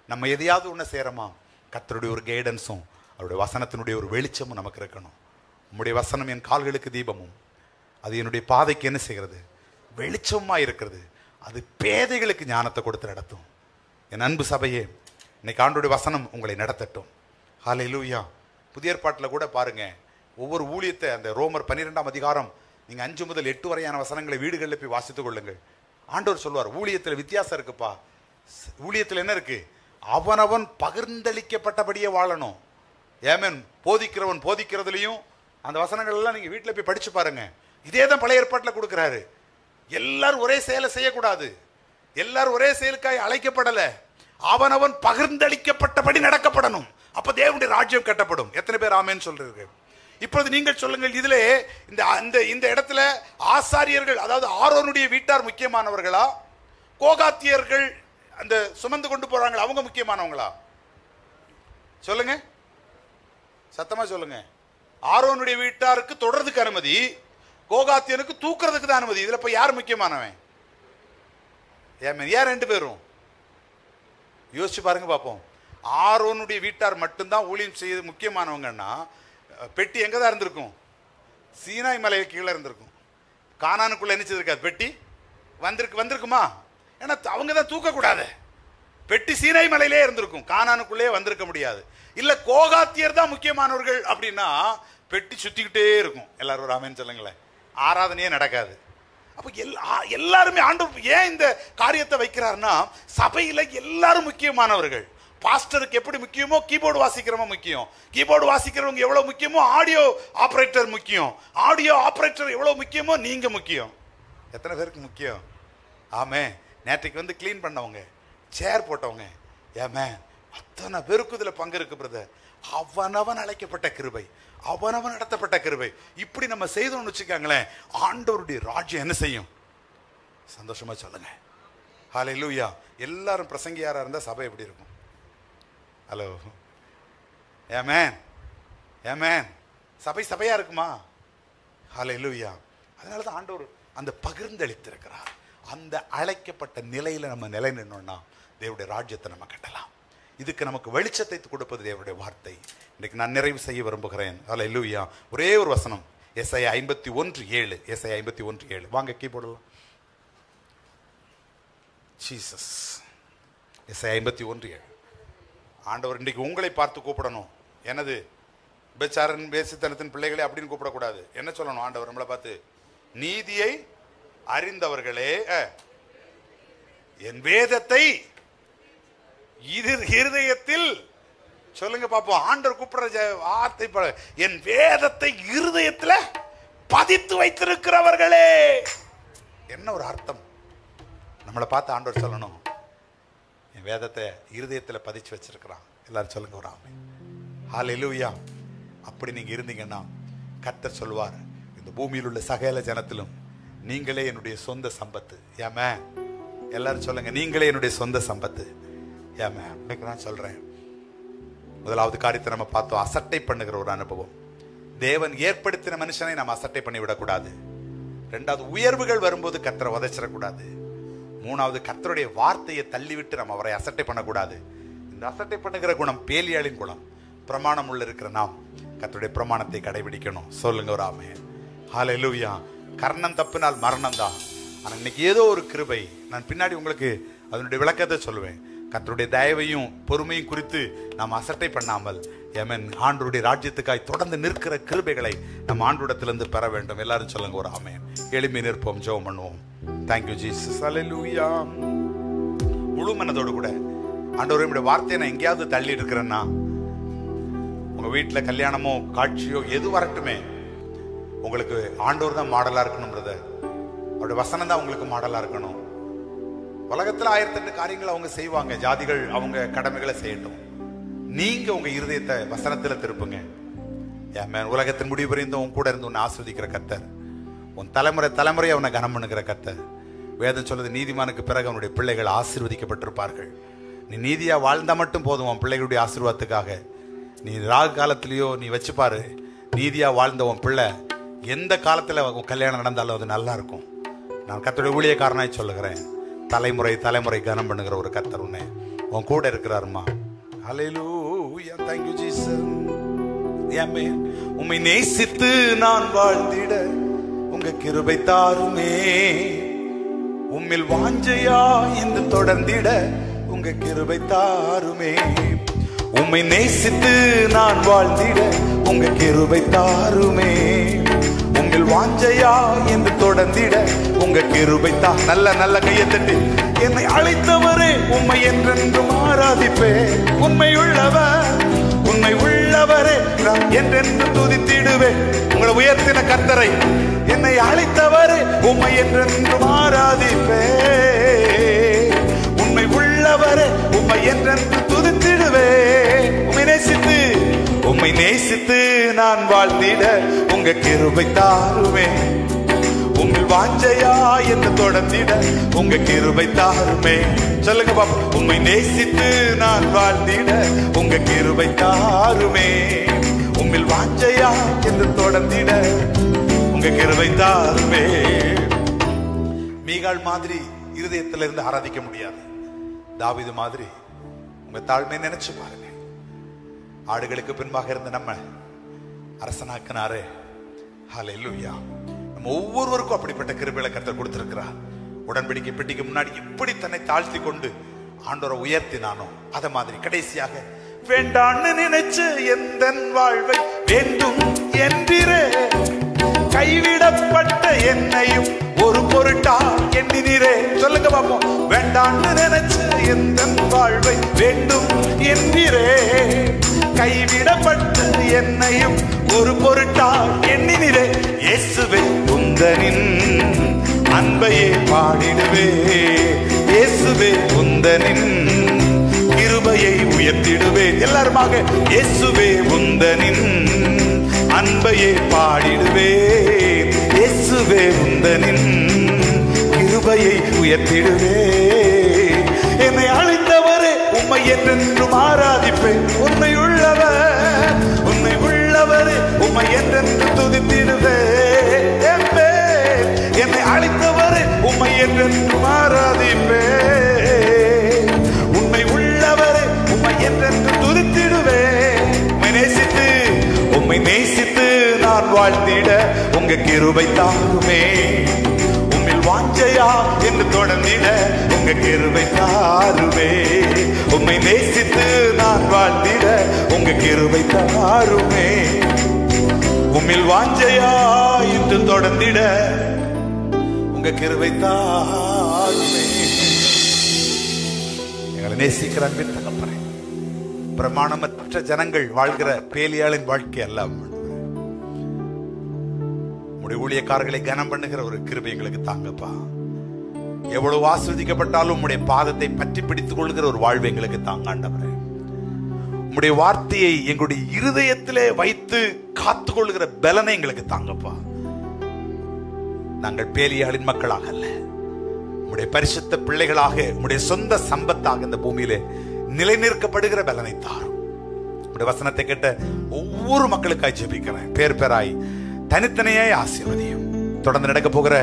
நம்ம எதையாவது ஒன்று செய்கிறோமா, கர்த்தருடைய ஒரு கைடன்ஸும் அவருடைய வசனத்தினுடைய ஒரு வெளிச்சமும் நமக்கு இருக்கணும். உம்முடைய வசனம் என் கால்களுக்கு தீபமும், அது என்னுடைய பாதைக்கு என்ன செய்கிறது, வெளிச்சமாக இருக்கிறது. அது பேதைகளுக்கு ஞானத்தை கொடுத்து நடத்தும். என் அன்பு சபையே, இன்னைக்கு ஆண்டவருடைய வசனம் உங்களை நடத்தட்டும். ஹல்லேலூயா. புதிய ஏற்பாட்டில் கூட பாருங்க, ஒவ்வொரு ஊழியத்தை, அந்த ரோமர் 12ஆம் அதிகாரம் நீங்கள் 5 முதல் 8 வரையான வசனங்களை வீடுகளில் போய் வாசித்துக் கொள்ளுங்கள். ஆண்டவர் சொல்வார், ஊழியத்தில் வித்தியாசம் இருக்குப்பா. ஊழியத்தில் என்ன இருக்கு, அவனவன் பகிர்ந்தளிக்கப்பட்டபடியே வாழணும். ஏமேன். போதிக்கிறவன் போதிக்கிறதுலையும் அந்த வசனங்கள் எல்லாம் நீங்கள் வீட்டில் போய் படிச்சு பாருங்க. இதே தான் பழைய ஏற்பாட்டில் கொடுக்குறாரு. எல்லாரும் ஒரே செயலை செய்யக்கூடாது, எல்லாரும் ஒரே செயலுக்காய் அழைக்கப்படல. அவனவன் பகிர்ந்தளிக்கப்பட்டபடி நடக்கப்படணும். அப்ப தேவனுடைய ராஜ்யம் கட்டப்படும். எத்தனை பேர் ஆமென் சொல்றீங்க? இப்பொழுது நீங்கள் சொல்லுங்கள், இதிலே இந்த இடத்துல ஆசாரியர்கள், அதாவது ஆரோனுடைய வீட்டார் முக்கியமானவர்களா, கோகாத்தியர்கள் அந்த சுமந்து கொண்டு போறாங்க அவங்க முக்கியமானவங்களா? சொல்லுங்க, சத்தமா சொல்லுங்க. ஆரோனுடைய வீட்டாருக்கு தொடர்றதுக்கு அனுமதி, கோகாத்தியனுக்கு தூக்குறதுக்கு தான் அனுமதி. இதுல இப்ப யார் முக்கியமானவன்? ஏன் 2 பேரும் யோசிச்சு பாருங்க பாப்போம். ஆரோனுடைய வீட்டார் மட்டும்தான் ஊழியம் செய்ய முக்கியமானவங்கன்னா, பெட்டி எங்க தான் இருந்திருக்கும்? சீனாய் மலை கீழே இருந்திருக்கும். கானானுக்குள்ள என்ன செய்திருக்காது, பெட்டி வந்திருக்குமா? ஏன்னா அவங்க தான் தூக்கக்கூடாது. பெட்டி சீனாய் மலையிலே இருந்திருக்கும், கானானுக்குள்ளே வந்திருக்க முடியாது. இல்ல கோகாத்தியர் தான் முக்கியமானவர்கள் அப்படின்னா பெட்டி சுத்திக்கிட்டே இருக்கும். எல்லாரும் ஒரு ஆமென் சொல்லுங்களேன். ஆராதனையே நடக்காது. அப்ப எல்லாருமே ஆண்டவர் ஏன் இந்த காரியத்தை வைக்கிறார்னா, சபையில எல்லாரும் முக்கியமானவர்கள். பாஸ்டருக்கு எப்படி முக்கியமோ கீபோர்டு வாசிக்கிறவங்க முக்கியம், கீபோர்டு வாசிக்கிறவங்க எவ்வளவு முக்கியமோ ஆடியோ ஆபரேட்டர் முக்கியம், ஆடியோ ஆபரேட்டர் எவ்வளவு முக்கியமோ நீங்க முக்கியம். எத்தனை பேருக்கு முக்கியம்? ஆமே. நேற்றுக்கு வந்து கிளீன் பண்ணவங்க, சேர் போட்டவங்க, ஏமே அத்தனை பேருக்கு இதுல பங்கு இருக்கு பிரதர். அவனவன் அழைக்கப்பட்ட கிருபை, அவனவன் நடத்தப்பட்ட கிருபை. இப்படி நம்ம செய்தோம்னு வச்சுக்காங்களேன், ஆண்டவருடைய ராஜ்யம் என்ன செய்யும்? சந்தோஷமா சொல்லுங்க. ஹல்லேலூயா. எல்லாரும் பிரசங்கியாரா இருந்தா சபை எப்படி இருக்கும்? ஹலோ, ஆமென் ஆமென். சபையா இருக்குமா? ஹல்லேலூயா. அதனால தான் ஆண்டவர் அந்த பகிர்ந்தளித்திருக்கிறார். அந்த அழைக்கப்பட்ட நிலையில நம்ம நிலை நின்னோம்னா தேவனுடைய ராஜ்யத்தை நம்ம கட்டலாம். இதுக்கு நமக்கு வெளிச்சத்தை கொடுப்பது தேவனுடைய வார்த்தை. இன்னைக்கு நான் நிறைவு செய்ய விரும்புகிறேன். ஹல்லேலூயா. ஒரே ஒரு வசனம், எஸ்ஐயா 51:7. எஸ்ஐயா 51:7. வாங்க கீ போடலாம். ஜீசஸ். எஸ்ஐயா 51:7. ஆண்டவர் இன்றைக்கு உங்களை பார்த்து கூப்பிடணும். எனது விபச்சாரன் வேசித்தனத்தின் பிள்ளைகளே அப்படின்னு கூப்பிடக்கூடாது. என்ன சொல்லணும் ஆண்டவர் நம்மளை பார்த்து? நீதியை அறிந்தவர்களே, என் வேதத்தை இருதயத்தில் சொல்லுங்க பாப்போம். ஆண்டவர் கூப்பிடுற வார்த்தை, என் வேதத்தை இருதயத்துல பதித்து வைத்திருக்கிறவர்களே. என்ன ஒரு அர்த்தம்? நம்மளை பார்த்து ஆண்டவர் சொல்லணும், என் வேதத்தை இருதயத்துல பதிச்சு வச்சிருக்கிறான். எல்லாரும் சொல்லுங்க ஒரு ஆமென். ஹல்லேலூயா. அப்படி நீங்க இருந்தீங்கன்னா கர்த்தர் சொல்வார், இந்த பூமியில் உள்ள சகல ஜனத்திலும் நீங்களே என்னுடைய சொந்த சம்பத்து. ஏமே எல்லாரும் சொல்லுங்க, நீங்களே என்னுடைய சொந்த சம்பத்து. ஏமே நான் சொல்றேன். முதலாவது காரியத்தை நம்ம பார்த்தோம், அசட்டை பண்ணுகிற ஒரு அனுபவம். தேவன் ஏற்படுத்தின மனுஷனை நம்ம அசட்டை பண்ணி விடக்கூடாது. ரெண்டாவது, உயர்வுகள் வரும்போது கர்த்தரை உதைச்சிடக்கூடாது. மூணாவது, கர்த்தருடைய வார்த்தையை தள்ளிவிட்டு நம்ம அவரை அசட்டை பண்ணக்கூடாது. இந்த அசட்டை பண்ணுகிற குணம் பேலியாளின் குணம். பிரமாணம் உள்ள இருக்கிற நாம் கர்த்தருடைய பிரமாணத்தை கடைபிடிக்கணும். சொல்லுங்க ஒரு ஆமென். ஹல்லேலூயா. கர்ணம் தப்பினால் மரணம் தான். ஆனா இன்னைக்கு ஏதோ ஒரு கிருபை, நான் பின்னாடி உங்களுக்கு அதனுடைய விளக்கத்தை சொல்லுவேன். கர்த்தருடைய தயவையும் பொறுமையும் குறித்து நாம் அசட்டை பண்ணாமல் ஆண்டவருடைய ராஜ்யத்துக்காய் தொடர்ந்து நிற்கிற கிருபைகளை நம்ம ஆண்டவரிடத்திலிருந்து பெற வேண்டும். எல்லாரும் சொல்லுங்க ஒரு ஆமென். எளிமை நிற்போம், ஜெபம் பண்ணுவோம். Thank you Jesus. ஹல்லேலூயா. முழு மனதோடு கூட ஆண்டவருடைய வார்த்தையை நான் எங்கேயாவது தள்ளி இருக்கிறேன்னா, உங்க வீட்டுல கல்யாணமோ காட்சியோ எது வரட்டுமே, உங்களுக்கு ஆண்டவர் தான் மாடலா இருக்கணும். அவருடைய வசனம் தான் உங்களுக்கு மாடலா இருக்கணும். உலகத்துல 1008 காரியங்கள் அவங்க செய்வாங்க. ஜாதிகள் அவங்க கடமைகளை செய்யட்டும். நீங்க உங்க இருதயத்தை வசனத்துல திருப்புங்க. உலகத்தின் முடிவு வரைந்து உன் கூட இருந்து உன்னை ஆஸ்வதிக்கிற கர்த்தர், உன் தலைமுறை அவனை கனம் பண்ணுகிற கர்த்தர். வேதம் சொல்லுது, நீதிமானுக்கு பிறகு அவனுடைய பிள்ளைகள் ஆசீர்வதிக்கப்பட்டிருப்பார்கள். நீ நீதியா வாழ்ந்தா மட்டும் போதும் உன் பிள்ளைகளுடைய ஆசீர்வாதத்துக்காக. நீ ராகு காலத்திலேயோ நீ வச்சுப்பாரு, நீதியா வாழ்ந்த உன் பிள்ளை எந்த காலத்துல கல்யாணம் நடந்தாலும் அது நல்லா இருக்கும். நான் கர்த்தருடைய ஊழியக்காரனாய் சொல்லுகிறேன், தலைமுறை தலைமுறை கனம் பண்ணுகிற ஒரு கர்த்தர் உன்னை உன் கூட இருக்கிறாருமா. ஹல்லேலூயா. Thank you Jesus. ஆமென். உம்மை நேசித்து நான் வாழ்ந்திட உங்க கிருபை தாருமே. உம்மில் வாஞ்சையா என்று தொடர்ந்திட உங்க கிருபை தாருமே. உம்மை நேசித்து நான் வாழ்ந்திட உங்க கிருபை தாருமே. உம்மில் வாஞ்சையா என்று தொடர்ந்திட உங்க கிருபை தா. நல்ல நல்ல கையை தட்டி, என்னை அழைத்தவரே உம்மை என்றென்றும் ஆராதிப்பே. உண்மை உள்ளவரே நான் என்றென்று துதித்திடுவே. உங்களை உயர்த்தின கர்த்தரை, என்னை அழைத்தவரே உம்மை என்றென்றும் ஆராதிப்பே. உண்மை உள்ளவரே உம்மை என்றென்று துதித்திடுவே. உம்மை நேசித்து நான் வாழ்ந்திட உங்க கிருபை தாருமே. உம்மில் வாஞ்சையா என்று தொடர்ந்திட உங்க கிருபை தாருமே. சொல்லுங்க பாப்பா. உம்மை நேசித்து நான் வாழ்ந்திட உங்க கிருபை தாருமே. உம்மில் வாஞ்சையா என்று தொடர்ந்திட உங்க கிருபை தாருமே. மீகாள் மாதிரி இருதயத்திலிருந்து ஆராதிக்க முடியாது. தாவீது மாதிரி உங்க தாழ்மையை நினைச்சு பாருங்க. ஆடுகளுக்கு பின்பாக இருந்த நம்ம அரசனாக்கினாரே. ஹல்லேலூயா. நம்ம ஒவ்வொருவருக்கும் அப்படிப்பட்ட கிருபைகளை கர்த்தர் கொடுத்திருக்கிறார். உடன்படிக்கை பெட்டிக்கு முன்னாடி எப்படி தன்னை தாழ்த்தி கொண்டு ஆண்டவரை உயர்த்தினானோ அத மாதிரி கடைசியாக வேண்டான்னு நினைச்சு எந்த வாழ்வை வேண்டும் என்றிரே. கைவிடப்பட்ட என்னையும் ஒரு பொருட்டா எண்ணினீரே. சொல்லுங்க பாப்போம். வேண்டான்னு நினைச்சு எந்த வாழ்வை வேண்டும் என்றிரே. கைவிடப்பட்ட என்னையும் ஒரு பொருட்டா எண்ணினீரே. இயேசுவே உந்தனின் அன்பையே பாடிடுவே. இயேசுவே உந்தனின் கிருபையை உயர்த்திடுவே. எல்லாருமாக இயேசுவே உந்தனின் அன்பையே பாடிடுவே. இயேசுவே உந்தனின் கிருபையை உயர்த்திடுவே. என்னை அழைத்தவரே உம்மை என்றென்றும் ஆராதிப்பேன். உண்மை உள்ளவரே உம்மை என்றென்று துதித்திடுவே. என்னை அழைத்தவரே உம்மை என்றென்றும் ஆராதிப்பேன். உண்மை உள்ளவரே உம்மை என்றென்று துதித்திடுவே. உம்மை நேசித்து நான் நான் வாழ்ந்திட உங்க கிருபை தாருமே. உம்மில் வாஞ்சையா என்று தொடர்ந்திட உங்க கிருபை தாருமே. உம்மை நேசித்து நான் வாழ்ந்திட உங்க கிருபை தாருமே. உம்மில் வாஞ்சையா என்று தொடர்ந்திட உங்க கிருபை தாருமே. எங்களை நேசிக்கிற அன்பின் தகப்பனே, பிரமாணமற்ற ஜனங்கள் வாழ்கிற பேலியாளின் வாழ்க்கை அல்ல. உம்முடைய ஊழியக்காரர்களை கனம் பண்ணுகிற ஒரு கிருபை எங்களுக்கு தாங்கப்பா. எவ்வளவு ஆஸ்வதிக்கப்பட்டாலும் உம்முடைய பாதத்தை பற்றி பிடித்துக் கொள்கிற ஒரு வாழ்வு எங்களுக்கு தாங்க ஆண்டவரே. உம்முடைய வார்த்தையை எங்களுடைய இருதயத்திலே வைத்து காத்துக் கொள்கிற பலனை எங்களுக்கு தாங்கப்பா. நாங்கள் பேலியாளின் மக்களாக அல்ல, உம்முடைய பரிசுத்த பிள்ளைகளாக, உம்முடைய சொந்த சம்பத்தாக இந்த பூமியிலே நிலைநிற்கப்படுகிற பலனை தாரும். உம்முடைய வசனத்தை கேட்ட ஒவ்வொரு மக்களுக்காய் ஜெபிக்கிறேன். பேர் பேராய் தனித்தனியாய் ஆசீர்வதியும். தொடர்ந்து நடக்க போகிற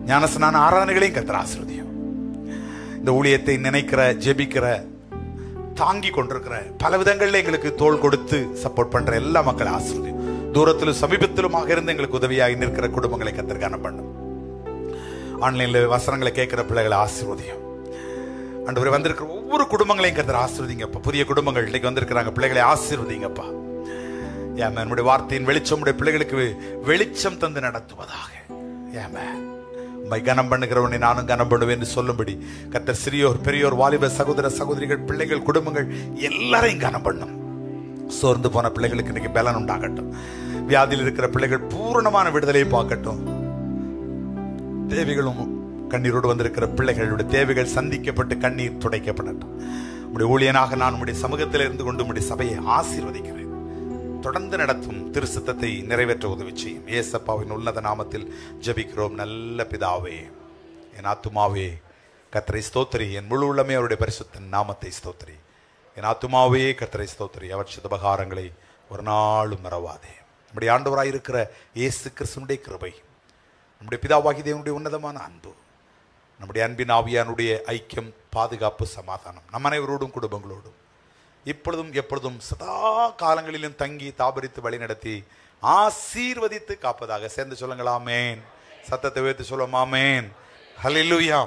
ஞானஸ்நான ஆராதனைகளையும் கர்த்தர் ஆசீர்வதியும். இந்த ஊழியத்தை நினைக்கிற, ஜெபிக்கிற, தாங்கி கொண்டிருக்கிற, பல விதங்களில் எங்களுக்கு தோள் கொடுத்து சப்போர்ட் பண்ற எல்லா மக்களும் ஆசீர்வதியும். தூரத்திலும் சமீபத்திலுமாக இருந்து எங்களுக்கு உதவியாக நிற்கிற குடும்பங்களை கர்த்தர் கனம் பண்ணும். ஆன்லைன்ல வசனங்களை கேட்கிற பிள்ளைகளை ஆசீர்வதியும். ஆண்டவரே, வந்திருக்கிற ஒவ்வொரு குடும்பங்களையும் கர்த்தர் ஆசீர்வதிங்கப்பா. புதிய குடும்பங்கள் இன்னைக்கு வந்திருக்கிறாங்க, பிள்ளைகளை ஆசீர்வதிங்கப்பா. நம்முடைய வார்த்தையின் வெளிச்சம் உடைய பிள்ளைகளுக்கு வெளிச்சம் தந்து நடத்துவதாக. உம்மை கனம் பண்ணுகிறவனை நானும் கனம் பண்ணுவேன் என்று சொல்லும்படி கர்த்தர் சிறியோர் பெரியோர் வாலிப சகோதர சகோதரிகள் பிள்ளைகள் குடும்பங்கள் எல்லாரையும் கனம் பண்ணும். சோர்ந்து போன பிள்ளைகளுக்கு இன்னைக்கு பலன் உண்டாகட்டும். வியாதியில் இருக்கிற பிள்ளைகள் பூரணமான விடுதலையை பார்க்கட்டும். தேவைகளும் கண்ணீரோடு வந்திருக்கிற பிள்ளைகளுடைய தேவைகள் சந்திக்கப்பட்டு கண்ணீர் துடைக்கப்படட்டும். உடைய ஊழியனாக நான் உடைய சமூகத்தில் இருந்து கொண்டு உடைய சபையை ஆசீர்வதிக்கிறேன். தொடர்ந்து நடத்தும் திருச்சித்தத்தை நிறைவேற்ற உதவி செய்யும். இயேசப்பாவின் உன்னத நாமத்தில் ஜெபிக்கிறோம் நல்ல பிதாவே. என் ஆத்துமாவே கர்த்தரை ஸ்தோத்திரி, என் முழு உள்ளமே அவருடைய பரிசுத்த நாமத்தை ஸ்தோத்திரி. என் ஆத்துமாவே கர்த்தரை ஸ்தோத்திரி, அவர் சுபகாரங்களை ஒரு நாளும் மறவாதே. நம்முடைய ஆண்டவராயிருக்கிற இயேசு கிறிஸ்துவினுடைய கிருபை, நம்முடைய பிதாவாகிய தேவனுடைய உன்னதமான அன்பு, நம்முடைய அன்பின் ஆவியானுடைய ஐக்கியம், பாதுகாப்பு, சமாதானம் நம் அனைவரோடும் குடும்பங்களோடும் இப்பொழுதும் எப்பொழுதும் சதா காலங்களிலும் தங்கி தாபரித்து வழி நடத்தி ஆசீர்வதித்து காப்பதாக. சேர்ந்து சொல்லுங்கள் ஆமேன். சத்தத்தை உயர்த்தி சொல்லுவோம் ஆமேன். ஹல்லேலூயா.